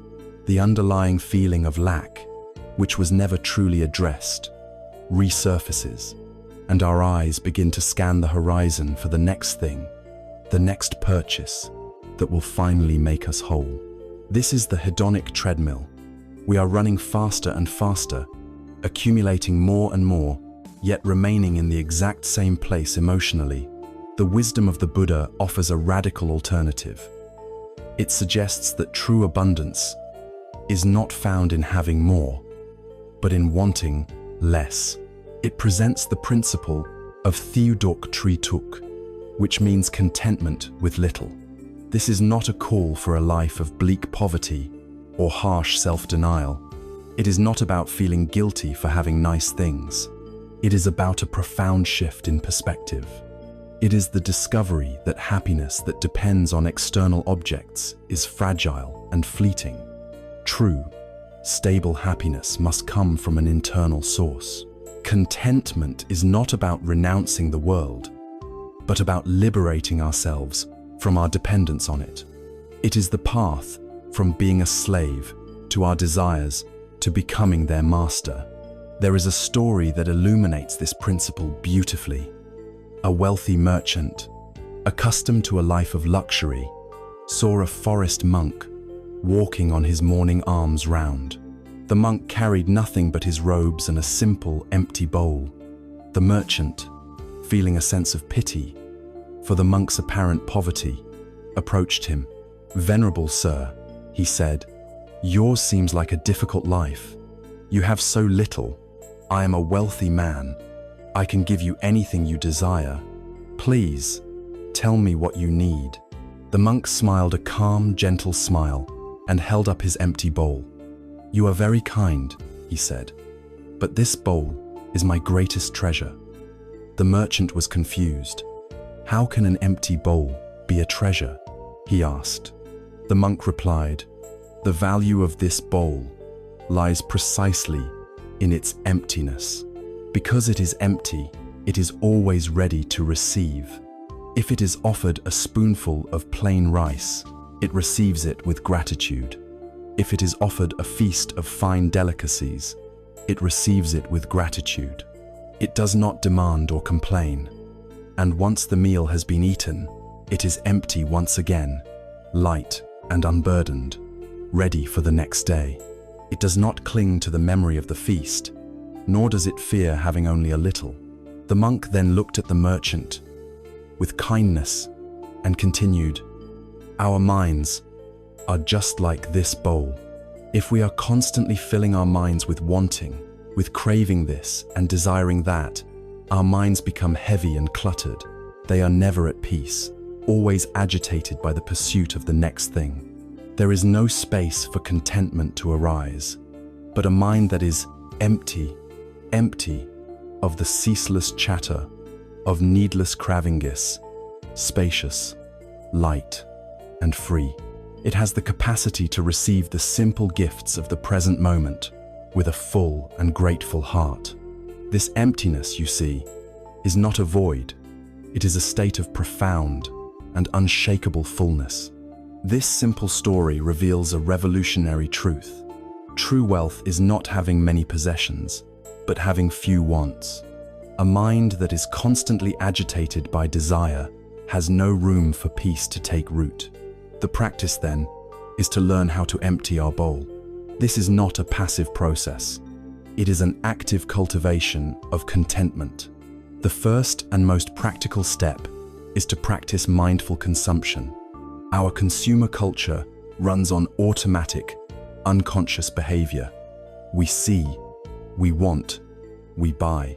The underlying feeling of lack, which was never truly addressed, resurfaces, and our eyes begin to scan the horizon for the next thing, the next purchase that will finally make us whole. This is the hedonic treadmill. We are running faster and faster, accumulating more and more, yet remaining in the exact same place emotionally. The wisdom of the Buddha offers a radical alternative. It suggests that true abundance is not found in having more, but in wanting less. It presents the principle of Theodok Trituk, which means contentment with little. This is not a call for a life of bleak poverty or harsh self-denial. It is not about feeling guilty for having nice things. It is about a profound shift in perspective. It is the discovery that happiness that depends on external objects is fragile and fleeting. True, stable happiness must come from an internal source. Contentment is not about renouncing the world, but about liberating ourselves from our dependence on it. It is the path from being a slave to our desires, to becoming their master. There is a story that illuminates this principle beautifully. A wealthy merchant, accustomed to a life of luxury, saw a forest monk walking on his morning alms round. The monk carried nothing but his robes and a simple, empty bowl. The merchant, feeling a sense of pity for the monk's apparent poverty, approached him. "Venerable sir," he said, "yours seems like a difficult life. You have so little. I am a wealthy man. I can give you anything you desire. Please, tell me what you need." The monk smiled a calm, gentle smile and held up his empty bowl. "You are very kind," he said, "but this bowl is my greatest treasure." The merchant was confused. "How can an empty bowl be a treasure?" he asked. The monk replied, "The value of this bowl lies precisely in its emptiness. Because it is empty, it is always ready to receive. If it is offered a spoonful of plain rice, it receives it with gratitude. If it is offered a feast of fine delicacies, it receives it with gratitude. It does not demand or complain. And once the meal has been eaten, it is empty once again, light and unburdened, ready for the next day. It does not cling to the memory of the feast, nor does it fear having only a little." The monk then looked at the merchant with kindness and continued, "Our minds are just like this bowl. If we are constantly filling our minds with wanting, with craving this and desiring that, our minds become heavy and cluttered. They are never at peace, always agitated by the pursuit of the next thing. There is no space for contentment to arise, but a mind that is empty of the ceaseless chatter, of needless cravingis, spacious, light, and free. It has the capacity to receive the simple gifts of the present moment with a full and grateful heart. This emptiness, you see, is not a void. It is a state of profound and unshakable fullness. This simple story reveals a revolutionary truth. True wealth is not having many possessions, but having few wants. A mind that is constantly agitated by desire has no room for peace to take root. The practice, then, is to learn how to empty our bowl. This is not a passive process. It is an active cultivation of contentment. The first and most practical step is to practice mindful consumption. Our consumer culture runs on automatic, unconscious behavior. We see, we want, we buy.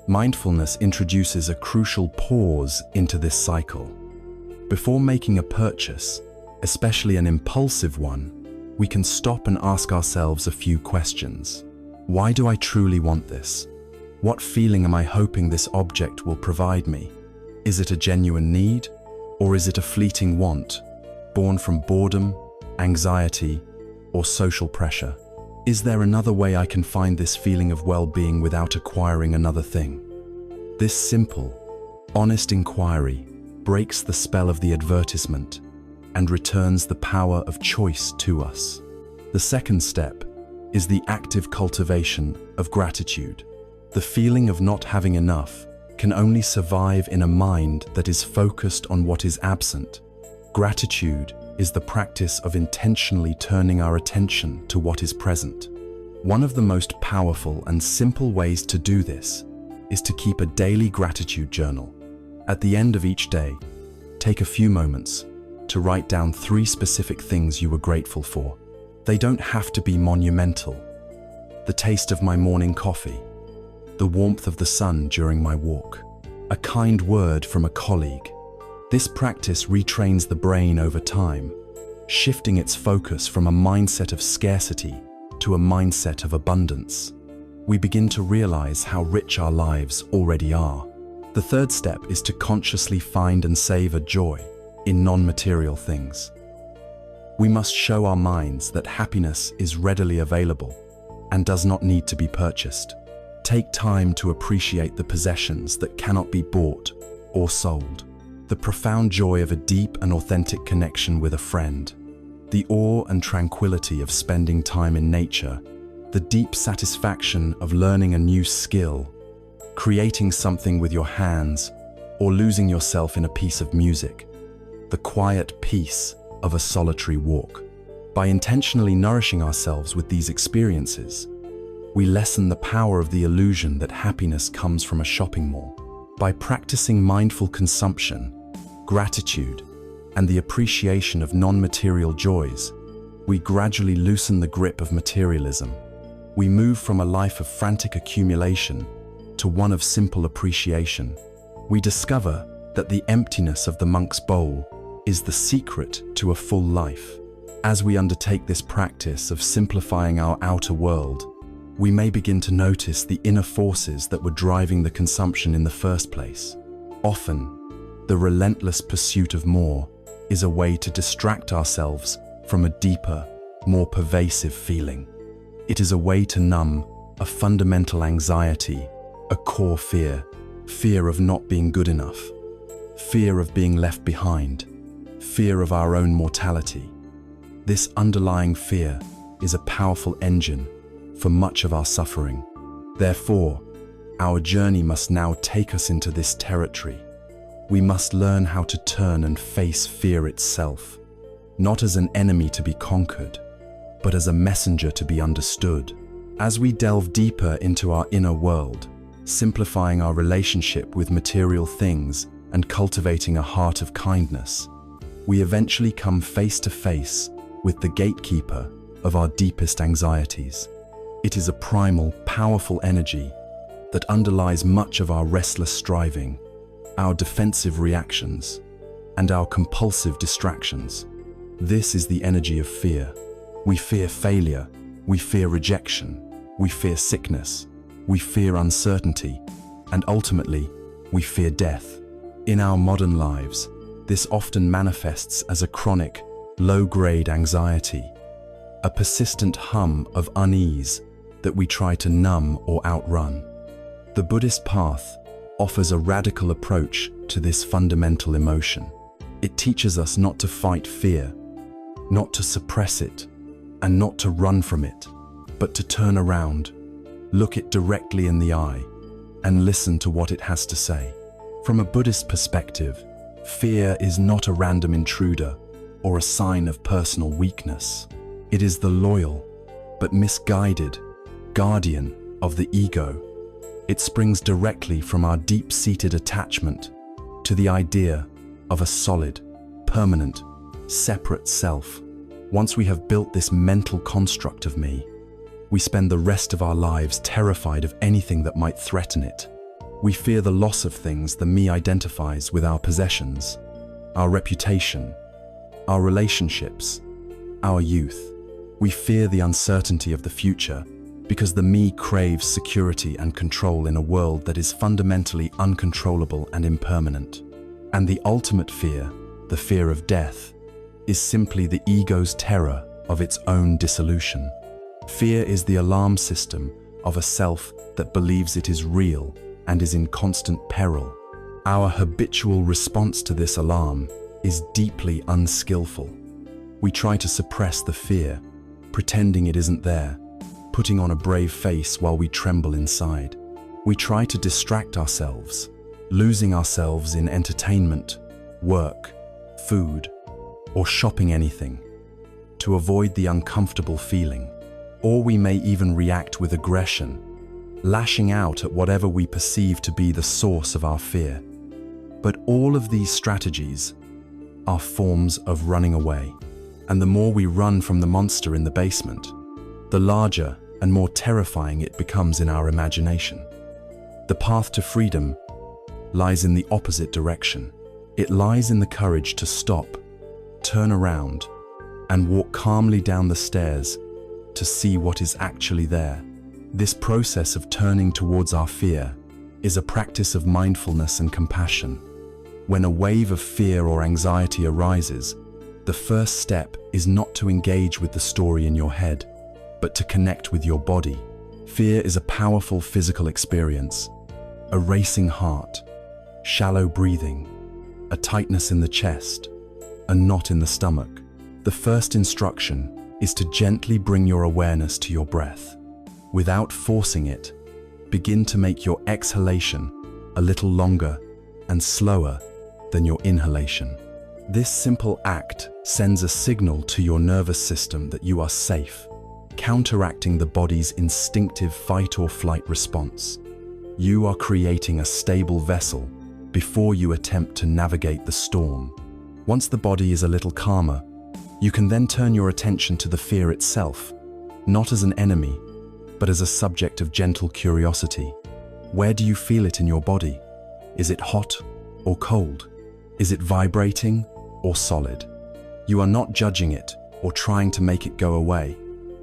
Mindfulness introduces a crucial pause into this cycle. Before making a purchase, especially an impulsive one, we can stop and ask ourselves a few questions. Why do I truly want this? What feeling am I hoping this object will provide me? Is it a genuine need, or is it a fleeting want, born from boredom, anxiety, or social pressure? Is there another way I can find this feeling of well-being without acquiring another thing? This simple, honest inquiry breaks the spell of the advertisement and returns the power of choice to us. The second step is the active cultivation of gratitude. The feeling of not having enough can only survive in a mind that is focused on what is absent. Gratitude is the practice of intentionally turning our attention to what is present. One of the most powerful and simple ways to do this is to keep a daily gratitude journal. At the end of each day, take a few moments to write down 3 specific things you were grateful for. They don't have to be monumental. The taste of my morning coffee, the warmth of the sun during my walk, a kind word from a colleague. This practice retrains the brain over time, shifting its focus from a mindset of scarcity to a mindset of abundance. We begin to realize how rich our lives already are. The third step is to consciously find and savor joy in non-material things. We must show our minds that happiness is readily available and does not need to be purchased. Take time to appreciate the possessions that cannot be bought or sold. The profound joy of a deep and authentic connection with a friend, The awe and tranquility of spending time in nature, the deep satisfaction of learning a new skill, creating something with your hands, or losing yourself in a piece of music, the quiet peace of a solitary walk. By intentionally nourishing ourselves with these experiences, we lessen the power of the illusion that happiness comes from a shopping mall. By practicing mindful consumption, gratitude, and the appreciation of non-material joys, we gradually loosen the grip of materialism. We move from a life of frantic accumulation to one of simple appreciation. We discover that the emptiness of the monk's bowl is the secret to a full life. As we undertake this practice of simplifying our outer world, we may begin to notice the inner forces that were driving the consumption in the first place. Often, the relentless pursuit of more is a way to distract ourselves from a deeper, more pervasive feeling. It is a way to numb a fundamental anxiety, a core fear, fear of not being good enough, fear of being left behind, fear of our own mortality. This underlying fear is a powerful engine for much of our suffering. Therefore, our journey must now take us into this territory. We must learn how to turn and face fear itself, not as an enemy to be conquered, but as a messenger to be understood. As we delve deeper into our inner world, simplifying our relationship with material things and cultivating a heart of kindness, we eventually come face to face with the gatekeeper of our deepest anxieties. It is a primal, powerful energy that underlies much of our restless striving, our defensive reactions, and our compulsive distractions. This is the energy of fear. We fear failure, we fear rejection, we fear sickness, we fear uncertainty, and ultimately, we fear death. In our modern lives, this often manifests as a chronic, low-grade anxiety, a persistent hum of unease that we try to numb or outrun. The Buddhist path offers a radical approach to this fundamental emotion. It teaches us not to fight fear, not to suppress it, and not to run from it, but to turn around, look it directly in the eye, and listen to what it has to say. From a Buddhist perspective, fear is not a random intruder or a sign of personal weakness. It is the loyal, but misguided, guardian of the ego. It springs directly from our deep-seated attachment to the idea of a solid, permanent, separate self. Once we have built this mental construct of me, we spend the rest of our lives terrified of anything that might threaten it. We fear the loss of things the me identifies with: our possessions, our reputation, our relationships, our youth. We fear the uncertainty of the future because the me craves security and control in a world that is fundamentally uncontrollable and impermanent. And the ultimate fear, the fear of death, is simply the ego's terror of its own dissolution. Fear is the alarm system of a self that believes it is real and is in constant peril. Our habitual response to this alarm is deeply unskillful. We try to suppress the fear, pretending it isn't there, putting on a brave face while we tremble inside. We try to distract ourselves, losing ourselves in entertainment, work, food, or shopping anything, to avoid the uncomfortable feeling. Or we may even react with aggression, lashing out at whatever we perceive to be the source of our fear. But all of these strategies are forms of running away. And the more we run from the monster in the basement, the larger and more terrifying it becomes in our imagination. The path to freedom lies in the opposite direction. It lies in the courage to stop, turn around, and walk calmly down the stairs to see what is actually there. This process of turning towards our fear is a practice of mindfulness and compassion. When a wave of fear or anxiety arises, the first step is not to engage with the story in your head, but to connect with your body. Fear is a powerful physical experience: a racing heart, shallow breathing, a tightness in the chest, a knot in the stomach. The first instruction is to gently bring your awareness to your breath. Without forcing it, begin to make your exhalation a little longer and slower than your inhalation. This simple act sends a signal to your nervous system that you are safe, counteracting the body's instinctive fight or flight response. You are creating a stable vessel before you attempt to navigate the storm. Once the body is a little calmer, you can then turn your attention to the fear itself, not as an enemy, but as a subject of gentle curiosity. Where do you feel it in your body? Is it hot or cold? Is it vibrating or solid? You are not judging it or trying to make it go away.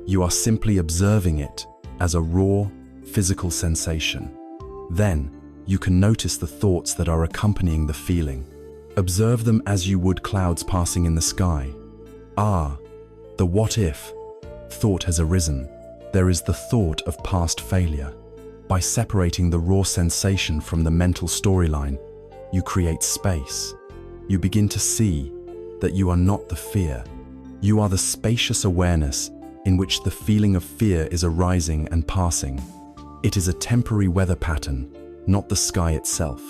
You are simply observing it as a raw, physical sensation. Then, you can notice the thoughts that are accompanying the feeling. Observe them as you would clouds passing in the sky. The what if thought has arisen. There is the thought of past failure. By separating the raw sensation from the mental storyline, you create space. You begin to see that you are not the fear. You are the spacious awareness in which the feeling of fear is arising and passing. It is a temporary weather pattern, not the sky itself.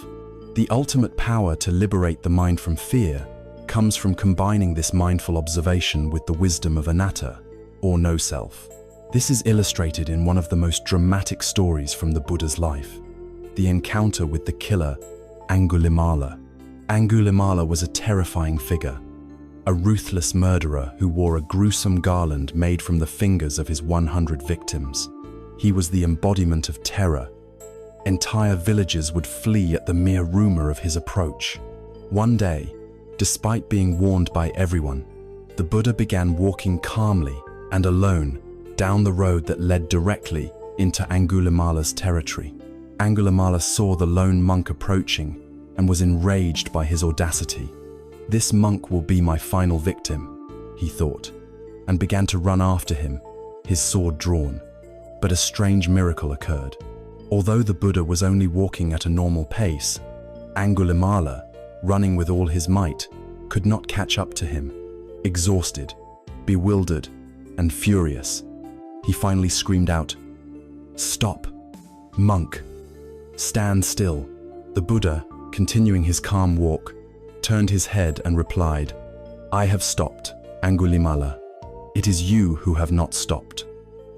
The ultimate power to liberate the mind from fear comes from combining this mindful observation with the wisdom of anatta, or no self. This is illustrated in one of the most dramatic stories from the Buddha's life, the encounter with the killer Angulimala. Angulimala was a terrifying figure, a ruthless murderer who wore a gruesome garland made from the fingers of his 100 victims. He was the embodiment of terror. Entire villages would flee at the mere rumor of his approach. One day, despite being warned by everyone, the Buddha began walking calmly and alone down the road that led directly into Angulimala's territory. Angulimala saw the lone monk approaching and was enraged by his audacity. "This monk will be my final victim," he thought, and began to run after him, his sword drawn. But a strange miracle occurred. Although the Buddha was only walking at a normal pace, Angulimala, running with all his might, could not catch up to him. Exhausted, bewildered, and furious, he finally screamed out, "Stop, monk! Stand still." The Buddha, continuing his calm walk, turned his head and replied, "I have stopped, Angulimala. It is you who have not stopped."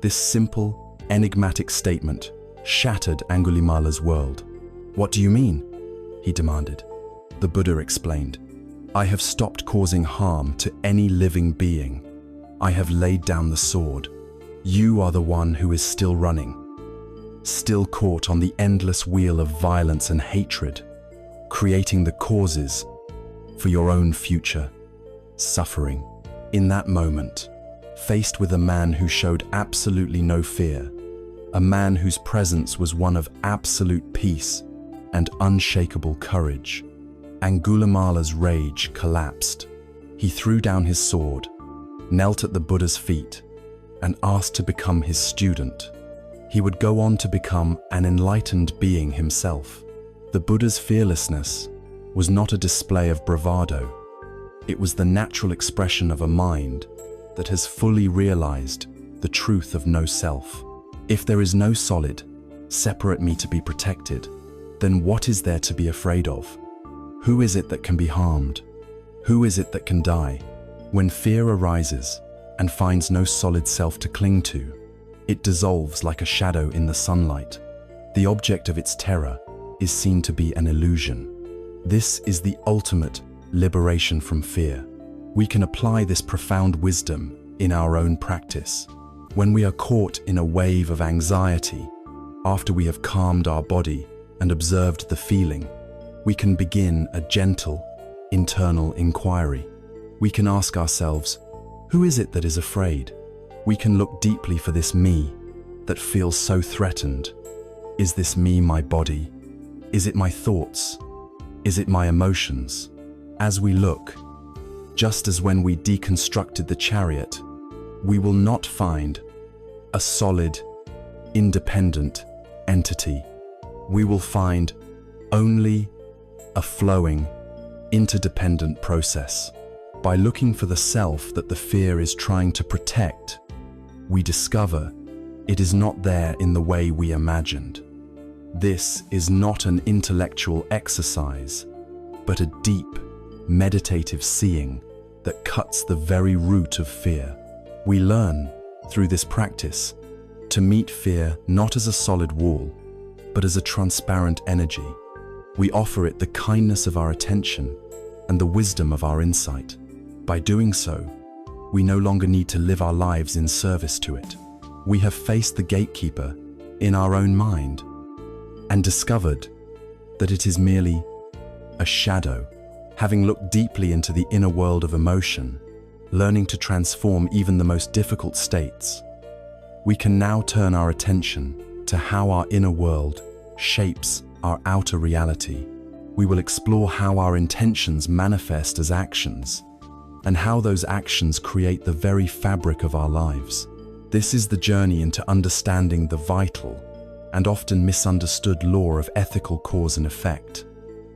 This simple, enigmatic statement shattered Angulimala's world. "What do you mean?" he demanded. The Buddha explained, "I have stopped causing harm to any living being. I have laid down the sword. You are the one who is still running, still caught on the endless wheel of violence and hatred, creating the causes for your own future suffering." In that moment, faced with a man who showed absolutely no fear, a man whose presence was one of absolute peace and unshakable courage, Angulimala's rage collapsed. He threw down his sword, knelt at the Buddha's feet, and asked to become his student. He would go on to become an enlightened being himself. The Buddha's fearlessness was not a display of bravado. It was the natural expression of a mind that has fully realized the truth of no self. If there is no solid, separate me to be protected, then what is there to be afraid of? Who is it that can be harmed? Who is it that can die? When fear arises and finds no solid self to cling to, it dissolves like a shadow in the sunlight. The object of its terror is seen to be an illusion. This is the ultimate liberation from fear. We can apply this profound wisdom in our own practice. When we are caught in a wave of anxiety, after we have calmed our body and observed the feeling, we can begin a gentle, internal inquiry. We can ask ourselves, who is it that is afraid? We can look deeply for this me that feels so threatened. Is this me my body? Is it my thoughts? Is it my emotions? As we look, just as when we deconstructed the chariot, we will not find a solid, independent entity. We will find only a flowing, interdependent process. By looking for the self that the fear is trying to protect, we discover it is not there in the way we imagined. This is not an intellectual exercise, but a deep, meditative seeing that cuts the very root of fear. We learn, through this practice, to meet fear not as a solid wall, but as a transparent energy. We offer it the kindness of our attention and the wisdom of our insight. By doing so, we no longer need to live our lives in service to it. We have faced the gatekeeper in our own mind and discovered that it is merely a shadow. Having looked deeply into the inner world of emotion, learning to transform even the most difficult states, we can now turn our attention to how our inner world shapes our outer reality. We will explore how our intentions manifest as actions, and how those actions create the very fabric of our lives. This is the journey into understanding the vital and often misunderstood law of ethical cause and effect,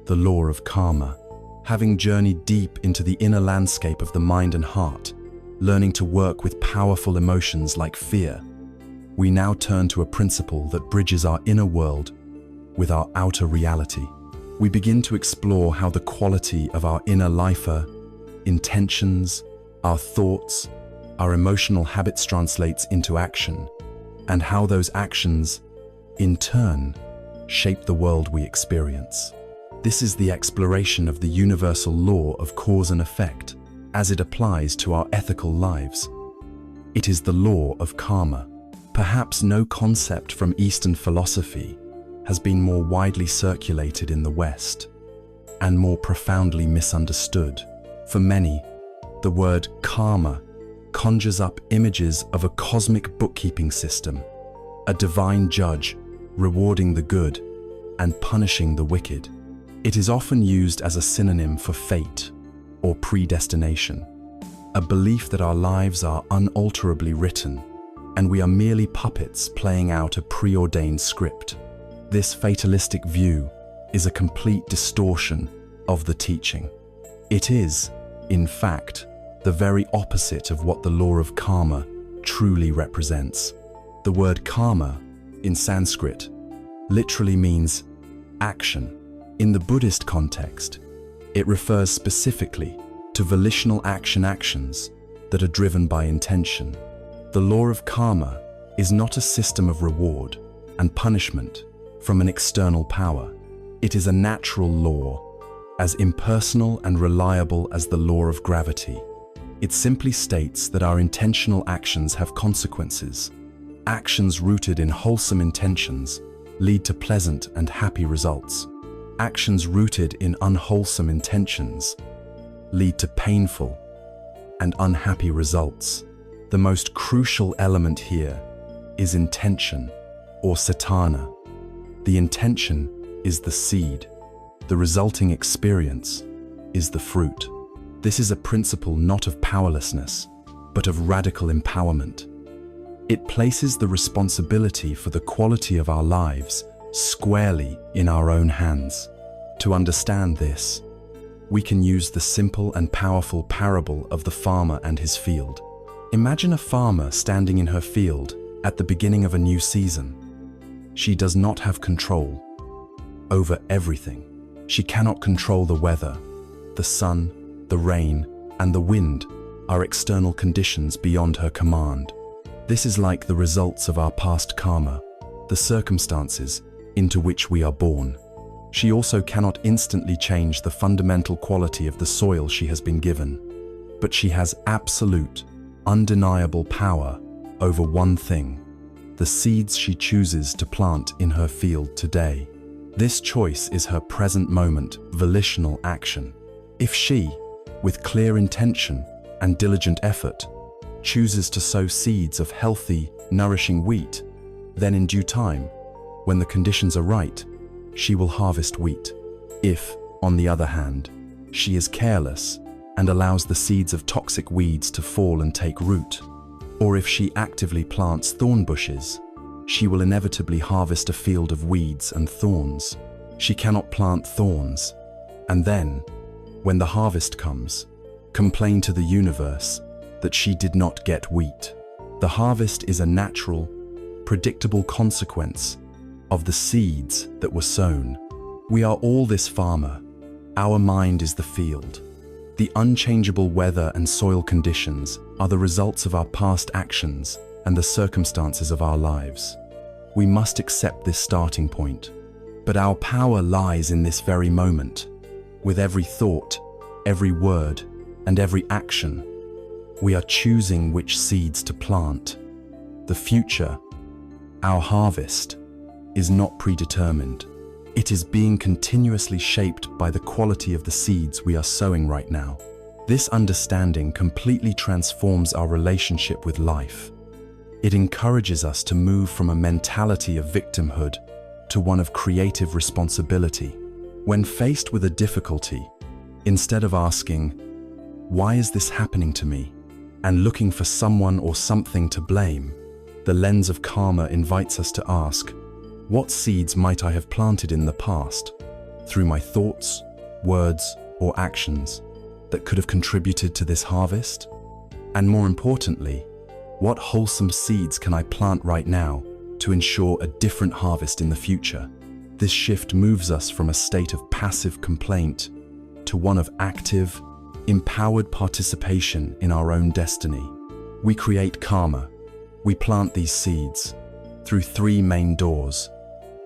the law of karma. Having journeyed deep into the inner landscape of the mind and heart, learning to work with powerful emotions like fear, we now turn to a principle that bridges our inner world with our outer reality. We begin to explore how the quality of our inner life, intentions, our thoughts, our emotional habits translates into action, and how those actions, in turn, shape the world we experience. This is the exploration of the universal law of cause and effect as it applies to our ethical lives. It is the law of karma. Perhaps no concept from Eastern philosophy has been more widely circulated in the West and more profoundly misunderstood. For many, the word karma conjures up images of a cosmic bookkeeping system, a divine judge rewarding the good and punishing the wicked. It is often used as a synonym for fate or predestination, a belief that our lives are unalterably written and we are merely puppets playing out a preordained script. This fatalistic view is a complete distortion of the teaching. It is, in fact, the very opposite of what the law of karma truly represents. The word karma, in Sanskrit, literally means action. In the Buddhist context, it refers specifically to volitional actions that are driven by intention. The law of karma is not a system of reward and punishment from an external power. It is a natural law, as impersonal and reliable as the law of gravity. It simply states that our intentional actions have consequences. Actions rooted in wholesome intentions lead to pleasant and happy results. Actions rooted in unwholesome intentions lead to painful and unhappy results. The most crucial element here is intention, or satana. The intention is the seed. The resulting experience is the fruit. This is a principle not of powerlessness, but of radical empowerment. It places the responsibility for the quality of our lives squarely in our own hands. To understand this, we can use the simple and powerful parable of the farmer and his field. Imagine a farmer standing in her field at the beginning of a new season. She does not have control over everything. She cannot control the weather. The sun, the rain, and the wind are external conditions beyond her command. This is like the results of our past karma, the circumstances into which we are born. She also cannot instantly change the fundamental quality of the soil she has been given, but she has absolute, undeniable power over one thing: the seeds she chooses to plant in her field today. This choice is her present moment volitional action. If she, with clear intention and diligent effort, chooses to sow seeds of healthy, nourishing wheat, then in due time, when the conditions are right, she will harvest wheat. If, on the other hand, she is careless and allows the seeds of toxic weeds to fall and take root, or if she actively plants thorn bushes, she will inevitably harvest a field of weeds and thorns. She cannot plant thorns, and then, when the harvest comes, complain to the universe that she did not get wheat. The harvest is a natural, predictable consequence of the seeds that were sown. We are all this farmer. Our mind is the field. The unchangeable weather and soil conditions are the results of our past actions and the circumstances of our lives. We must accept this starting point. But our power lies in this very moment. With every thought, every word, and every action, we are choosing which seeds to plant. The future, our harvest, is not predetermined. It is being continuously shaped by the quality of the seeds we are sowing right now. This understanding completely transforms our relationship with life. It encourages us to move from a mentality of victimhood to one of creative responsibility. When faced with a difficulty, instead of asking, "Why is this happening to me?" and looking for someone or something to blame, the lens of karma invites us to ask, what seeds might I have planted in the past, through my thoughts, words, or actions, that could have contributed to this harvest? And more importantly, what wholesome seeds can I plant right now to ensure a different harvest in the future? This shift moves us from a state of passive complaint to one of active, empowered participation in our own destiny. We create karma. We plant these seeds through three main doors: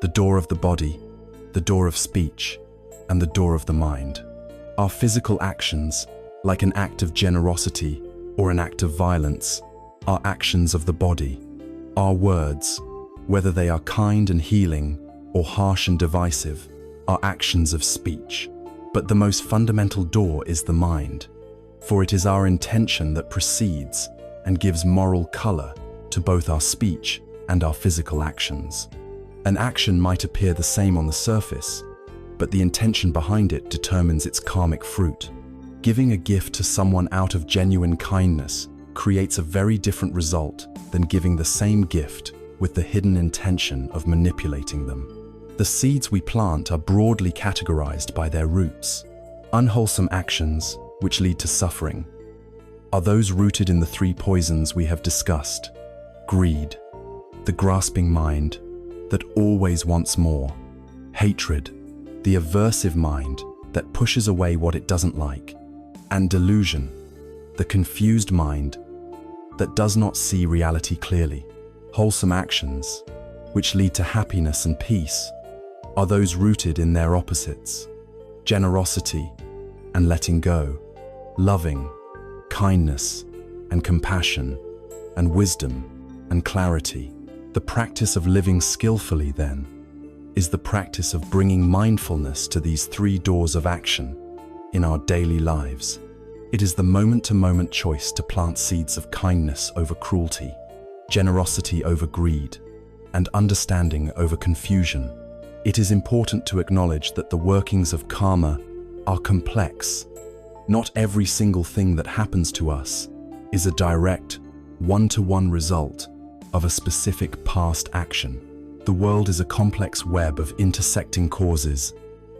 the door of the body, the door of speech, and the door of the mind. Our physical actions, like an act of generosity or an act of violence, are actions of the body. Our words, whether they are kind and healing or harsh and divisive, are actions of speech. But the most fundamental door is the mind, for it is our intention that precedes and gives moral color to both our speech and our physical actions. An action might appear the same on the surface, but the intention behind it determines its karmic fruit. Giving a gift to someone out of genuine kindness creates a very different result than giving the same gift with the hidden intention of manipulating them. The seeds we plant are broadly categorized by their roots. Unwholesome actions, which lead to suffering, are those rooted in the three poisons we have discussed: greed, the grasping mind that always wants more; hatred, the aversive mind that pushes away what it doesn't like; and delusion, the confused mind that does not see reality clearly. Wholesome actions, which lead to happiness and peace, are those rooted in their opposites: generosity and letting go, loving, kindness and compassion, and wisdom and clarity. The practice of living skillfully, then, is the practice of bringing mindfulness to these three doors of action in our daily lives. It is the moment-to-moment choice to plant seeds of kindness over cruelty, generosity over greed, and understanding over confusion. It is important to acknowledge that the workings of karma are complex. Not every single thing that happens to us is a direct, one-to-one result of a specific past action. The world is a complex web of intersecting causes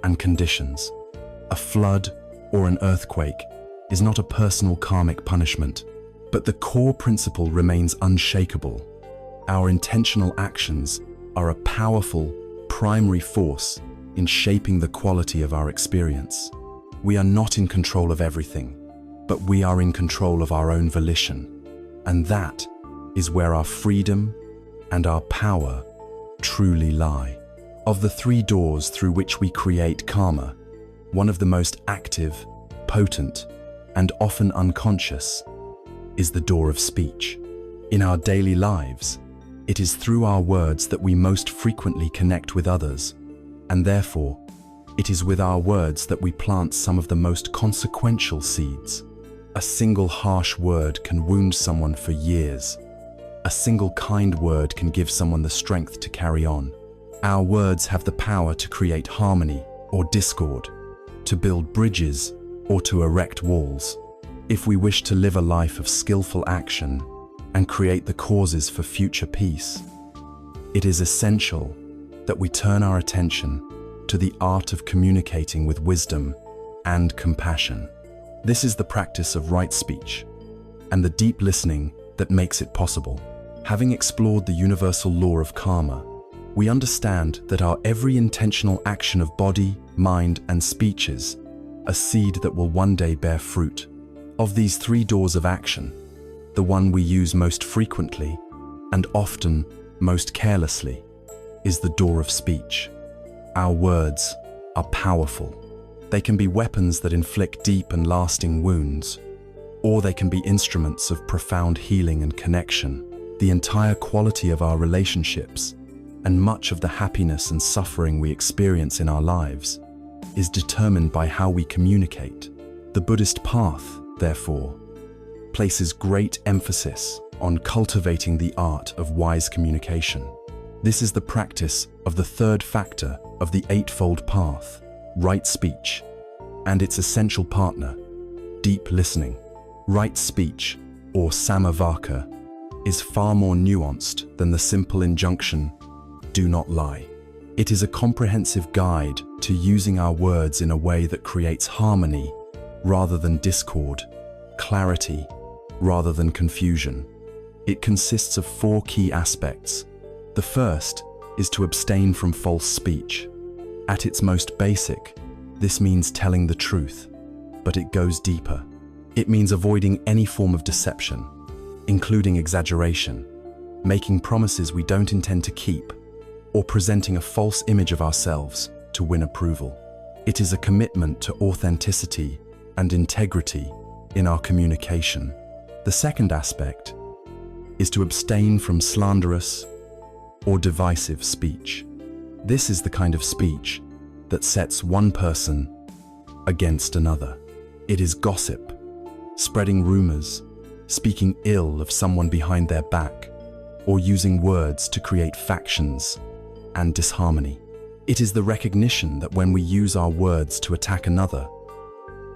and conditions. A flood or an earthquake is not a personal karmic punishment, but the core principle remains unshakable. Our intentional actions are a powerful, primary force in shaping the quality of our experience. We are not in control of everything, but we are in control of our own volition. And that is where our freedom and our power truly lie. Of the three doors through which we create karma, one of the most active, potent, and often unconscious is the door of speech. In our daily lives, it is through our words that we most frequently connect with others, and therefore, it is with our words that we plant some of the most consequential seeds. A single harsh word can wound someone for years. A single kind word can give someone the strength to carry on. Our words have the power to create harmony or discord, to build bridges or to erect walls. If we wish to live a life of skillful action and create the causes for future peace, it is essential that we turn our attention to the art of communicating with wisdom and compassion. This is the practice of right speech and the deep listening that makes it possible. Having explored the universal law of karma, we understand that our every intentional action of body, mind, and speech is a seed that will one day bear fruit. Of these three doors of action, the one we use most frequently and often most carelessly is the door of speech. Our words are powerful. They can be weapons that inflict deep and lasting wounds, or they can be instruments of profound healing and connection. The entire quality of our relationships and much of the happiness and suffering we experience in our lives is determined by how we communicate. The Buddhist path, therefore, places great emphasis on cultivating the art of wise communication. This is the practice of the third factor of the Eightfold Path, right speech, and its essential partner, deep listening. Right speech, or samavaka, is far more nuanced than the simple injunction, "Do not lie." It is a comprehensive guide to using our words in a way that creates harmony rather than discord, clarity rather than confusion. It consists of four key aspects. The first is to abstain from false speech. At its most basic, this means telling the truth, but it goes deeper. It means avoiding any form of deception, including exaggeration, making promises we don't intend to keep, or presenting a false image of ourselves to win approval. It is a commitment to authenticity and integrity in our communication. The second aspect is to abstain from slanderous or divisive speech. This is the kind of speech that sets one person against another. It is gossip, spreading rumors, speaking ill of someone behind their back, or using words to create factions and disharmony. It is the recognition that when we use our words to attack another,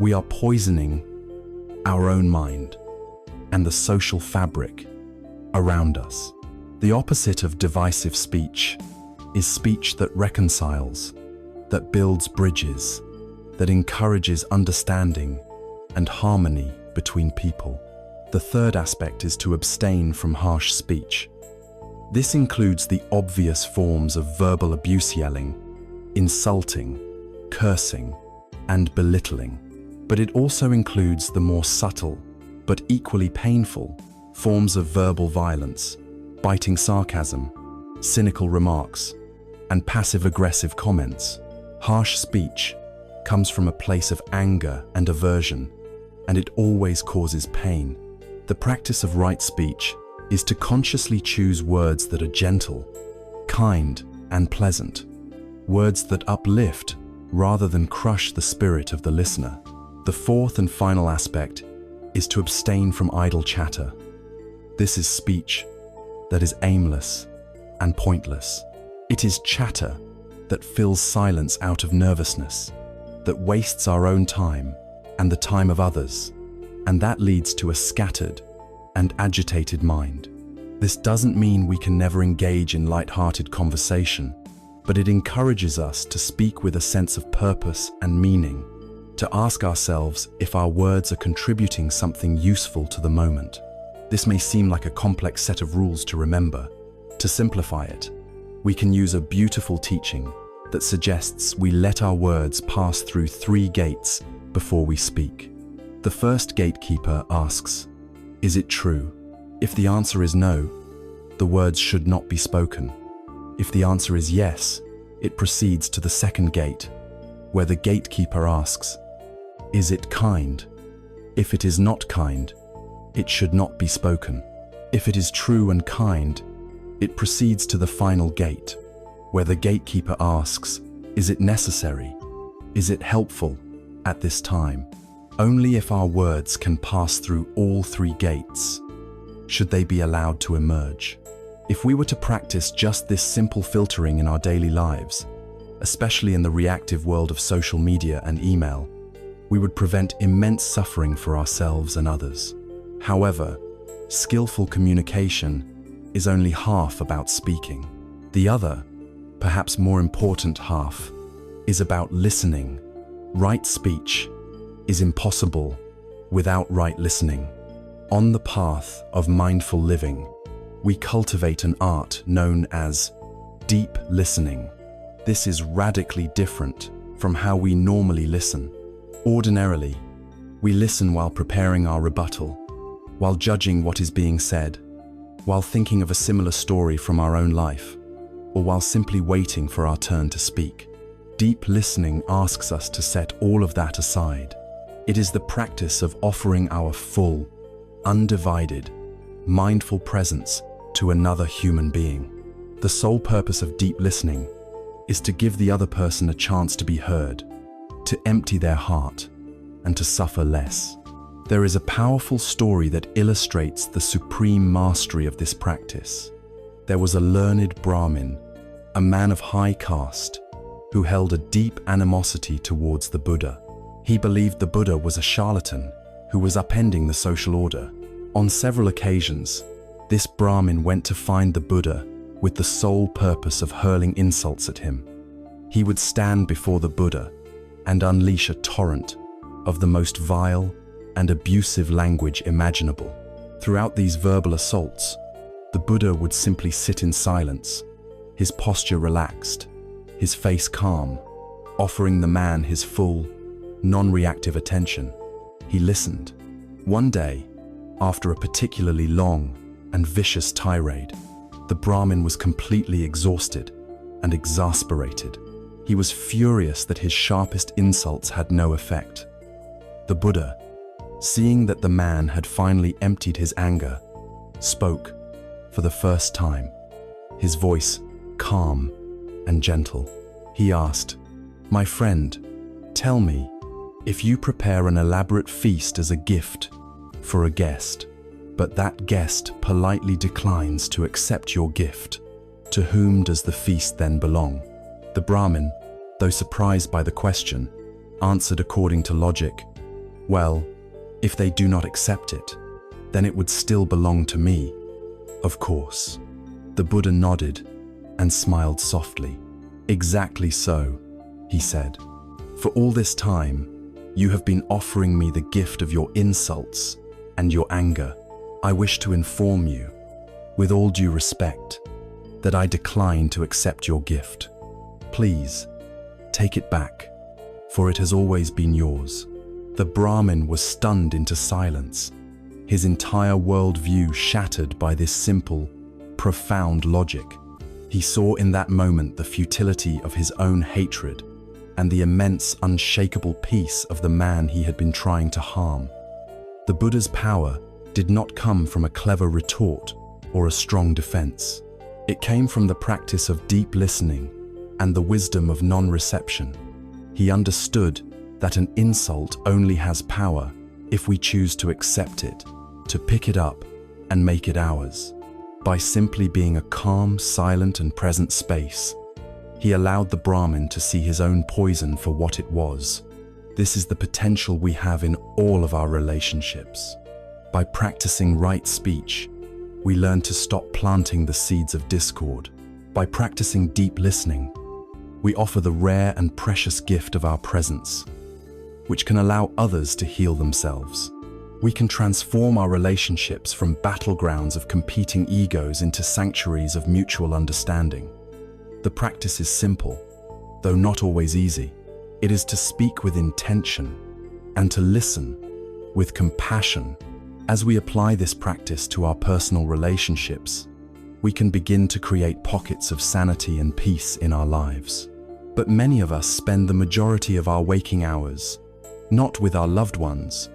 we are poisoning our own mind and the social fabric around us. The opposite of divisive speech is speech that reconciles, that builds bridges, that encourages understanding and harmony between people. The third aspect is to abstain from harsh speech. This includes the obvious forms of verbal abuse, yelling, insulting, cursing, and belittling. But it also includes the more subtle, but equally painful, forms of verbal violence, biting sarcasm, cynical remarks, and passive-aggressive comments. Harsh speech comes from a place of anger and aversion, and it always causes pain. The practice of right speech is to consciously choose words that are gentle, kind, and pleasant. Words that uplift rather than crush the spirit of the listener. The fourth and final aspect is to abstain from idle chatter. This is speech that is aimless and pointless. It is chatter that fills silence out of nervousness, that wastes our own time and the time of others, and that leads to a scattered and agitated mind. This doesn't mean we can never engage in light-hearted conversation, but it encourages us to speak with a sense of purpose and meaning, to ask ourselves if our words are contributing something useful to the moment. This may seem like a complex set of rules to remember. To simplify it, we can use a beautiful teaching that suggests we let our words pass through 3 gates before we speak. The first gatekeeper asks, "Is it true?" If the answer is no, the words should not be spoken. If the answer is yes, it proceeds to the second gate, where the gatekeeper asks, "Is it kind?" If it is not kind, it should not be spoken. If it is true and kind, it proceeds to the final gate, where the gatekeeper asks, "Is it necessary? Is it helpful at this time?" Only if our words can pass through all 3 gates should they be allowed to emerge. If we were to practice just this simple filtering in our daily lives, especially in the reactive world of social media and email, we would prevent immense suffering for ourselves and others. However, skillful communication is only half about speaking. The other, perhaps more important half, is about listening. Right speech is impossible without right listening. On the path of mindful living, we cultivate an art known as deep listening. This is radically different from how we normally listen. Ordinarily, we listen while preparing our rebuttal, while judging what is being said, while thinking of a similar story from our own life, or while simply waiting for our turn to speak. Deep listening asks us to set all of that aside. It is the practice of offering our full, undivided, mindful presence to another human being. The sole purpose of deep listening is to give the other person a chance to be heard, to empty their heart, and to suffer less. There is a powerful story that illustrates the supreme mastery of this practice. There was a learned Brahmin, a man of high caste, who held a deep animosity towards the Buddha. He believed the Buddha was a charlatan who was upending the social order. On several occasions, this Brahmin went to find the Buddha with the sole purpose of hurling insults at him. He would stand before the Buddha and unleash a torrent of the most vile and abusive language imaginable. Throughout these verbal assaults, the Buddha would simply sit in silence, his posture relaxed, his face calm, offering the man his full, non-reactive attention. He listened. One day, after a particularly long and vicious tirade, the Brahmin was completely exhausted and exasperated. He was furious that his sharpest insults had no effect. The Buddha, seeing that the man had finally emptied his anger, spoke for the first time, his voice calm and gentle. He asked, "My friend, tell me, if you prepare an elaborate feast as a gift for a guest, but that guest politely declines to accept your gift, to whom does the feast then belong?" The Brahmin, though surprised by the question, answered according to logic, "Well, if they do not accept it, then it would still belong to me, of course." The Buddha nodded and smiled softly. "Exactly so," he said. "For all this time, you have been offering me the gift of your insults and your anger. I wish to inform you, with all due respect, that I decline to accept your gift. Please, take it back, for it has always been yours." The Brahmin was stunned into silence, his entire worldview shattered by this simple, profound logic. He saw in that moment the futility of his own hatred and the immense, unshakable peace of the man he had been trying to harm. The Buddha's power did not come from a clever retort or a strong defense. It came from the practice of deep listening and the wisdom of non-reception. He understood that an insult only has power if we choose to accept it, to pick it up and make it ours. By simply being a calm, silent and present space, he allowed the Brahmin to see his own poison for what it was. This is the potential we have in all of our relationships. By practicing right speech, we learn to stop planting the seeds of discord. By practicing deep listening, we offer the rare and precious gift of our presence, which can allow others to heal themselves. We can transform our relationships from battlegrounds of competing egos into sanctuaries of mutual understanding. The practice is simple, though not always easy. It is to speak with intention and to listen with compassion. As we apply this practice to our personal relationships, we can begin to create pockets of sanity and peace in our lives. But many of us spend the majority of our waking hours not with our loved ones,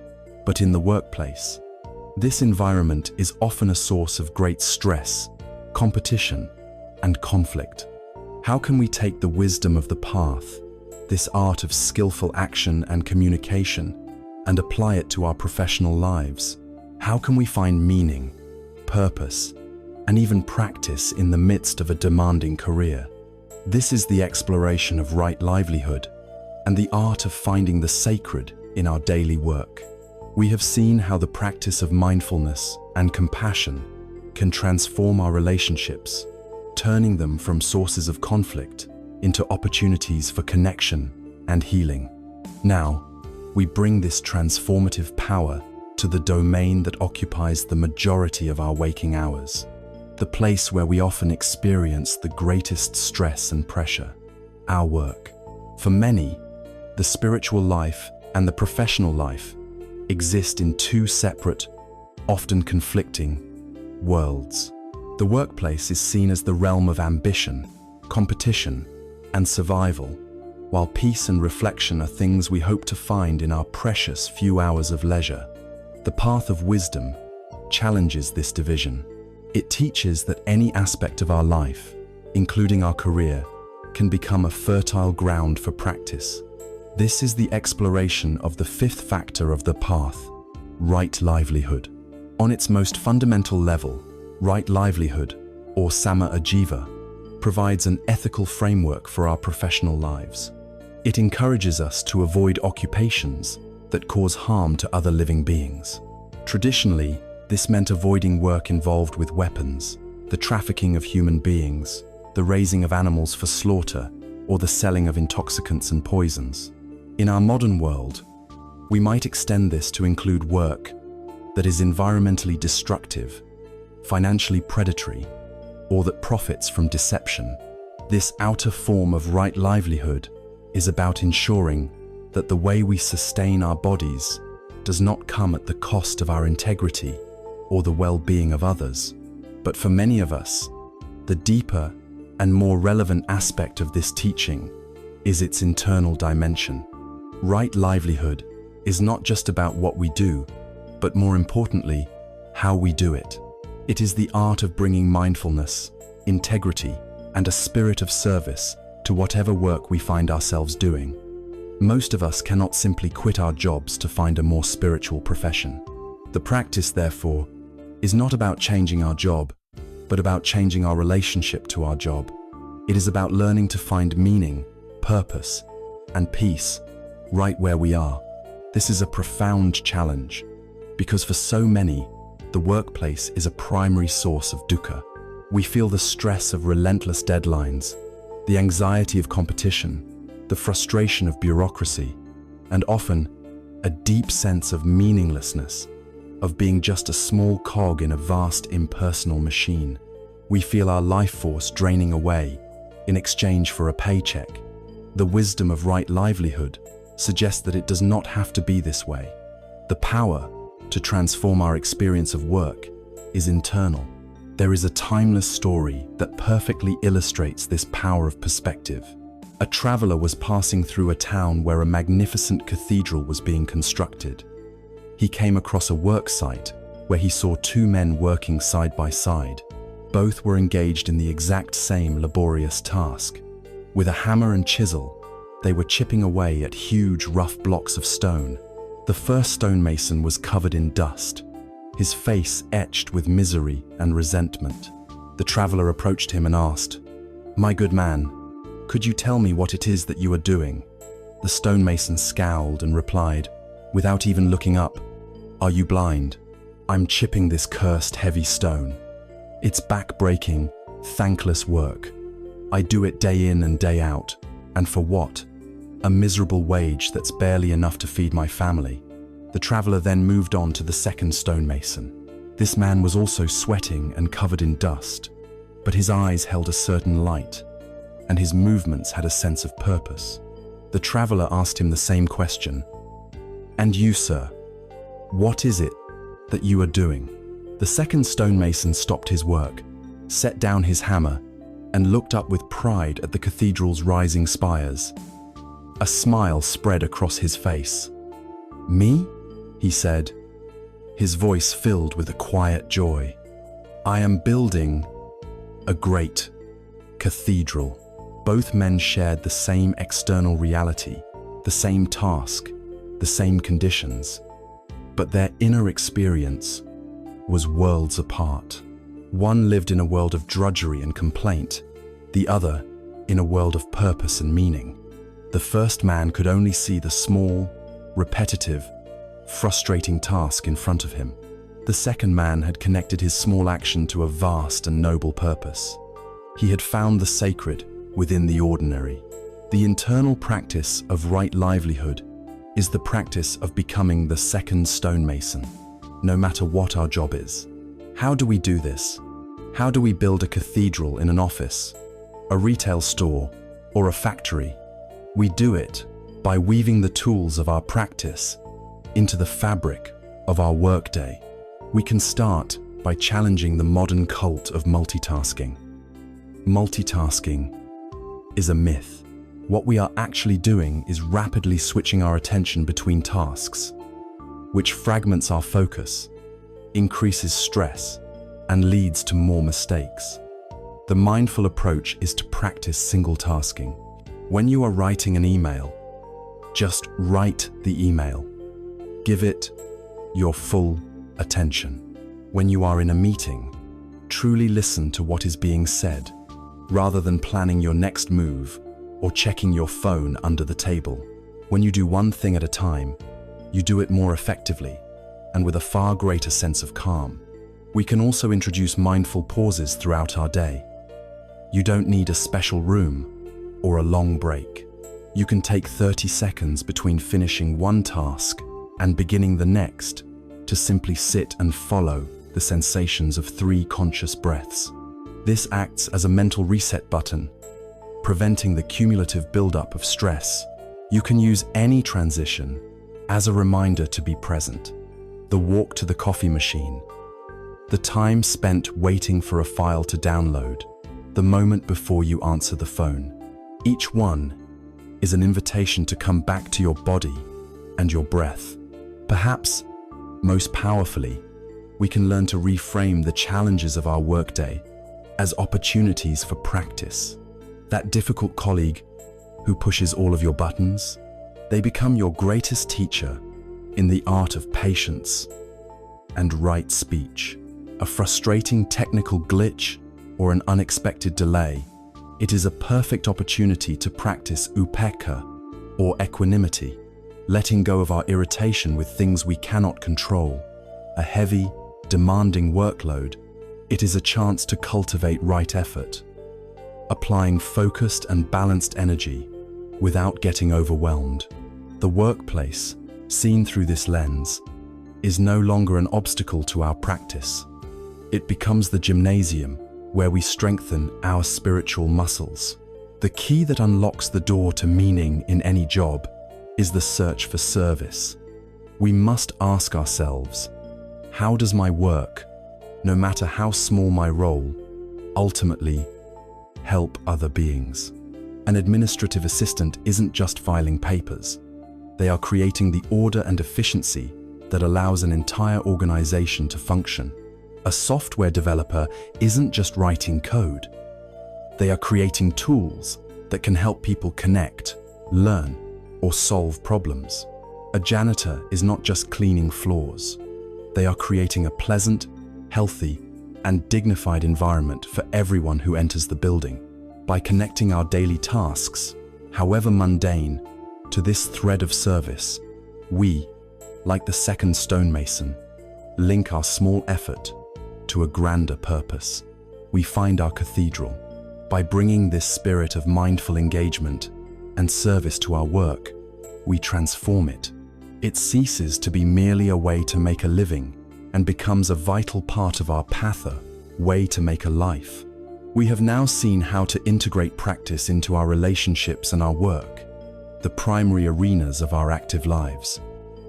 but in the workplace. This environment is often a source of great stress, competition, and conflict. How can we take the wisdom of the path, this art of skillful action and communication, and apply it to our professional lives? How can we find meaning, purpose, and even practice in the midst of a demanding career? This is the exploration of right livelihood and the art of finding the sacred in our daily work. We have seen how the practice of mindfulness and compassion can transform our relationships, turning them from sources of conflict into opportunities for connection and healing. Now, we bring this transformative power to the domain that occupies the majority of our waking hours, the place where we often experience the greatest stress and pressure, our work. For many, the spiritual life and the professional life exist in two separate, often conflicting worlds. The workplace is seen as the realm of ambition, competition, and survival, while peace and reflection are things we hope to find in our precious few hours of leisure. The path of wisdom challenges this division. It teaches that any aspect of our life, including our career, can become a fertile ground for practice. This is the exploration of the fifth factor of the path, right livelihood. On its most fundamental level, right livelihood, or sama ajiva, provides an ethical framework for our professional lives. It encourages us to avoid occupations that cause harm to other living beings. Traditionally, this meant avoiding work involved with weapons, the trafficking of human beings, the raising of animals for slaughter, or the selling of intoxicants and poisons. In our modern world, we might extend this to include work that is environmentally destructive, financially predatory, or that profits from deception. This outer form of right livelihood is about ensuring that the way we sustain our bodies does not come at the cost of our integrity or the well-being of others. But for many of us, the deeper and more relevant aspect of this teaching is its internal dimension. Right livelihood is not just about what we do, but more importantly, how we do it. It is the art of bringing mindfulness, integrity, and a spirit of service to whatever work we find ourselves doing. Most of us cannot simply quit our jobs to find a more spiritual profession. The practice, therefore, is not about changing our job, but about changing our relationship to our job. It is about learning to find meaning, purpose, and peace right where we are. This is a profound challenge, because for so many, the workplace is a primary source of dukkha. We feel the stress of relentless deadlines, the anxiety of competition, the frustration of bureaucracy, and often a deep sense of meaninglessness, of being just a small cog in a vast impersonal machine. We feel our life force draining away in exchange for a paycheck. The wisdom of right livelihood suggests that it does not have to be this way. The power to transform our experience of work is internal. There is a timeless story that perfectly illustrates this power of perspective. A traveler was passing through a town where a magnificent cathedral was being constructed. He came across a work site where he saw two men working side by side. Both were engaged in the exact same laborious task. With a hammer and chisel, they were chipping away at huge, rough blocks of stone. The first stonemason was covered in dust, his face etched with misery and resentment. The traveler approached him and asked, "My good man, could you tell me what it is that you are doing?" The stonemason scowled and replied, without even looking up, "Are you blind? I'm chipping this cursed heavy stone. It's back-breaking, thankless work. I do it day in and day out. And for what? A miserable wage that's barely enough to feed my family." The traveler then moved on to the second stonemason. This man was also sweating and covered in dust, but his eyes held a certain light, and his movements had a sense of purpose. The traveler asked him the same question. "And you, sir, what is it that you are doing?" The second stonemason stopped his work, set down his hammer, and looked up with pride at the cathedral's rising spires. A smile spread across his face. "Me?" he said, his voice filled with a quiet joy. "I am building a great cathedral." Both men shared the same external reality, the same task, the same conditions, but their inner experience was worlds apart. One lived in a world of drudgery and complaint, the other in a world of purpose and meaning. The first man could only see the small, repetitive, frustrating task in front of him. The second man had connected his small action to a vast and noble purpose. He had found the sacred within the ordinary. The internal practice of right livelihood is the practice of becoming the second stonemason, no matter what our job is. How do we do this? How do we build a cathedral in an office, a retail store, or a factory? We do it by weaving the tools of our practice into the fabric of our workday. We can start by challenging the modern cult of multitasking. Multitasking is a myth. What we are actually doing is rapidly switching our attention between tasks, which fragments our focus, increases stress, and leads to more mistakes. The mindful approach is to practice single tasking. When you are writing an email, just write the email. Give it your full attention. When you are in a meeting, truly listen to what is being said, rather than planning your next move or checking your phone under the table. When you do one thing at a time, you do it more effectively and with a far greater sense of calm. We can also introduce mindful pauses throughout our day. You don't need a special room or a long break. You can take 30 seconds between finishing one task and beginning the next to simply sit and follow the sensations of 3 conscious breaths. This acts as a mental reset button, preventing the cumulative buildup of stress. You can use any transition as a reminder to be present. The walk to the coffee machine, the time spent waiting for a file to download, the moment before you answer the phone. Each one is an invitation to come back to your body and your breath. Perhaps, most powerfully, we can learn to reframe the challenges of our workday as opportunities for practice. That difficult colleague who pushes all of your buttons, they become your greatest teacher in the art of patience and right speech. A frustrating technical glitch or an unexpected delay, it is a perfect opportunity to practice upekkha, or equanimity, letting go of our irritation with things we cannot control. A heavy, demanding workload, it is a chance to cultivate right effort, applying focused and balanced energy without getting overwhelmed. The workplace, seen through this lens, is no longer an obstacle to our practice. It becomes the gymnasium where we strengthen our spiritual muscles. The key that unlocks the door to meaning in any job is the search for service. We must ask ourselves, how does my work, no matter how small my role, ultimately help other beings? An administrative assistant isn't just filing papers. They are creating the order and efficiency that allows an entire organization to function. A software developer isn't just writing code. They are creating tools that can help people connect, learn, or solve problems. A janitor is not just cleaning floors. They are creating a pleasant, healthy, and dignified environment for everyone who enters the building. By connecting our daily tasks, however mundane, to this thread of service, we, like the second stonemason, link our small effort to a grander purpose. We find our cathedral. By bringing this spirit of mindful engagement and service to our work, we transform it. It ceases to be merely a way to make a living and becomes a vital part of our patha, way to make a life. We have now seen how to integrate practice into our relationships and our work, the primary arenas of our active lives.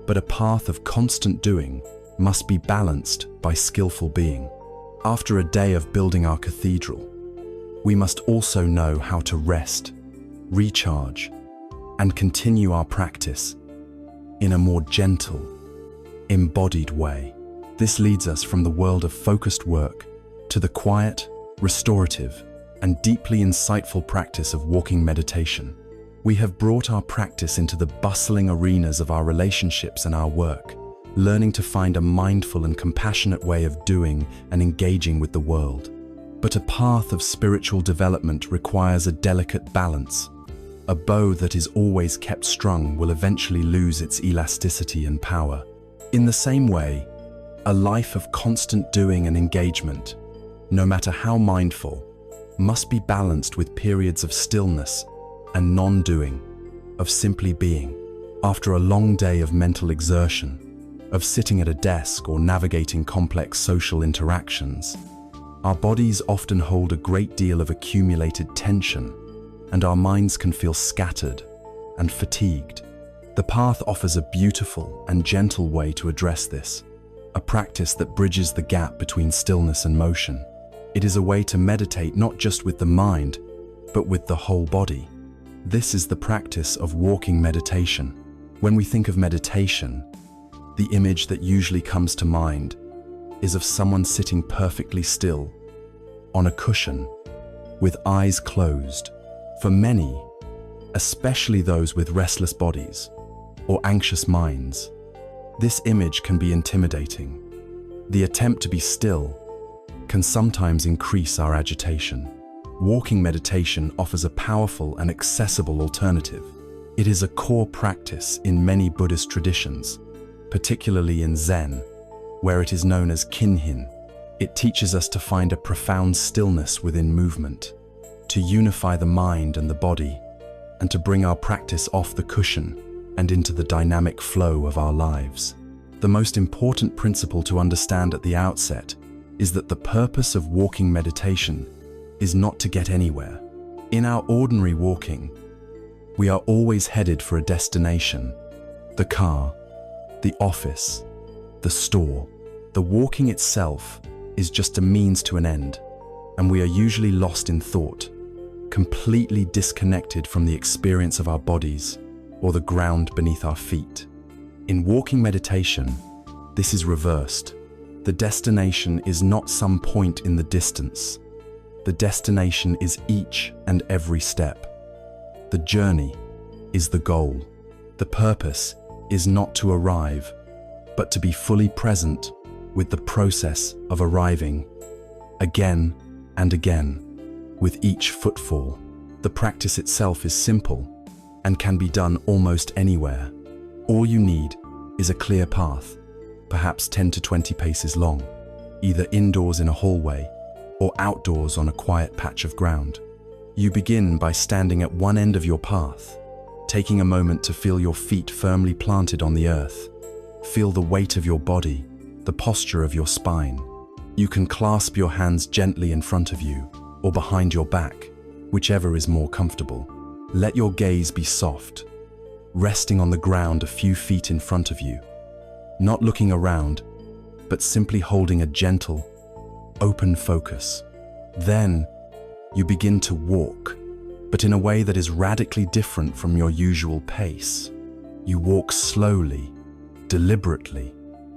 But a path of constant doing must be balanced by skillful being. After a day of building our cathedral, we must also know how to rest, recharge, and continue our practice in a more gentle, embodied way. This leads us from the world of focused work to the quiet, restorative, and deeply insightful practice of walking meditation. We have brought our practice into the bustling arenas of our relationships and our work, learning to find a mindful and compassionate way of doing and engaging with the world. But a path of spiritual development requires a delicate balance. A bow that is always kept strung will eventually lose its elasticity and power. In the same way, a life of constant doing and engagement, no matter how mindful, must be balanced with periods of stillness and non-doing, of simply being. After a long day of mental exertion, of sitting at a desk or navigating complex social interactions, our bodies often hold a great deal of accumulated tension, and our minds can feel scattered and fatigued. The path offers a beautiful and gentle way to address this, a practice that bridges the gap between stillness and motion. It is a way to meditate not just with the mind, but with the whole body. This is the practice of walking meditation. When we think of meditation, the image that usually comes to mind is of someone sitting perfectly still on a cushion with eyes closed. For many, especially those with restless bodies or anxious minds, this image can be intimidating. The attempt to be still can sometimes increase our agitation. Walking meditation offers a powerful and accessible alternative. It is a core practice in many Buddhist traditions, particularly in Zen, where it is known as kinhin. It teaches us to find a profound stillness within movement, to unify the mind and the body, and to bring our practice off the cushion and into the dynamic flow of our lives. The most important principle to understand at the outset is that the purpose of walking meditation is not to get anywhere. In our ordinary walking, we are always headed for a destination: the car, the office, the store. The walking itself is just a means to an end, and we are usually lost in thought, completely disconnected from the experience of our bodies or the ground beneath our feet. In walking meditation, this is reversed. The destination is not some point in the distance. The destination is each and every step. The journey is the goal. The purpose is not to arrive, but to be fully present with the process of arriving, again and again, with each footfall. The practice itself is simple and can be done almost anywhere. All you need is a clear path, perhaps 10 to 20 paces long, either indoors in a hallway or outdoors on a quiet patch of ground. You begin by standing at one end of your path, taking a moment to feel your feet firmly planted on the earth. Feel the weight of your body, the posture of your spine. You can clasp your hands gently in front of you or behind your back, whichever is more comfortable. Let your gaze be soft, resting on the ground a few feet in front of you, not looking around, but simply holding a gentle, open focus. Then, you begin to walk, but in a way that is radically different from your usual pace. You walk slowly, deliberately.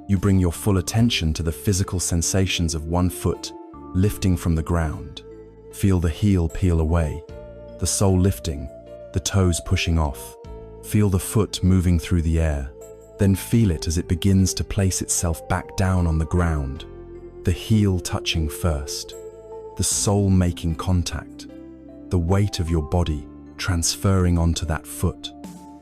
You bring your full attention to the physical sensations of one foot lifting from the ground. Feel the heel peel away, the sole lifting, the toes pushing off. Feel the foot moving through the air. Then feel it as it begins to place itself back down on the ground. The heel touching first, the sole making contact, the weight of your body transferring onto that foot.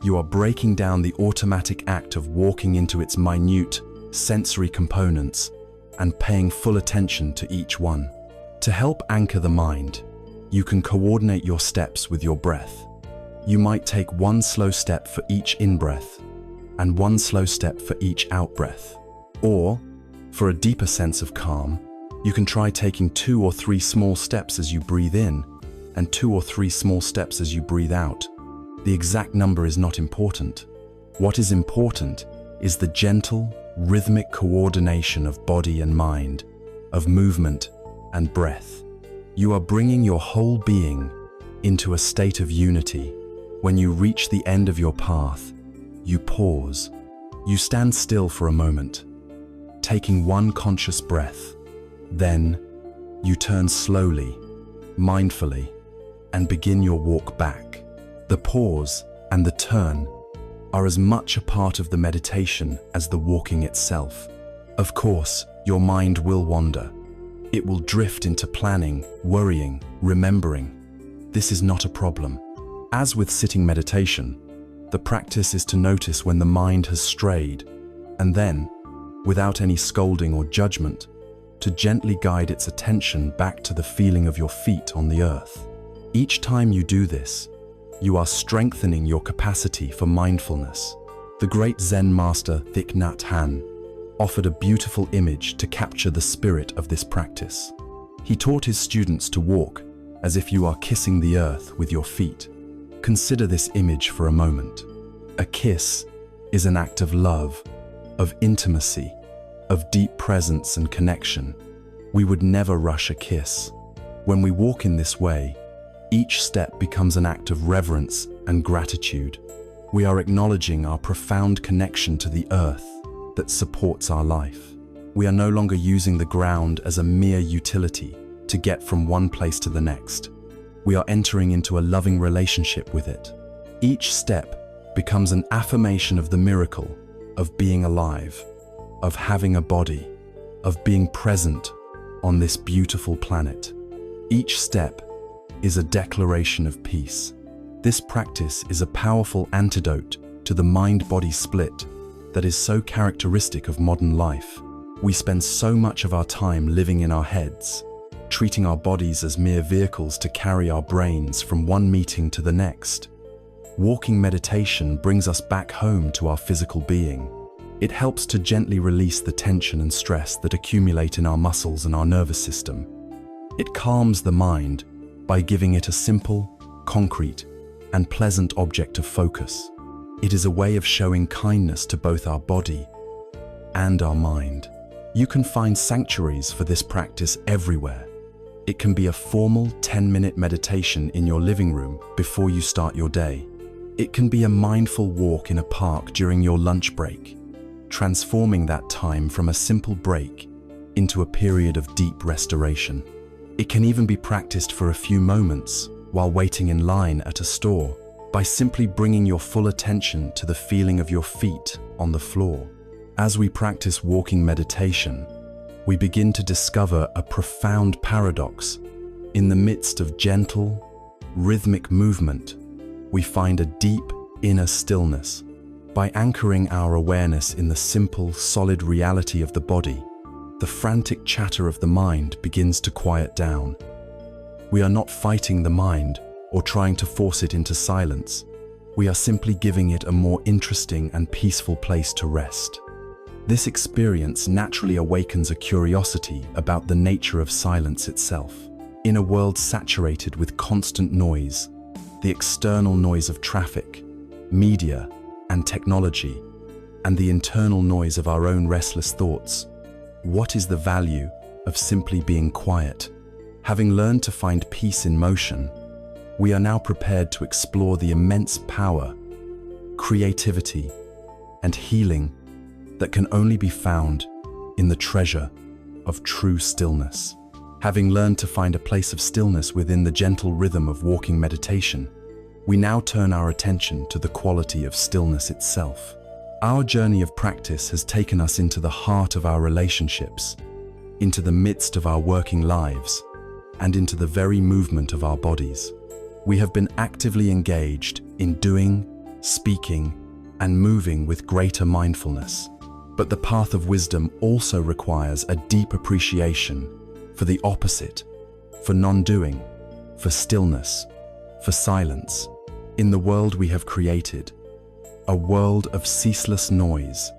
You are breaking down the automatic act of walking into its minute sensory components and paying full attention to each one. To help anchor the mind, you can coordinate your steps with your breath. You might take one slow step for each in-breath and one slow step for each out-breath. Or, for a deeper sense of calm, you can try taking 2 or 3 small steps as you breathe in and 2 or 3 small steps as you breathe out. The exact number is not important. What is important is the gentle, rhythmic coordination of body and mind, of movement and breath. You are bringing your whole being into a state of unity. When you reach the end of your path, you pause. You stand still for a moment, taking one conscious breath. Then, you turn slowly, mindfully, and begin your walk back. The pause and the turn are as much a part of the meditation as the walking itself. Of course, your mind will wander. It will drift into planning, worrying, remembering. This is not a problem. As with sitting meditation, the practice is to notice when the mind has strayed, and then, without any scolding or judgment, to gently guide its attention back to the feeling of your feet on the earth. Each time you do this, you are strengthening your capacity for mindfulness. The great Zen master Thich Nhat Hanh offered a beautiful image to capture the spirit of this practice. He taught his students to walk as if you are kissing the earth with your feet. Consider this image for a moment. A kiss is an act of love, of intimacy, of deep presence and connection. We would never rush a kiss. When we walk in this way, each step becomes an act of reverence and gratitude. We are acknowledging our profound connection to the earth that supports our life. We are no longer using the ground as a mere utility to get from one place to the next. We are entering into a loving relationship with it. Each step becomes an affirmation of the miracle of being alive, of having a body, of being present on this beautiful planet. Each step is a declaration of peace. This practice is a powerful antidote to the mind-body split that is so characteristic of modern life. We spend so much of our time living in our heads, treating our bodies as mere vehicles to carry our brains from one meeting to the next. Walking meditation brings us back home to our physical being. It helps to gently release the tension and stress that accumulate in our muscles and our nervous system. It calms the mind by giving it a simple, concrete, and pleasant object of focus. It is a way of showing kindness to both our body and our mind. You can find sanctuaries for this practice everywhere. It can be a formal 10-minute meditation in your living room before you start your day. It can be a mindful walk in a park during your lunch break, transforming that time from a simple break into a period of deep restoration. It can even be practiced for a few moments while waiting in line at a store by simply bringing your full attention to the feeling of your feet on the floor. As we practice walking meditation, we begin to discover a profound paradox. In the midst of gentle, rhythmic movement, we find a deep inner stillness. By anchoring our awareness in the simple, solid reality of the body, the frantic chatter of the mind begins to quiet down. We are not fighting the mind or trying to force it into silence. We are simply giving it a more interesting and peaceful place to rest. This experience naturally awakens a curiosity about the nature of silence itself. In a world saturated with constant noise, the external noise of traffic, media, and technology, and the internal noise of our own restless thoughts, what is the value of simply being quiet? Having learned to find peace in motion, we are now prepared to explore the immense power, creativity, and healing that can only be found in the treasure of true stillness. Having learned to find a place of stillness within the gentle rhythm of walking meditation, we now turn our attention to the quality of stillness itself. Our journey of practice has taken us into the heart of our relationships, into the midst of our working lives, and into the very movement of our bodies. We have been actively engaged in doing, speaking, and moving with greater mindfulness. But the path of wisdom also requires a deep appreciation for the opposite, for non-doing, for stillness, for silence. In the world we have created, a world of ceaseless noise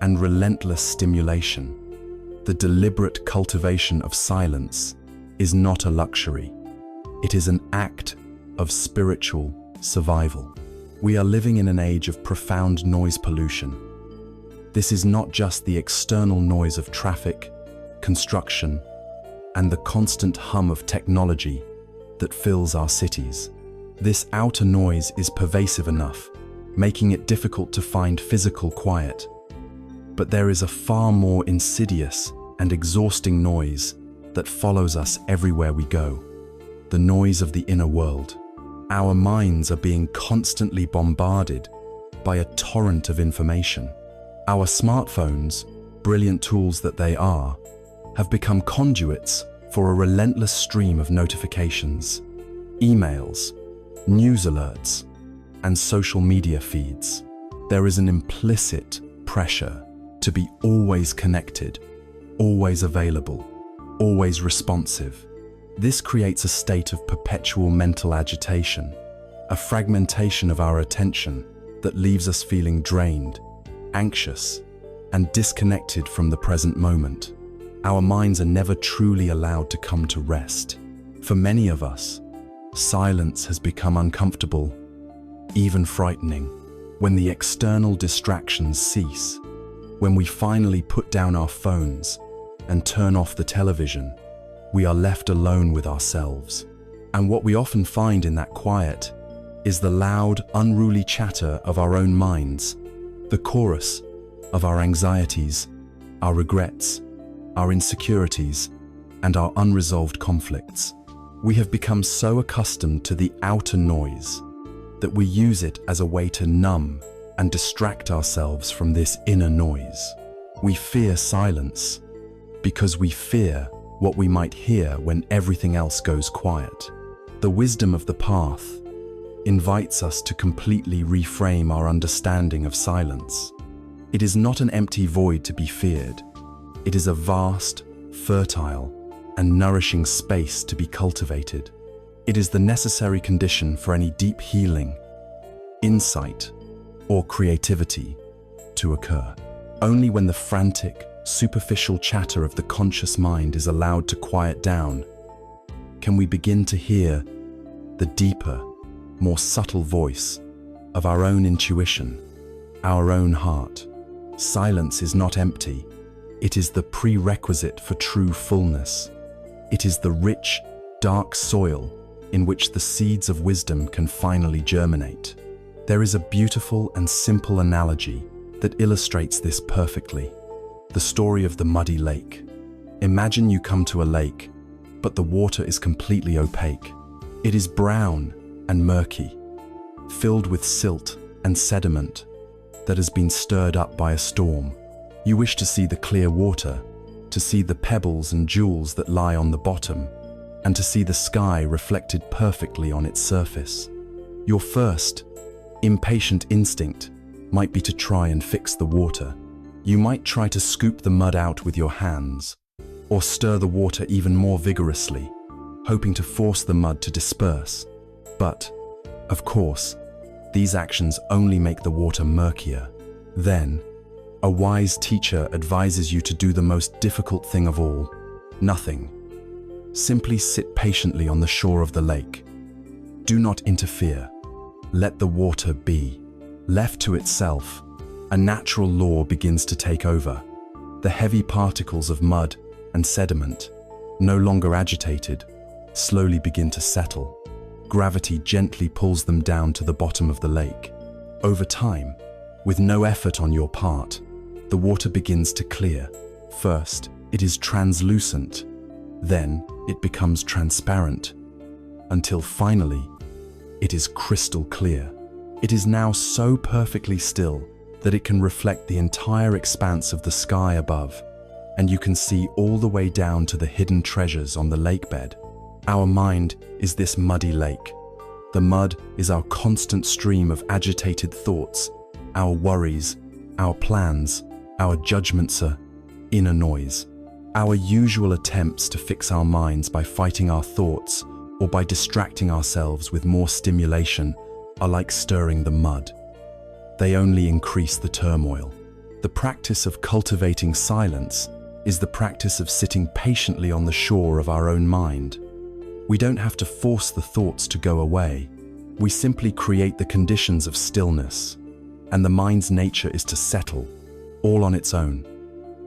and relentless stimulation, the deliberate cultivation of silence is not a luxury. It is an act of spiritual survival. We are living in an age of profound noise pollution. This is not just the external noise of traffic, construction, and the constant hum of technology that fills our cities. This outer noise is pervasive enough, making it difficult to find physical quiet. But there is a far more insidious and exhausting noise that follows us everywhere we go, the noise of the inner world. Our minds are being constantly bombarded by a torrent of information. Our smartphones, brilliant tools that they are, have become conduits for a relentless stream of notifications, emails, news alerts, and social media feeds. There is an implicit pressure to be always connected, always available, always responsive. This creates a state of perpetual mental agitation, a fragmentation of our attention, that leaves us feeling drained, anxious, and disconnected from the present moment. Our minds are never truly allowed to come to rest. For many of us, silence has become uncomfortable, even frightening. When the external distractions cease, when we finally put down our phones and turn off the television, we are left alone with ourselves. And what we often find in that quiet is the loud, unruly chatter of our own minds, the chorus of our anxieties, our regrets, our insecurities, and our unresolved conflicts. We have become so accustomed to the outer noise that we use it as a way to numb and distract ourselves from this inner noise. We fear silence because we fear what we might hear when everything else goes quiet. The wisdom of the path invites us to completely reframe our understanding of silence. It is not an empty void to be feared. It is a vast, fertile, and nourishing space to be cultivated. It is the necessary condition for any deep healing, insight, or creativity to occur. Only when the frantic, superficial chatter of the conscious mind is allowed to quiet down can we begin to hear the deeper, more subtle voice of our own intuition, our own heart. Silence is not empty. It is the prerequisite for true fullness. It is the rich, dark soil in which the seeds of wisdom can finally germinate. There is a beautiful and simple analogy that illustrates this perfectly. The story of the muddy lake. Imagine you come to a lake, but the water is completely opaque. It is brown and murky, filled with silt and sediment that has been stirred up by a storm. You wish to see the clear water, to see the pebbles and jewels that lie on the bottom, and to see the sky reflected perfectly on its surface. Your first, impatient instinct might be to try and fix the water. You might try to scoop the mud out with your hands, or stir the water even more vigorously, hoping to force the mud to disperse. But, of course, these actions only make the water murkier. Then, a wise teacher advises you to do the most difficult thing of all: nothing. Simply sit patiently on the shore of the lake. Do not interfere. Let the water be. Left to itself, a natural law begins to take over. The heavy particles of mud and sediment, no longer agitated, slowly begin to settle. Gravity gently pulls them down to the bottom of the lake. Over time, with no effort on your part, the water begins to clear. First, it is translucent. Then, it becomes transparent. Until finally, it is crystal clear. It is now so perfectly still that it can reflect the entire expanse of the sky above, and you can see all the way down to the hidden treasures on the lake bed. Our mind is this muddy lake. The mud is our constant stream of agitated thoughts, our worries, our plans, our judgments, inner noise. Our usual attempts to fix our minds by fighting our thoughts or by distracting ourselves with more stimulation are like stirring the mud. They only increase the turmoil. The practice of cultivating silence is the practice of sitting patiently on the shore of our own mind. We don't have to force the thoughts to go away. We simply create the conditions of stillness, and the mind's nature is to settle, all on its own.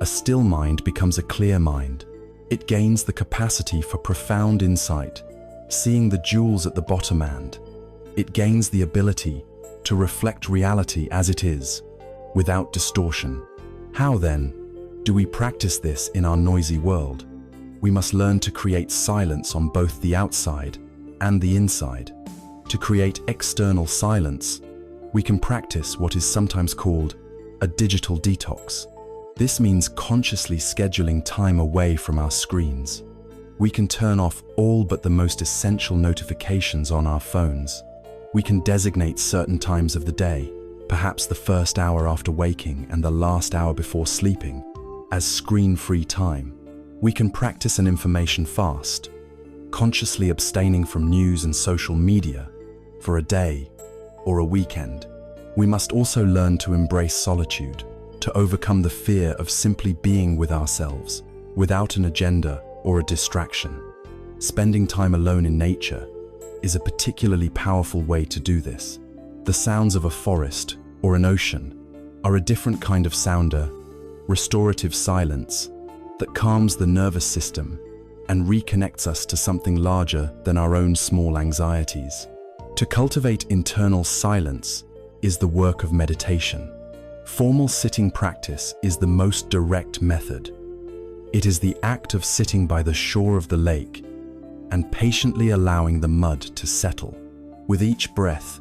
A still mind becomes a clear mind. It gains the capacity for profound insight, seeing the jewels at the bottom, and it gains the ability to reflect reality as it is, without distortion. How then do we practice this in our noisy world? We must learn to create silence on both the outside and the inside. To create external silence, we can practice what is sometimes called a digital detox. This means consciously scheduling time away from our screens. We can turn off all but the most essential notifications on our phones. We can designate certain times of the day, perhaps the first hour after waking and the last hour before sleeping, as screen-free time. We can practice an information fast, consciously abstaining from news and social media for a day or a weekend. We must also learn to embrace solitude, to overcome the fear of simply being with ourselves, without an agenda or a distraction. Spending time alone in nature is a particularly powerful way to do this. The sounds of a forest or an ocean are a different kind of sounder, restorative silence that calms the nervous system and reconnects us to something larger than our own small anxieties. To cultivate internal silence is the work of meditation. Formal sitting practice is the most direct method. It is the act of sitting by the shore of the lake and patiently allowing the mud to settle. With each breath,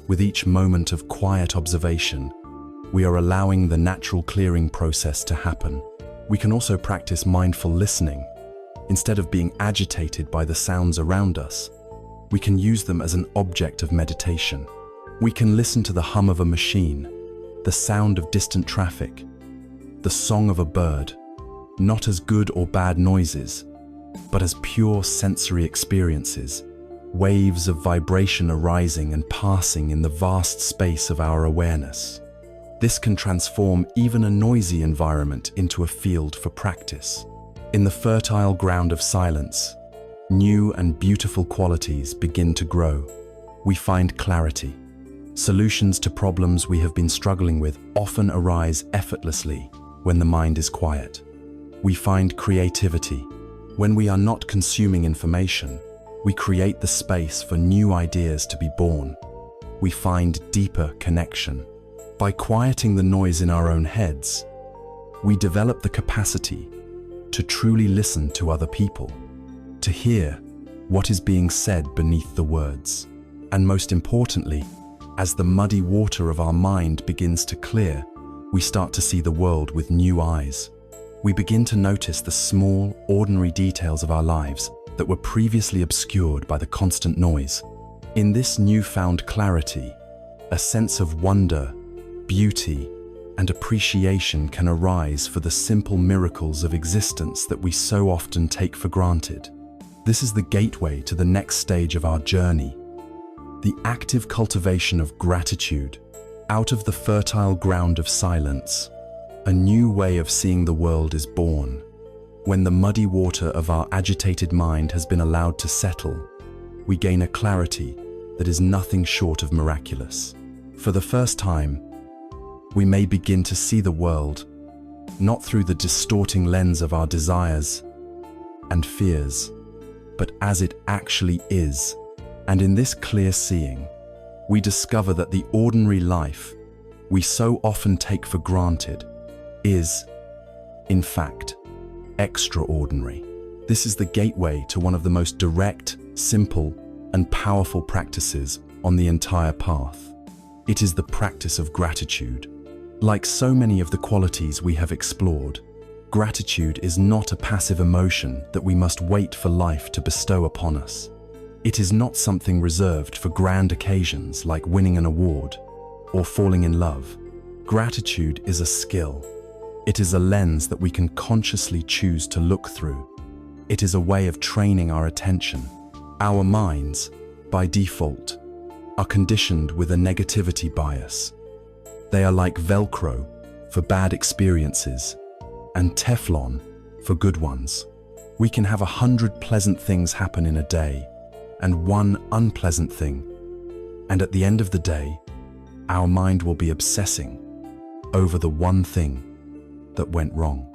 with each moment of quiet observation, we are allowing the natural clearing process to happen. We can also practice mindful listening. Instead of being agitated by the sounds around us, we can use them as an object of meditation. We can listen to the hum of a machine, the sound of distant traffic, the song of a bird, not as good or bad noises, but as pure sensory experiences, waves of vibration arising and passing in the vast space of our awareness. This can transform even a noisy environment into a field for practice. In the fertile ground of silence, new and beautiful qualities begin to grow. We find clarity. Solutions to problems we have been struggling with often arise effortlessly when the mind is quiet. We find creativity. When we are not consuming information, we create the space for new ideas to be born. We find deeper connection. By quieting the noise in our own heads, we develop the capacity to truly listen to other people, to hear what is being said beneath the words. And most importantly, as the muddy water of our mind begins to clear, we start to see the world with new eyes. We begin to notice the small, ordinary details of our lives that were previously obscured by the constant noise. In this newfound clarity, a sense of wonder, beauty, and appreciation can arise for the simple miracles of existence that we so often take for granted. This is the gateway to the next stage of our journey, the active cultivation of gratitude. Out of the fertile ground of silence, a new way of seeing the world is born. When the muddy water of our agitated mind has been allowed to settle, we gain a clarity that is nothing short of miraculous. For the first time, we may begin to see the world not through the distorting lens of our desires and fears, but as it actually is. And in this clear seeing, we discover that the ordinary life we so often take for granted is, in fact, extraordinary. This is the gateway to one of the most direct, simple, and powerful practices on the entire path. It is the practice of gratitude. Like so many of the qualities we have explored, gratitude is not a passive emotion that we must wait for life to bestow upon us. It is not something reserved for grand occasions like winning an award or falling in love. Gratitude is a skill. It is a lens that we can consciously choose to look through. It is a way of training our attention. Our minds, by default, are conditioned with a negativity bias. They are like Velcro for bad experiences and Teflon for good ones. We can have 100 pleasant things happen in a day and one unpleasant thing, and at the end of the day, our mind will be obsessing over the one thing that went wrong.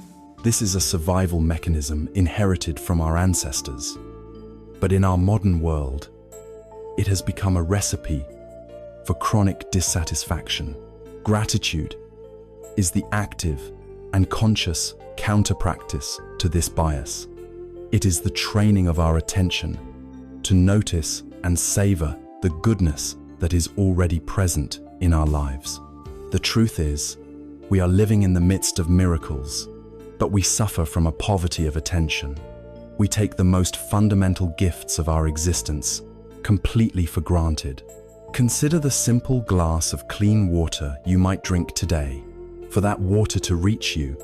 This is a survival mechanism inherited from our ancestors. But in our modern world, it has become a recipe for chronic dissatisfaction. Gratitude is the active and conscious counter-practice to this bias. It is the training of our attention to notice and savor the goodness that is already present in our lives. The truth is, we are living in the midst of miracles, but we suffer from a poverty of attention. We take the most fundamental gifts of our existence completely for granted. Consider the simple glass of clean water you might drink today. For that water to reach you,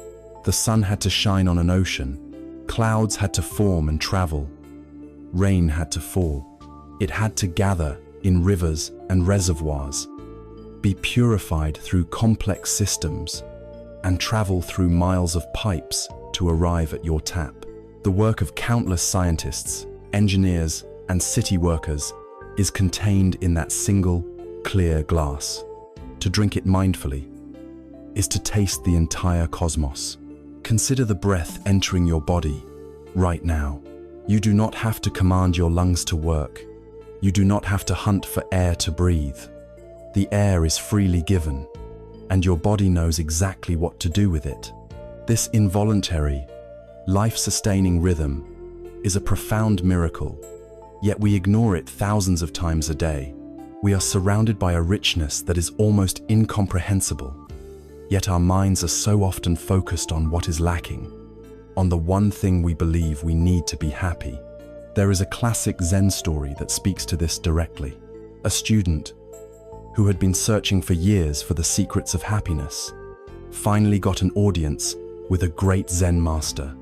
the sun had to shine on an ocean, clouds had to form and travel, rain had to fall. It had to gather in rivers and reservoirs. be purified through complex systems, and travel through miles of pipes to arrive at your tap. The work of countless scientists, engineers, and city workers is contained in that single, clear glass. To drink it mindfully is to taste the entire cosmos. Consider the breath entering your body right now. You do not have to command your lungs to work. You do not have to hunt for air to breathe. The air is freely given, and your body knows exactly what to do with it. This involuntary, life-sustaining rhythm is a profound miracle, yet we ignore it thousands of times a day. We are surrounded by a richness that is almost incomprehensible, yet our minds are so often focused on what is lacking, on the one thing we believe we need to be happy. There is a classic Zen story that speaks to this directly. A student who had been searching for years for the secrets of happiness finally got an audience with a great Zen master.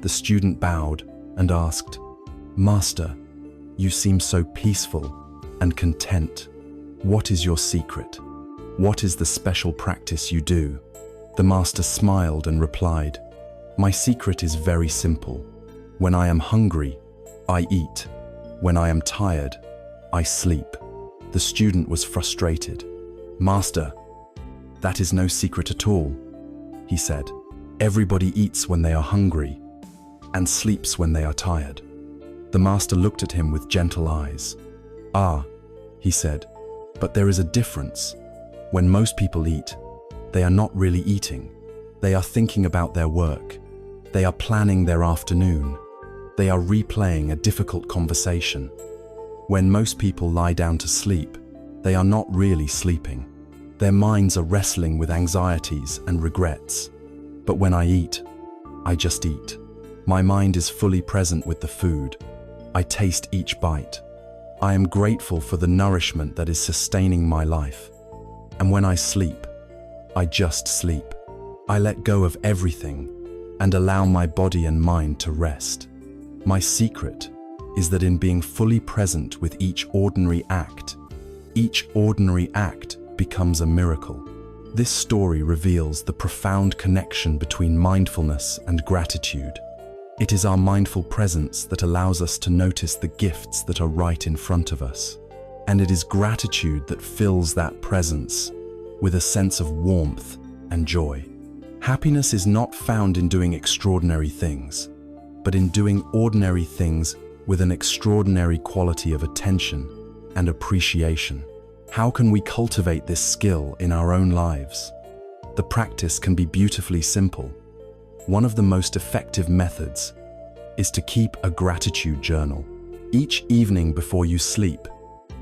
The student bowed and asked, "Master, you seem so peaceful and content. What is your secret? What is the special practice you do?" The master smiled and replied, "My secret is very simple. When I am hungry, I eat. When I am tired, I sleep." The student was frustrated. "Master, that is no secret at all," he said. "Everybody eats when they are hungry and sleeps when they are tired." The master looked at him with gentle eyes. "Ah," he said, "but there is a difference. When most people eat, they are not really eating. They are thinking about their work. They are planning their afternoon. They are replaying a difficult conversation. When most people lie down to sleep, they are not really sleeping. Their minds are wrestling with anxieties and regrets. But when I eat, I just eat. My mind is fully present with the food. I taste each bite. I am grateful for the nourishment that is sustaining my life. And when I sleep, I just sleep. I let go of everything and allow my body and mind to rest. My secret is that in being fully present with each ordinary act becomes a miracle." This story reveals the profound connection between mindfulness and gratitude. It is our mindful presence that allows us to notice the gifts that are right in front of us. And it is gratitude that fills that presence with a sense of warmth and joy. Happiness is not found in doing extraordinary things, but in doing ordinary things with an extraordinary quality of attention and appreciation. How can we cultivate this skill in our own lives? The practice can be beautifully simple. One of the most effective methods is to keep a gratitude journal. Each evening before you sleep,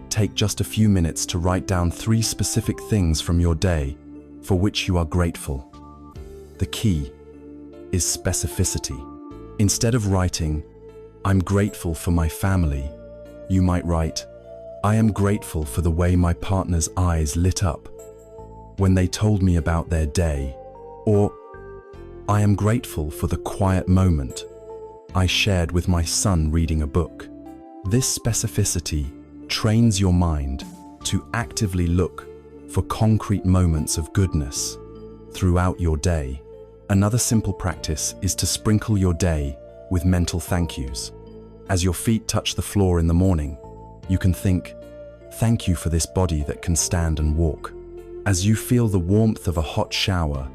take just a few minutes to write down 3 specific things from your day for which you are grateful. The key is specificity. Instead of writing, "I'm grateful for my family," you might write, "I am grateful for the way my partner's eyes lit up when they told me about their day," or "I am grateful for the quiet moment I shared with my son reading a book." This specificity trains your mind to actively look for concrete moments of goodness throughout your day. Another simple practice is to sprinkle your day with mental thank yous. As your feet touch the floor in the morning, you can think, "Thank you for this body that can stand and walk." As you feel the warmth of a hot shower,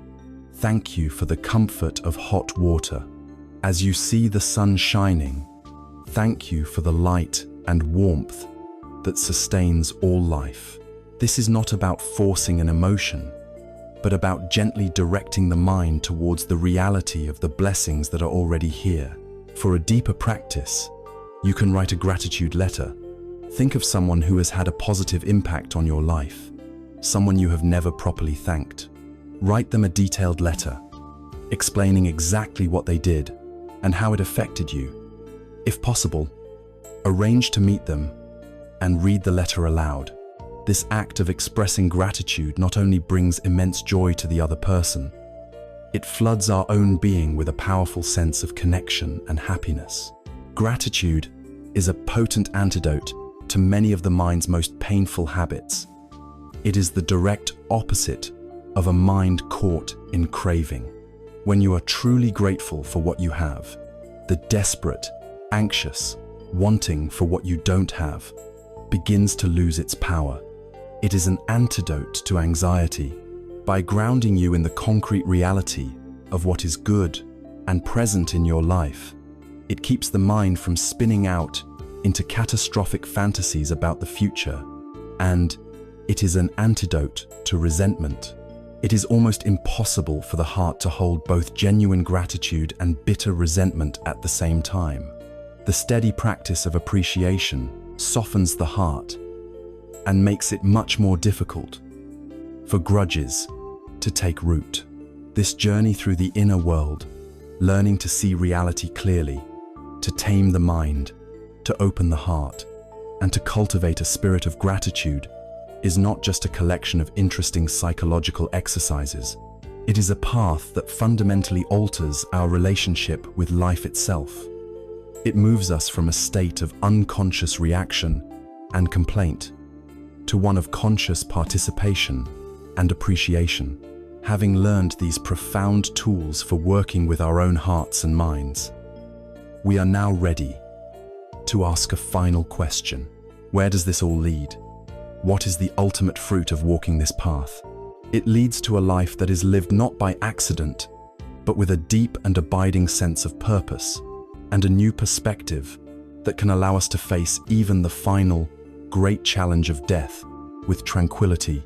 thank you for the comfort of hot water. As you see the sun shining, thank you for the light and warmth that sustains all life. This is not about forcing an emotion, but about gently directing the mind towards the reality of the blessings that are already here. For a deeper practice, you can write a gratitude letter. Think of someone who has had a positive impact on your life, someone you have never properly thanked. Write them a detailed letter, explaining exactly what they did and how it affected you. If possible, arrange to meet them and read the letter aloud. This act of expressing gratitude not only brings immense joy to the other person, it floods our own being with a powerful sense of connection and happiness. Gratitude is a potent antidote to many of the mind's most painful habits. It is the direct opposite of a mind caught in craving. When you are truly grateful for what you have, the desperate, anxious, wanting for what you don't have begins to lose its power. It is an antidote to anxiety by grounding you in the concrete reality of what is good and present in your life. It keeps the mind from spinning out into catastrophic fantasies about the future, and it is an antidote to resentment. It is almost impossible for the heart to hold both genuine gratitude and bitter resentment at the same time. The steady practice of appreciation softens the heart and makes it much more difficult for grudges to take root. This journey through the inner world, learning to see reality clearly, to tame the mind, to open the heart, and to cultivate a spirit of gratitude, is not just a collection of interesting psychological exercises. It is a path that fundamentally alters our relationship with life itself. It moves us from a state of unconscious reaction and complaint to one of conscious participation and appreciation. Having learned these profound tools for working with our own hearts and minds, we are now ready to ask a final question. Where does this all lead? What is the ultimate fruit of walking this path? It leads to a life that is lived not by accident, but with a deep and abiding sense of purpose and a new perspective that can allow us to face even the final, great challenge of death with tranquility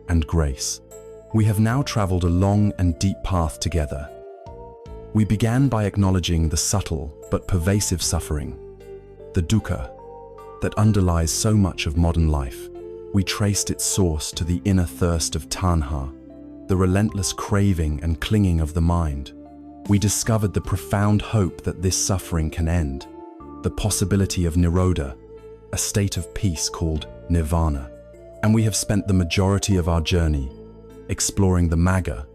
and grace. We have now traveled a long and deep path together. We began by acknowledging the subtle but pervasive suffering, the dukkha, that underlies so much of modern life. We traced its source to the inner thirst of tanha, the relentless craving and clinging of the mind. We discovered the profound hope that this suffering can end, the possibility of nirodha, a state of peace called nirvana. And we have spent the majority of our journey exploring the magga,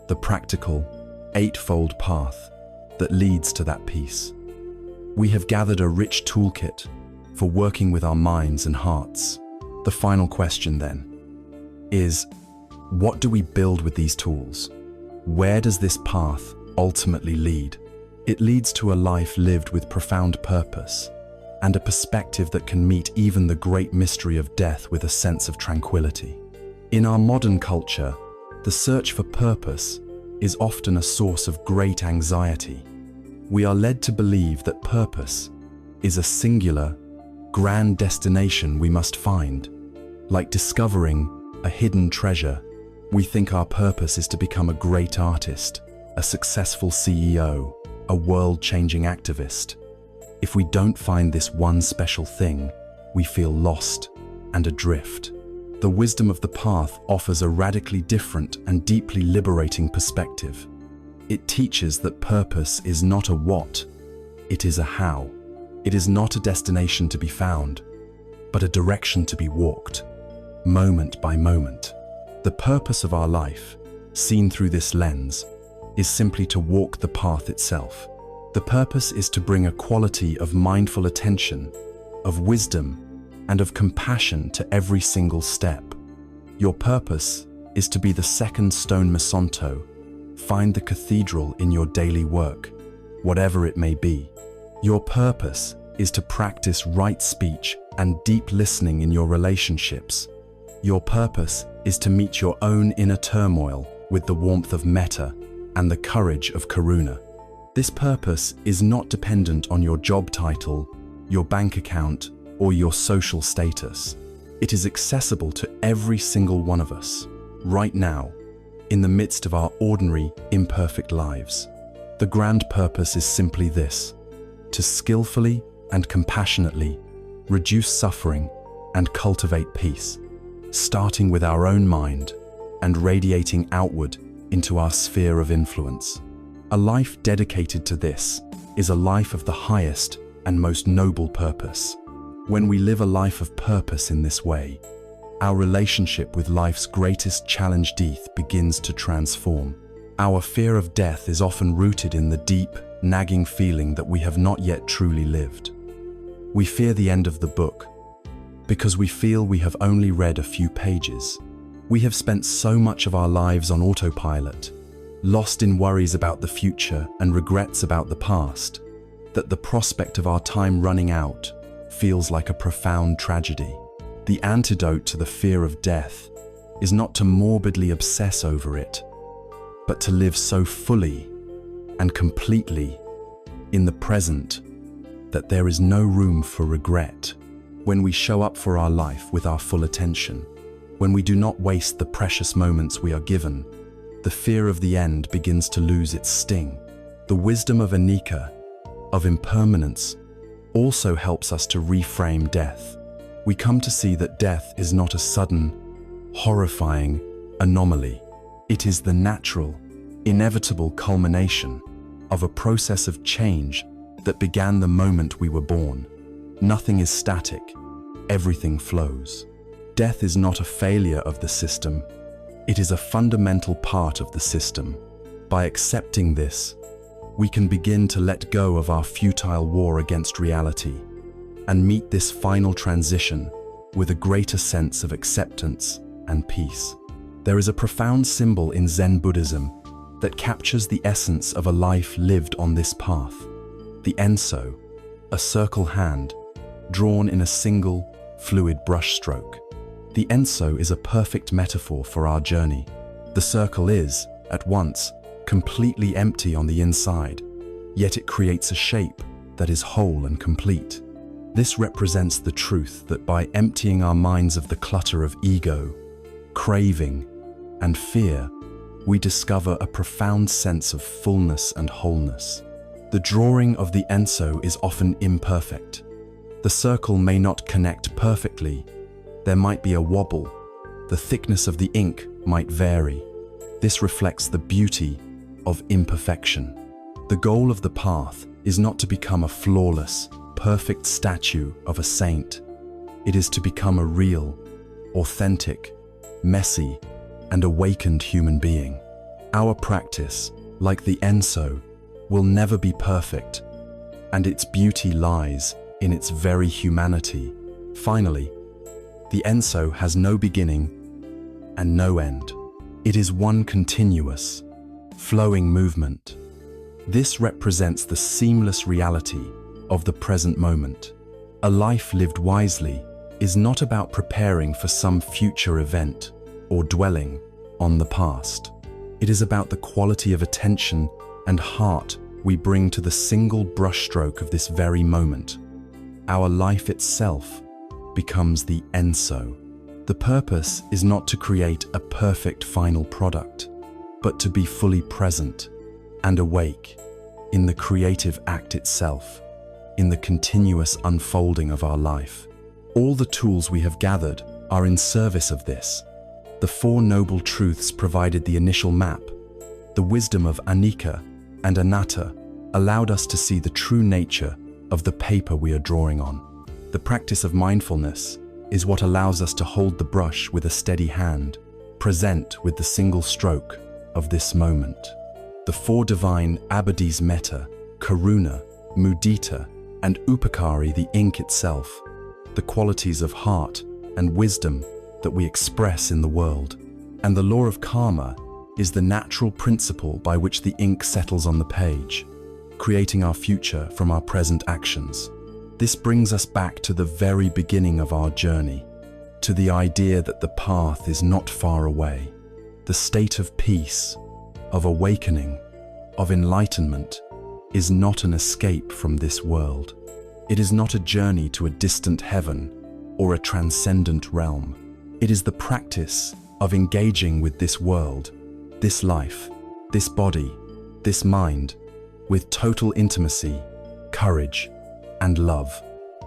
the practical, eightfold path that leads to that peace. We have gathered a rich toolkit for working with our minds and hearts. The final question then is, what do we build with these tools? Where does this path ultimately lead? It leads to a life lived with profound purpose and a perspective that can meet even the great mystery of death with a sense of tranquility. In our modern culture, the search for purpose is often a source of great anxiety. We are led to believe that purpose is a singular, grand destination we must find. Like discovering a hidden treasure, we think our purpose is to become a great artist, a successful CEO, a world-changing activist. If we don't find this one special thing, we feel lost and adrift. The wisdom of the path offers a radically different and deeply liberating perspective. It teaches that purpose is not a what, it is a how. It is not a destination to be found, but a direction to be walked, moment by moment. The purpose of our life, seen through this lens, is simply to walk the path itself. The purpose is to bring a quality of mindful attention, of wisdom, and of compassion to every single step. Your purpose is to be the second stone Masonto. Find the cathedral in your daily work, whatever it may be. Your purpose is to practice right speech and deep listening in your relationships. Your purpose is to meet your own inner turmoil with the warmth of metta and the courage of karuna. This purpose is not dependent on your job title, your bank account, or your social status. It is accessible to every single one of us, right now, in the midst of our ordinary, imperfect lives. The grand purpose is simply this: to skillfully and compassionately reduce suffering and cultivate peace, starting with our own mind and radiating outward into our sphere of influence. A life dedicated to this is a life of the highest and most noble purpose. When we live a life of purpose in this way, our relationship with life's greatest challenge death begins to transform. Our fear of death is often rooted in the deep, nagging feeling that we have not yet truly lived. We fear the end of the book because we feel we have only read a few pages. We have spent so much of our lives on autopilot, lost in worries about the future and regrets about the past, that the prospect of our time running out feels like a profound tragedy. The antidote to the fear of death is not to morbidly obsess over it, but to live so fully and completely in the present that there is no room for regret. When we show up for our life with our full attention, when we do not waste the precious moments we are given, the fear of the end begins to lose its sting. The wisdom of anicca, of impermanence, also helps us to reframe death. We come to see that death is not a sudden, horrifying anomaly. It is the natural, inevitable culmination of a process of change that began the moment we were born. Nothing is static, everything flows. Death is not a failure of the system, it is a fundamental part of the system. By accepting this, we can begin to let go of our futile war against reality and meet this final transition with a greater sense of acceptance and peace. There is a profound symbol in Zen Buddhism that captures the essence of a life lived on this path. The enso, a circle hand, drawn in a single, fluid brushstroke. The enso is a perfect metaphor for our journey. The circle is, at once, completely empty on the inside, yet it creates a shape that is whole and complete. This represents the truth that by emptying our minds of the clutter of ego, craving, and fear, we discover a profound sense of fullness and wholeness. The drawing of the enso is often imperfect. The circle may not connect perfectly. There might be a wobble. The thickness of the ink might vary. This reflects the beauty of imperfection. The goal of the path is not to become a flawless, perfect statue of a saint. It is to become a real, authentic, messy, and awakened human being. Our practice, like the enso, will never be perfect, and its beauty lies in its very humanity. Finally, the enso has no beginning and no end. It is one continuous, flowing movement. This represents the seamless reality of the present moment. A life lived wisely is not about preparing for some future event or dwelling on the past. It is about the quality of attention and heart we bring to the single brushstroke of this very moment. Our life itself becomes the enso. The purpose is not to create a perfect final product, but to be fully present and awake in the creative act itself, in the continuous unfolding of our life. All the tools we have gathered are in service of this. The Four Noble Truths provided the initial map. The wisdom of anicca and anatta allowed us to see the true nature of the paper we are drawing on. The practice of mindfulness is what allows us to hold the brush with a steady hand, present with the single stroke of this moment. The four divine abadis metta, karuna, mudita, and upakari, the ink itself, the qualities of heart and wisdom that we express in the world. And the law of karma is the natural principle by which the ink settles on the page, creating our future from our present actions. This brings us back to the very beginning of our journey, to the idea that the path is not far away. The state of peace, of awakening, of enlightenment is not an escape from this world. It is not a journey to a distant heaven or a transcendent realm. It is the practice of engaging with this world, this life, this body, this mind, with total intimacy, courage, and love.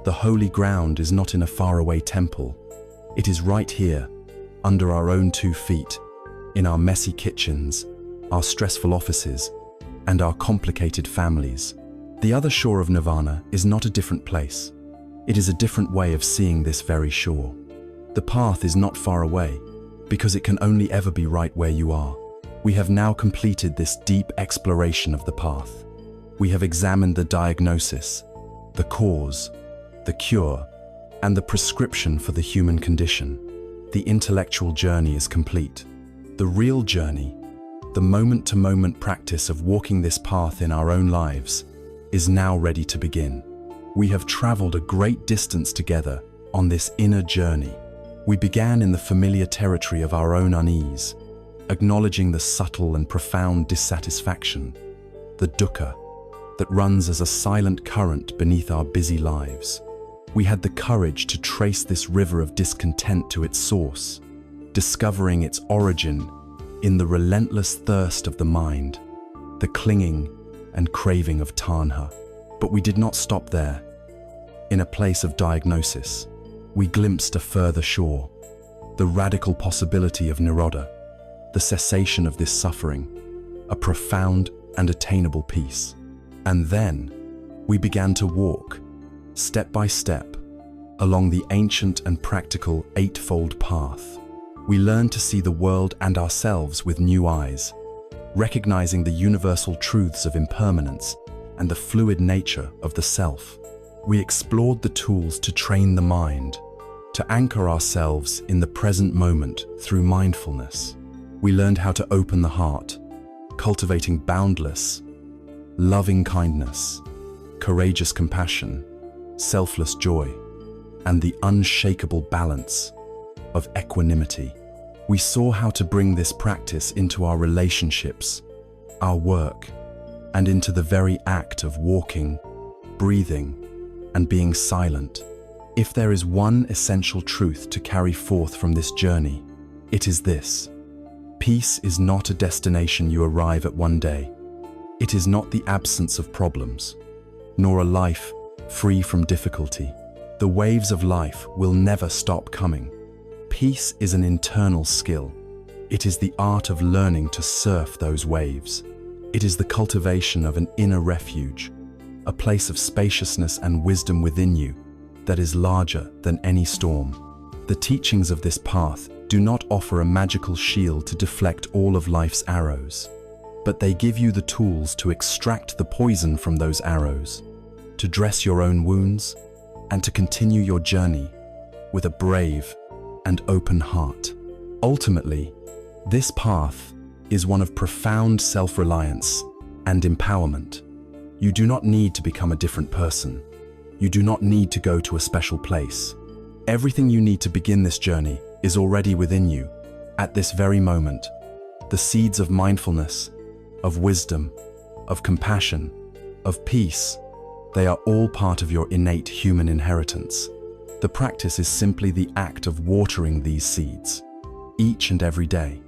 The holy ground is not in a faraway temple. It is right here, under our own 2 feet, in our messy kitchens, our stressful offices, and our complicated families. The other shore of nirvana is not a different place. It is a different way of seeing this very shore. The path is not far away, because it can only ever be right where you are. We have now completed this deep exploration of the path. We have examined the diagnosis, the cause, the cure, and the prescription for the human condition. the intellectual journey is complete. The real journey, the moment-to-moment practice of walking this path in our own lives, is now ready to begin. We have traveled a great distance together on this inner journey. We began in the familiar territory of our own unease, acknowledging the subtle and profound dissatisfaction, the dukkha, that runs as a silent current beneath our busy lives. We had the courage to trace this river of discontent to its source, discovering its origin in the relentless thirst of the mind, the clinging and craving of tanha. But we did not stop there. In a place of diagnosis, we glimpsed a further shore, the radical possibility of nirodha, the cessation of this suffering, a profound and attainable peace. And then we began to walk, step by step, along the ancient and practical eightfold path. We learned to see the world and ourselves with new eyes, recognizing the universal truths of impermanence and the fluid nature of the self. We explored the tools to train the mind, to anchor ourselves in the present moment through mindfulness. We learned how to open the heart, cultivating boundless, loving kindness, courageous compassion, selfless joy, and the unshakable balance of equanimity. We saw how to bring this practice into our relationships, our work, and into the very act of walking, breathing, and being silent. If there is one essential truth to carry forth from this journey, it is this: peace is not a destination you arrive at one day. It is not the absence of problems, nor a life free from difficulty. The waves of life will never stop coming. Peace is an internal skill. It is the art of learning to surf those waves. It is the cultivation of an inner refuge, a place of spaciousness and wisdom within you that is larger than any storm. The teachings of this path do not offer a magical shield to deflect all of life's arrows, but they give you the tools to extract the poison from those arrows, to dress your own wounds, and to continue your journey with a brave and open heart. Ultimately, this path is one of profound self-reliance and empowerment. You do not need to become a different person. You do not need to go to a special place. Everything you need to begin this journey is already within you, at this very moment. The seeds of mindfulness, of wisdom, of compassion, of peace, they are all part of your innate human inheritance. The practice is simply the act of watering these seeds, each and every day.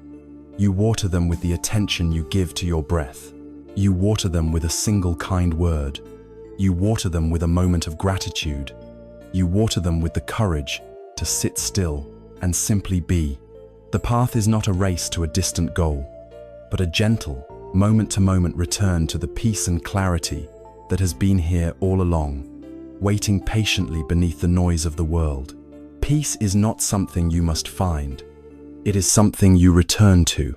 You water them with the attention you give to your breath. You water them with a single kind word. You water them with a moment of gratitude. You water them with the courage to sit still and simply be. The path is not a race to a distant goal, but a gentle, moment-to-moment return to the peace and clarity that has been here all along, waiting patiently beneath the noise of the world. Peace is not something you must find. It is something you return to.